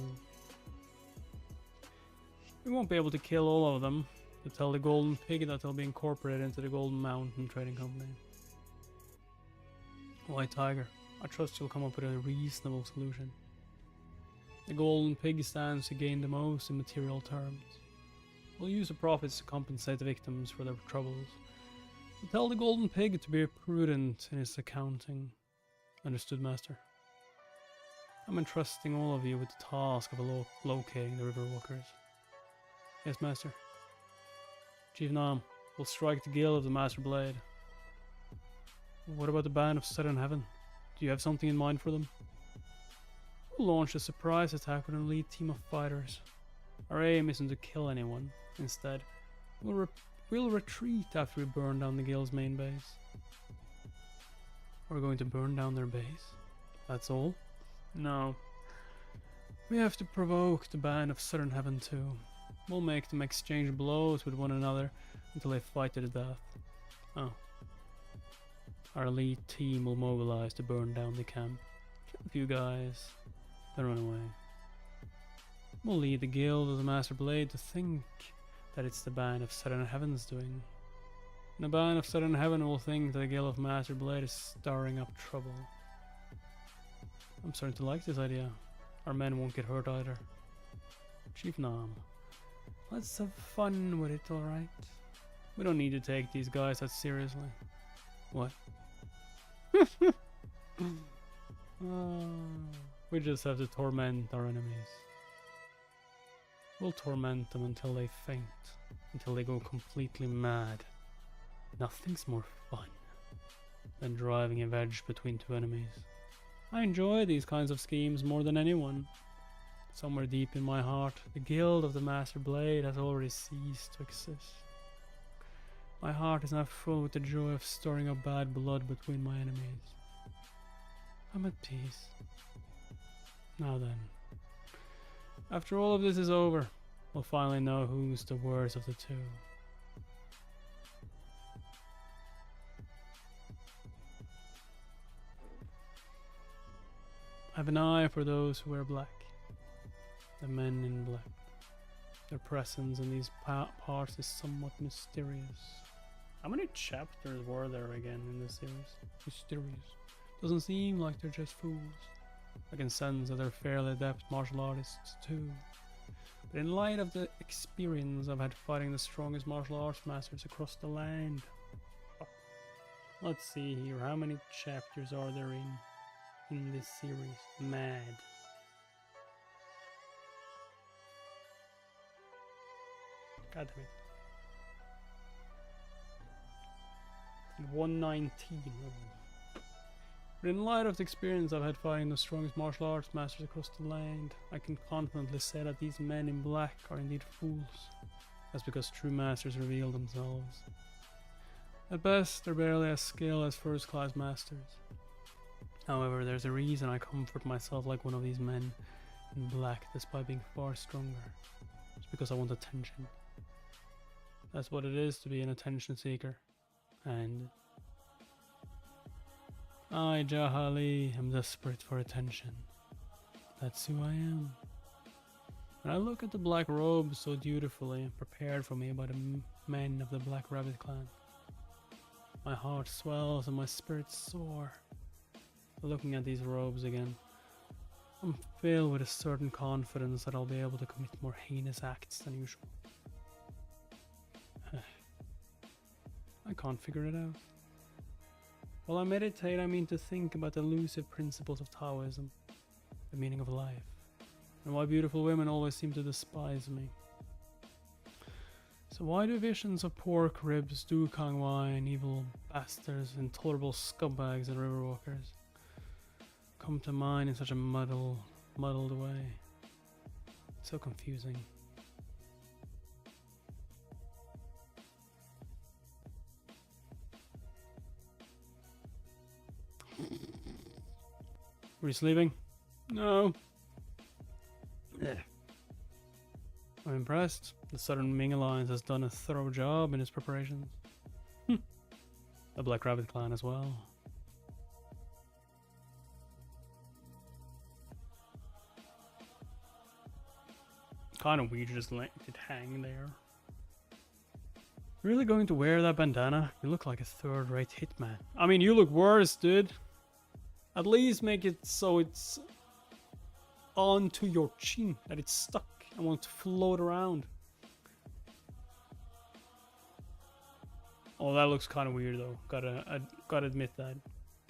We won't be able to kill all of them, to tell the Golden Pig that they'll be incorporated into the Golden Mountain Trading Company. White Tiger, I trust you'll come up with a reasonable solution. The Golden Pig stands to gain the most in material terms. We'll use the profits to compensate the victims for their troubles. So tell the Golden Pig to be prudent in his accounting. Understood, Master? I'm entrusting all of you with the task of locating the River Walkers. Yes, Master. Chief Nam, we'll strike the Guild of the Master Blade. What about the Band of Southern Heaven? Do you have something in mind for them? We'll launch a surprise attack with an elite team of fighters. Our aim isn't to kill anyone. Instead, we'll retreat after we burn down the Guild's main base. We're going to burn down their base? That's all? No. We have to provoke the Band of Southern Heaven too. We'll make them exchange blows with one another until they fight to the death. Oh. Our elite team will mobilize to burn down the camp. Kill a few guys, then run away. We'll lead the Guild of the Master Blade to think that it's the Band of Southern Heaven's doing. And the Band of Southern Heaven will think that the Guild of Master Blade is stirring up trouble. I'm starting to like this idea. Our men won't get hurt either. Chief Nam, let's have fun with it, alright? We don't need to take these guys that seriously. What? We just have to torment our enemies. We'll torment them until they faint, until they go completely mad. Nothing's more fun than driving a wedge between two enemies. I enjoy these kinds of schemes more than anyone. Somewhere deep in my heart, the Guild of the Master Blade has already ceased to exist. My heart is now full with the joy of stirring up bad blood between my enemies. I'm at peace. Now then, after all of this is over, we'll finally know who's the worst of the two. I have an eye for those who wear black. The men in black. Their presence in these parts is somewhat mysterious. How many chapters were there again in this series? Mysterious. Doesn't seem like they're just fools. I can sense that they're fairly adept martial artists too. But in light of the experience I've had fighting the strongest martial arts masters across the land. Let's see here, how many chapters are there in this series? Mad. God damn it. 119. But in light of the experience I've had fighting the strongest martial arts masters across the land, I can confidently say that these men in black are indeed fools. That's because true masters reveal themselves. At best, they're barely as skilled as first-class masters. However, there's a reason I comfort myself like one of these men in black despite being far stronger. It's because I want attention. That's what it is to be an attention seeker. And I, Jahali, am desperate for attention. That's who I am. When I look at the black robes so dutifully prepared for me by the men of the Black Rabbit clan, my heart swells and my spirits soar. Looking at these robes again, I'm filled with a certain confidence that I'll be able to commit more heinous acts than usual. I can't figure it out. While I meditate, I mean to think about the elusive principles of Taoism, the meaning of life, and why beautiful women always seem to despise me. So why do visions of pork ribs, dukang wine, evil bastards, intolerable scumbags and riverwalkers come to mind in such a muddled way? It's so confusing. Were you sleeping? No. I'm impressed. The Southern Ming Alliance has done a thorough job in its preparations. The Black Rabbit clan as well. Kind of weird to just let it hang there. Really going to wear that bandana? You look like a third-rate hitman. I mean, you look worse, dude. At least make it so it's onto your chin, that it's stuck and won't float around. Oh, that looks kind of weird though. Gotta admit that.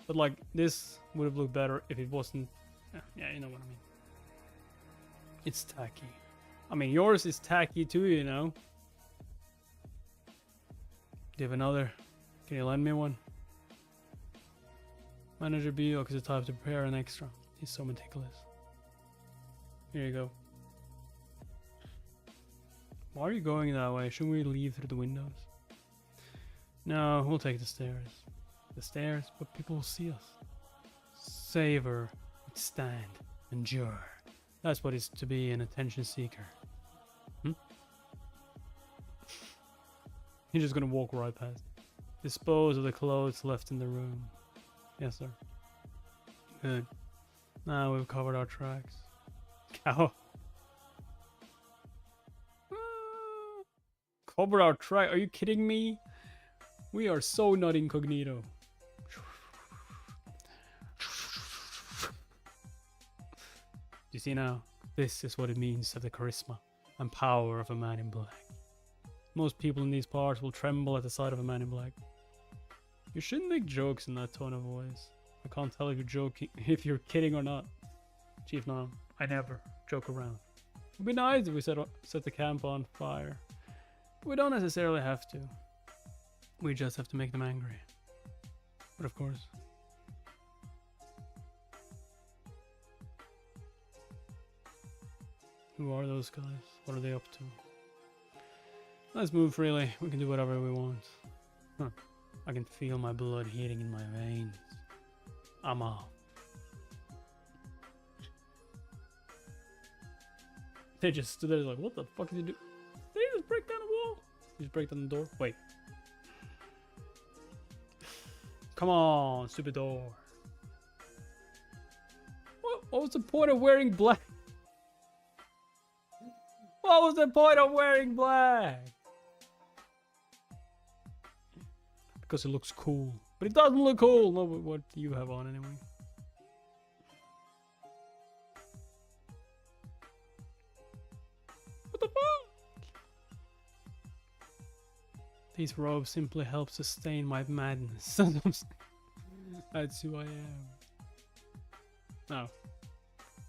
But like, this would have looked better if it wasn't. Yeah, you know what I mean. It's tacky. I mean, yours is tacky too, you know. Do you have another? Can you lend me one? Manager Biok is the type to prepare an extra. He's so meticulous. Here you go. Why are you going that way? Shouldn't we leave through the windows? No, we'll take the stairs. The stairs, but people will see us. Savor, withstand, endure. That's what it's to be an attention seeker. He's just gonna walk right past. Dispose of the clothes left in the room. Yes, sir. Good. Now we've covered our tracks. Cow. Cover our track? Are you kidding me? We are so not incognito. You see now? This is what it means to have the charisma and power of a man in black. Most people in these parts will tremble at the sight of a man in black. You shouldn't make jokes in that tone of voice. I can't tell if you're joking, if you're kidding or not. Chief Nom, I never joke around. It'd be nice if we set the camp on fire. We don't necessarily have to. We just have to make them angry. But of course. Who are those guys? What are they up to? Let's move freely. We can do whatever we want. Huh. I can feel my blood heating in my veins. I'm off. They just stood there like, what the fuck did you do? Did he just break down the wall? Did he just break down the door? Wait. Come on, stupid door. What was the point of wearing black? What was the point of wearing black? Because it looks cool. But it doesn't look cool. No, what do you have on anyway? What the fuck? These robes simply help sustain my madness. That's who I am. Now,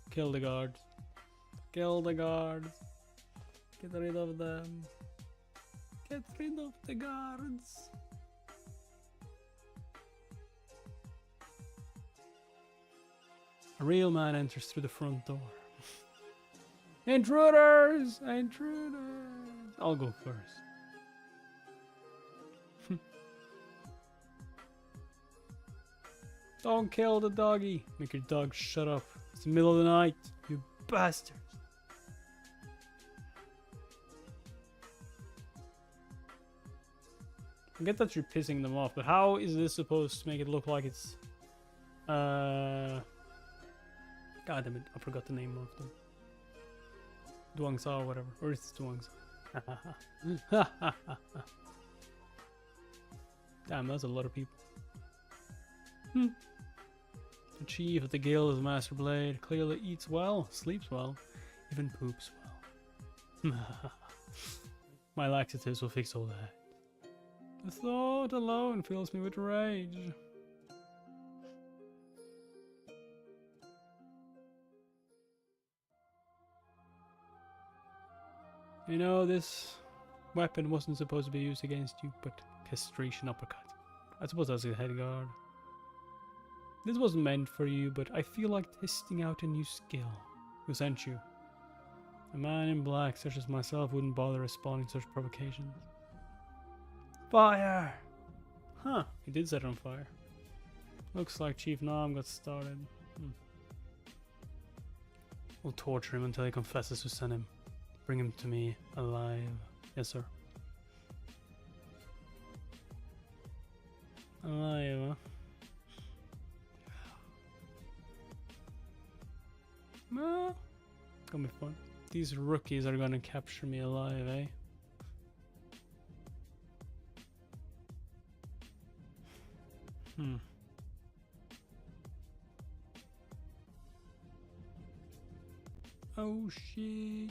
kill the guards. Kill the guards. Get rid of them. Get rid of the guards. A real man enters through the front door. Intruders! Intruders! I'll go first. Don't kill the doggy. Make your dog shut up. It's the middle of the night, you bastards. I get that you're pissing them off, but how is this supposed to make it look like it's God damn it, I forgot the name of them. Duangsa or whatever. Or is it Duangsa? Damn, that's a lot of people. The chief of the guild is Master Blade. Clearly eats well, sleeps well, even poops well. My laxatives will fix all that. The thought alone fills me with rage. You know, this weapon wasn't supposed to be used against you, but castration uppercut. I suppose that's a head guard. This wasn't meant for you, but I feel like testing out a new skill. Who sent you? A man in black such as myself wouldn't bother responding to such provocations. Fire! Huh, he did set it on fire. Looks like Chief Nam got started. We'll torture him until he confesses who sent him. Bring him to me alive. Yes, sir. Alive, huh? Well, it's gonna be fun. These rookies are gonna capture me alive, eh? Oh shit.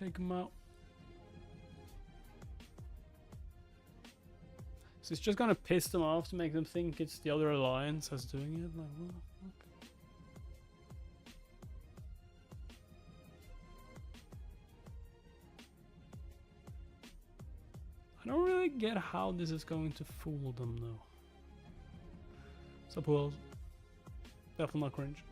Take him out. So it's just gonna piss them off to make them think it's the other alliance that's doing it. Like, what the fuck? I don't really get how this is going to fool them though. Suppose. Definitely not cringe.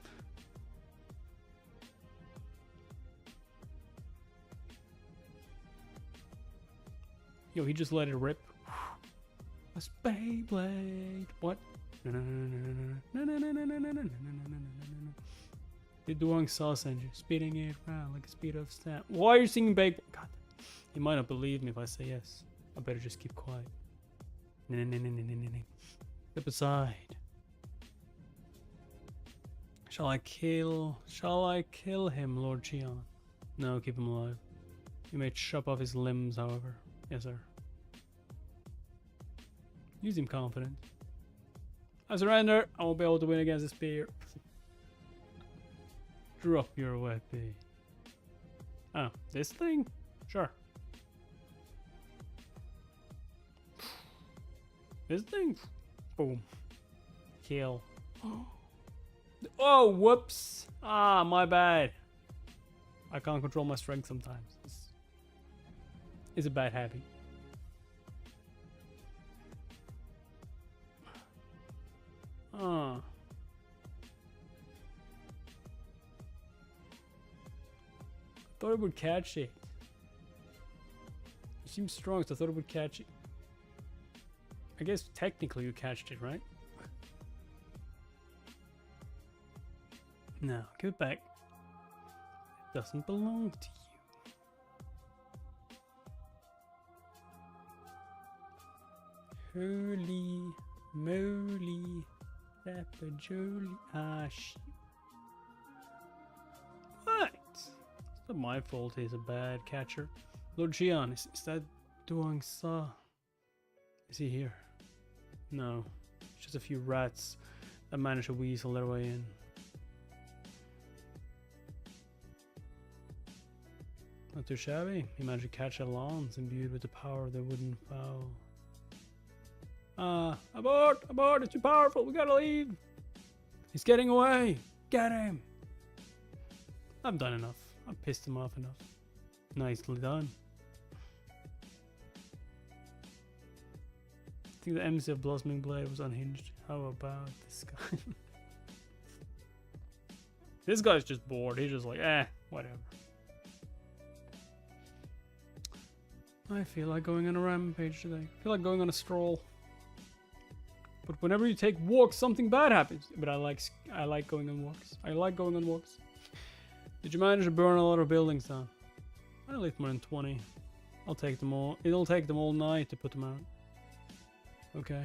Yo, he just let it rip. A spade blade. What? The Duang Saw send you, speeding it around like a speed of snap. Why are you singing Bake? God, he might not believe me if I say yes. I better just keep quiet. Step aside. Shall I kill him, Lord Qian? No, keep him alive. You may chop off his limbs, however. Yes, sir. You seem confident. I surrender. I won't be able to win against the spear. Drop your weapon. Oh, this thing? Sure. This thing? Boom. Kill. Oh, whoops. Ah, my bad. I can't control my strength sometimes. It's a bad habit. Ah. I thought it would catch it. It seems strong, so I thought it would catch it. I guess technically you catched it, right? No, give it back. It doesn't belong to you. Holy moly. Rapajoli. Ah, shit. What? It's not my fault he's a bad catcher. Lord Qian, is that Duang Sa? Is he here? No. It's just a few rats that managed to weasel their way in. Not too shabby. He managed to catch a lance imbued with the power of the wooden fowl. Abort! Abort! It's too powerful! We gotta leave! He's getting away! Get him! I've done enough. I've pissed him off enough. Nicely done. I think the MC of Blossoming Blade was unhinged. How about this guy? This guy's just bored. He's just like, whatever. I feel like going on a rampage today. I feel like going on a stroll. But whenever you take walks, something bad happens. But I like going on walks. I like going on walks. Did you manage to burn a lot of buildings down? I left more than 20. I'll take them all. It'll take them all night to put them out. Okay.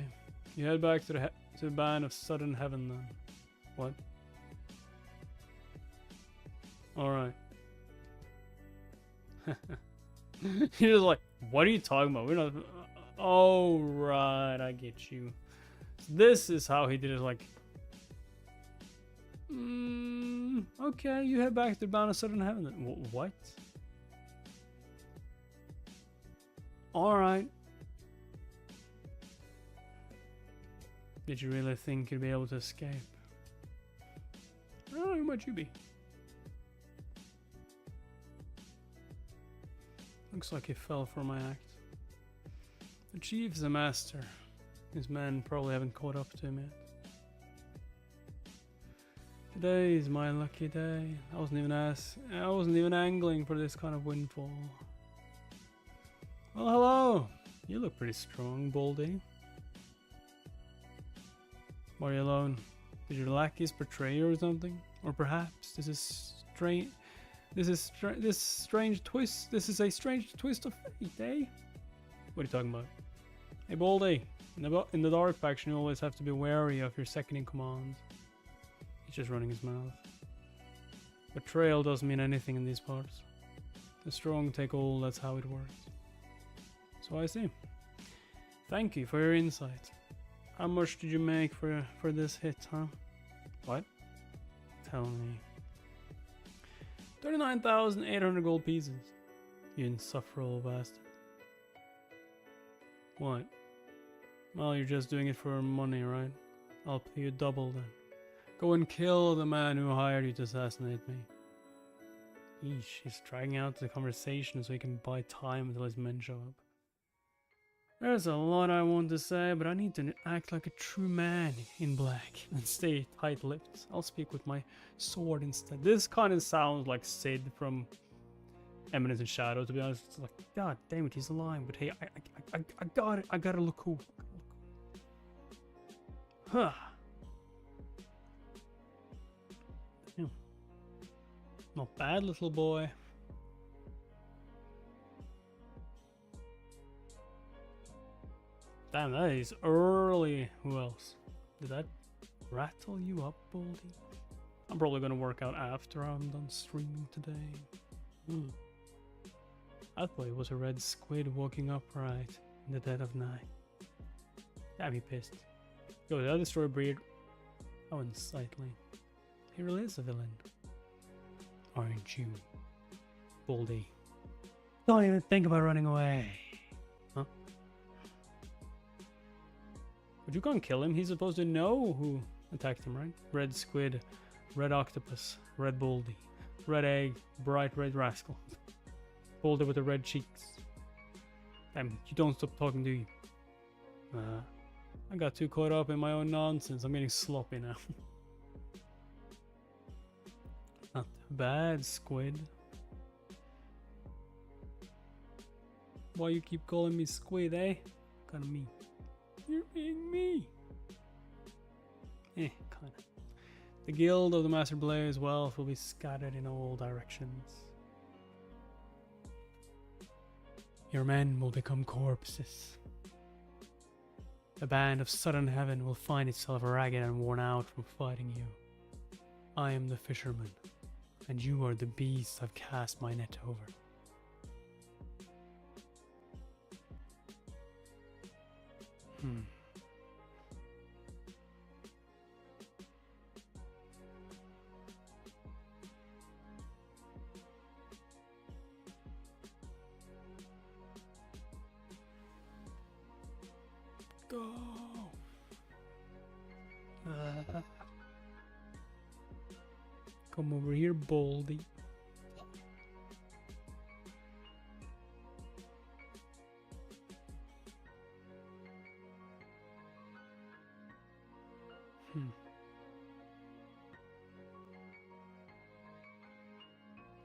You head back to the band of Southern Heaven then. What? Alright. You're just like, what are you talking about? We're not... Oh, right, I get you. So this is how he did it, like... okay, you head back to the band of Southern Heaven then. What? Alright. Did you really think you'd be able to escape? Oh, who might you be? Looks like he fell for my act. The chief's a master. His men probably haven't caught up to him yet. Today is my lucky day. I wasn't even angling for this kind of windfall. Well, hello. You look pretty strong, Baldy. Why are you alone? Did your lackeys betray you or something? Or perhaps this is a strange twist of fate, eh? What are you talking about? Hey, Baldy. In the Dark Faction, you always have to be wary of your second in command. He's just running his mouth. Betrayal doesn't mean anything in these parts. The strong take all, that's how it works. So I see. Thank you for your insight. How much did you make for this hit, huh? What? Tell me. 39,800 gold pieces. You insufferable bastard. What? Well, you're just doing it for money, right? I'll pay you double then. Go and kill the man who hired you to assassinate me. Eesh, he's dragging out the conversation so he can buy time until his men show up. There's a lot I want to say, but I need to act like a true man in black and stay tight-lipped. I'll speak with my sword instead. This kind of sounds like Sid from Eminence in Shadow, to be honest. It's like, god damn it, he's lying, but hey, I got it. I gotta look cool. Huh. Yeah. Not bad, little boy. Damn, that is early. Who else? Did that rattle you up, Baldy? I'm probably gonna work out after I'm done streaming today. I thought it was a red squid walking upright in the dead of night. I'd be pissed. Yo, the other story breed. How unsightly. He really is a villain. Aren't you, Baldy? Don't even think about running away. Huh? But you can't kill him. He's supposed to know who attacked him, right? Red squid, red octopus, red Baldy, red egg, bright red rascal. Baldy with the red cheeks. Damn, you don't stop talking, do you? I got too caught up in my own nonsense. I'm getting sloppy now. Not bad, squid. Why you keep calling me squid, eh? Kinda me. You're being me. Kinda. The guild of the Master Blade's wealth will be scattered in all directions. Your men will become corpses. The band of Southern Heaven will find itself ragged and worn out from fighting you. I am the fisherman, and you are the beast I've cast my net over. Go. Come over here, Baldy.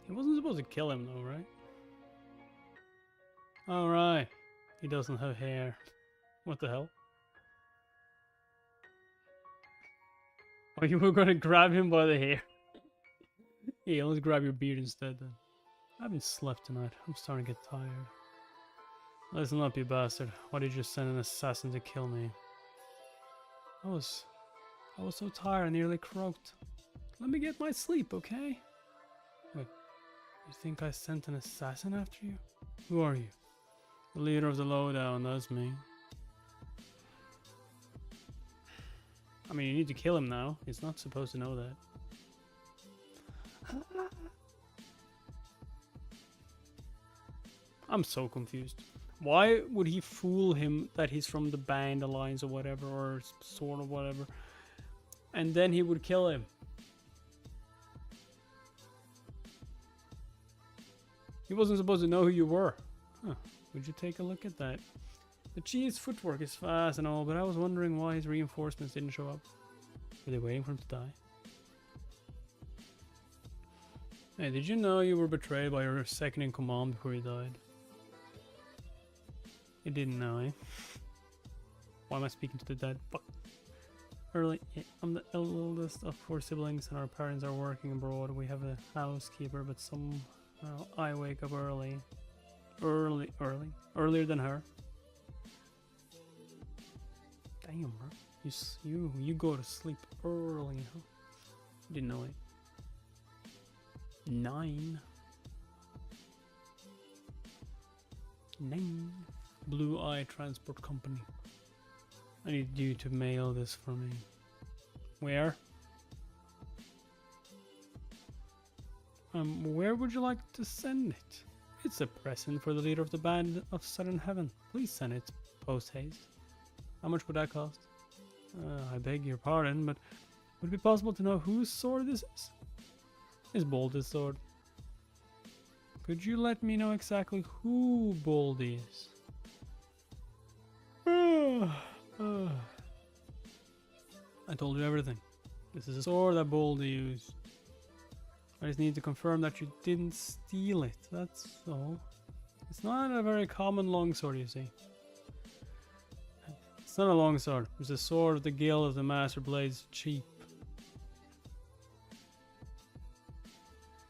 He wasn't supposed to kill him though, right? Alright. He doesn't have hair. What the hell? Oh, you were gonna grab him by the hair. Yeah, let's grab your beard instead then. I haven't slept tonight. I'm starting to get tired. Listen up, you bastard. Why did you send an assassin to kill me? I was so tired I nearly croaked. Let me get my sleep, okay? Wait, you think I sent an assassin after you? Who are you? The leader of the lowdown, that's me. I mean, you need to kill him now. He's not supposed to know that. I'm so confused. Why would he fool him that he's from the band alliance or whatever, or sort of whatever, and then he would kill him? He wasn't supposed to know who you were. Huh. Would you take a look at that? The chief's footwork is fast and all, but I was wondering why his reinforcements didn't show up. Were they waiting for him to die? Hey, did you know you were betrayed by your second in command before you died? You didn't know, eh? Why am I speaking to the dead? Fuck. Early, I'm the eldest of 4 siblings and our parents are working abroad. We have a housekeeper, but somehow I wake up early. Earlier than her. Damn, bro. You go to sleep early, huh? Didn't know it. 9. Blue Eye Transport Company. I need you to mail this for me. Where? Where would you like to send it? It's a present for the leader of the band of Southern Heaven. Please send it post haste. How much would that cost? I beg your pardon, but would it be possible to know whose sword this is? It's Baldy's sword. Could you let me know exactly who Baldy is? I told you everything. This is a sword that Baldy used. I just need to confirm that you didn't steal it, that's all. It's not a very common longsword, you see. It's not a longsword, it's a sword of the Guild of the Master Blades Chief.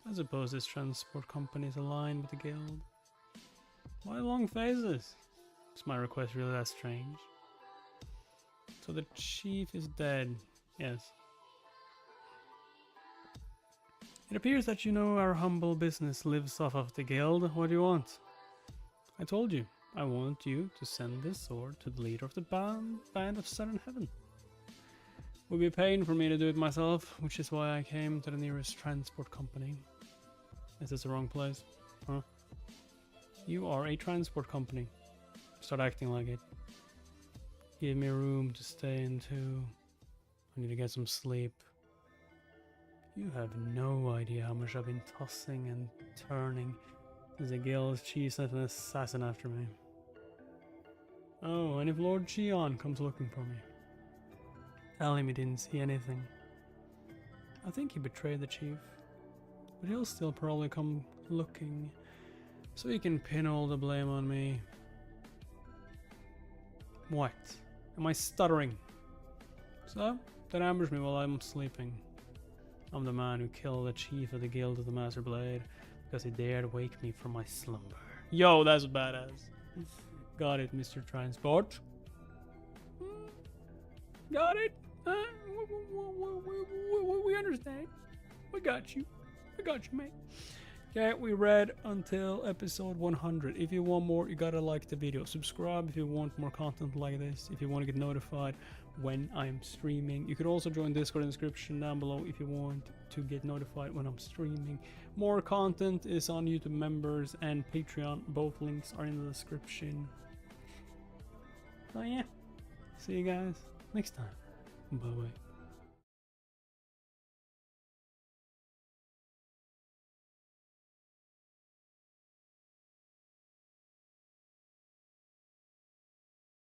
I suppose this transport company is aligned with the guild. Why long phases? Is my request really that strange? So the chief is dead. Yes. It appears that you know our humble business lives off of the guild. What do you want? I told you. I want you to send this sword to the leader of the band of Southern Heaven. It would be a pain for me to do it myself, which is why I came to the nearest transport company. Is this the wrong place? Huh? You are a transport company. Start acting like it. Give me a room to stay in too. I need to get some sleep. You have no idea how much I've been tossing and turning since the guild's chief sent an assassin after me. Oh, and if Lord Xion comes looking for me, tell him he didn't see anything. I think he betrayed the chief, but he'll still probably come looking, so he can pin all the blame on me. What? Am I stuttering? So, then ambush me while I'm sleeping. I'm the man who killed the chief of the Guild of the Master Blade because he dared wake me from my slumber. Yo, that's badass. Got it, Mr. Transport. Got it? We understand. We got you. We got you, mate. Okay, we read until episode 100. If you want more, you gotta like the video. Subscribe if you want more content like this. If you want to get notified when I'm streaming. You could also join Discord in the description down below if you want to get notified when I'm streaming. More content is on YouTube members and Patreon. Both links are in the description. So yeah, see you guys next time. Bye bye.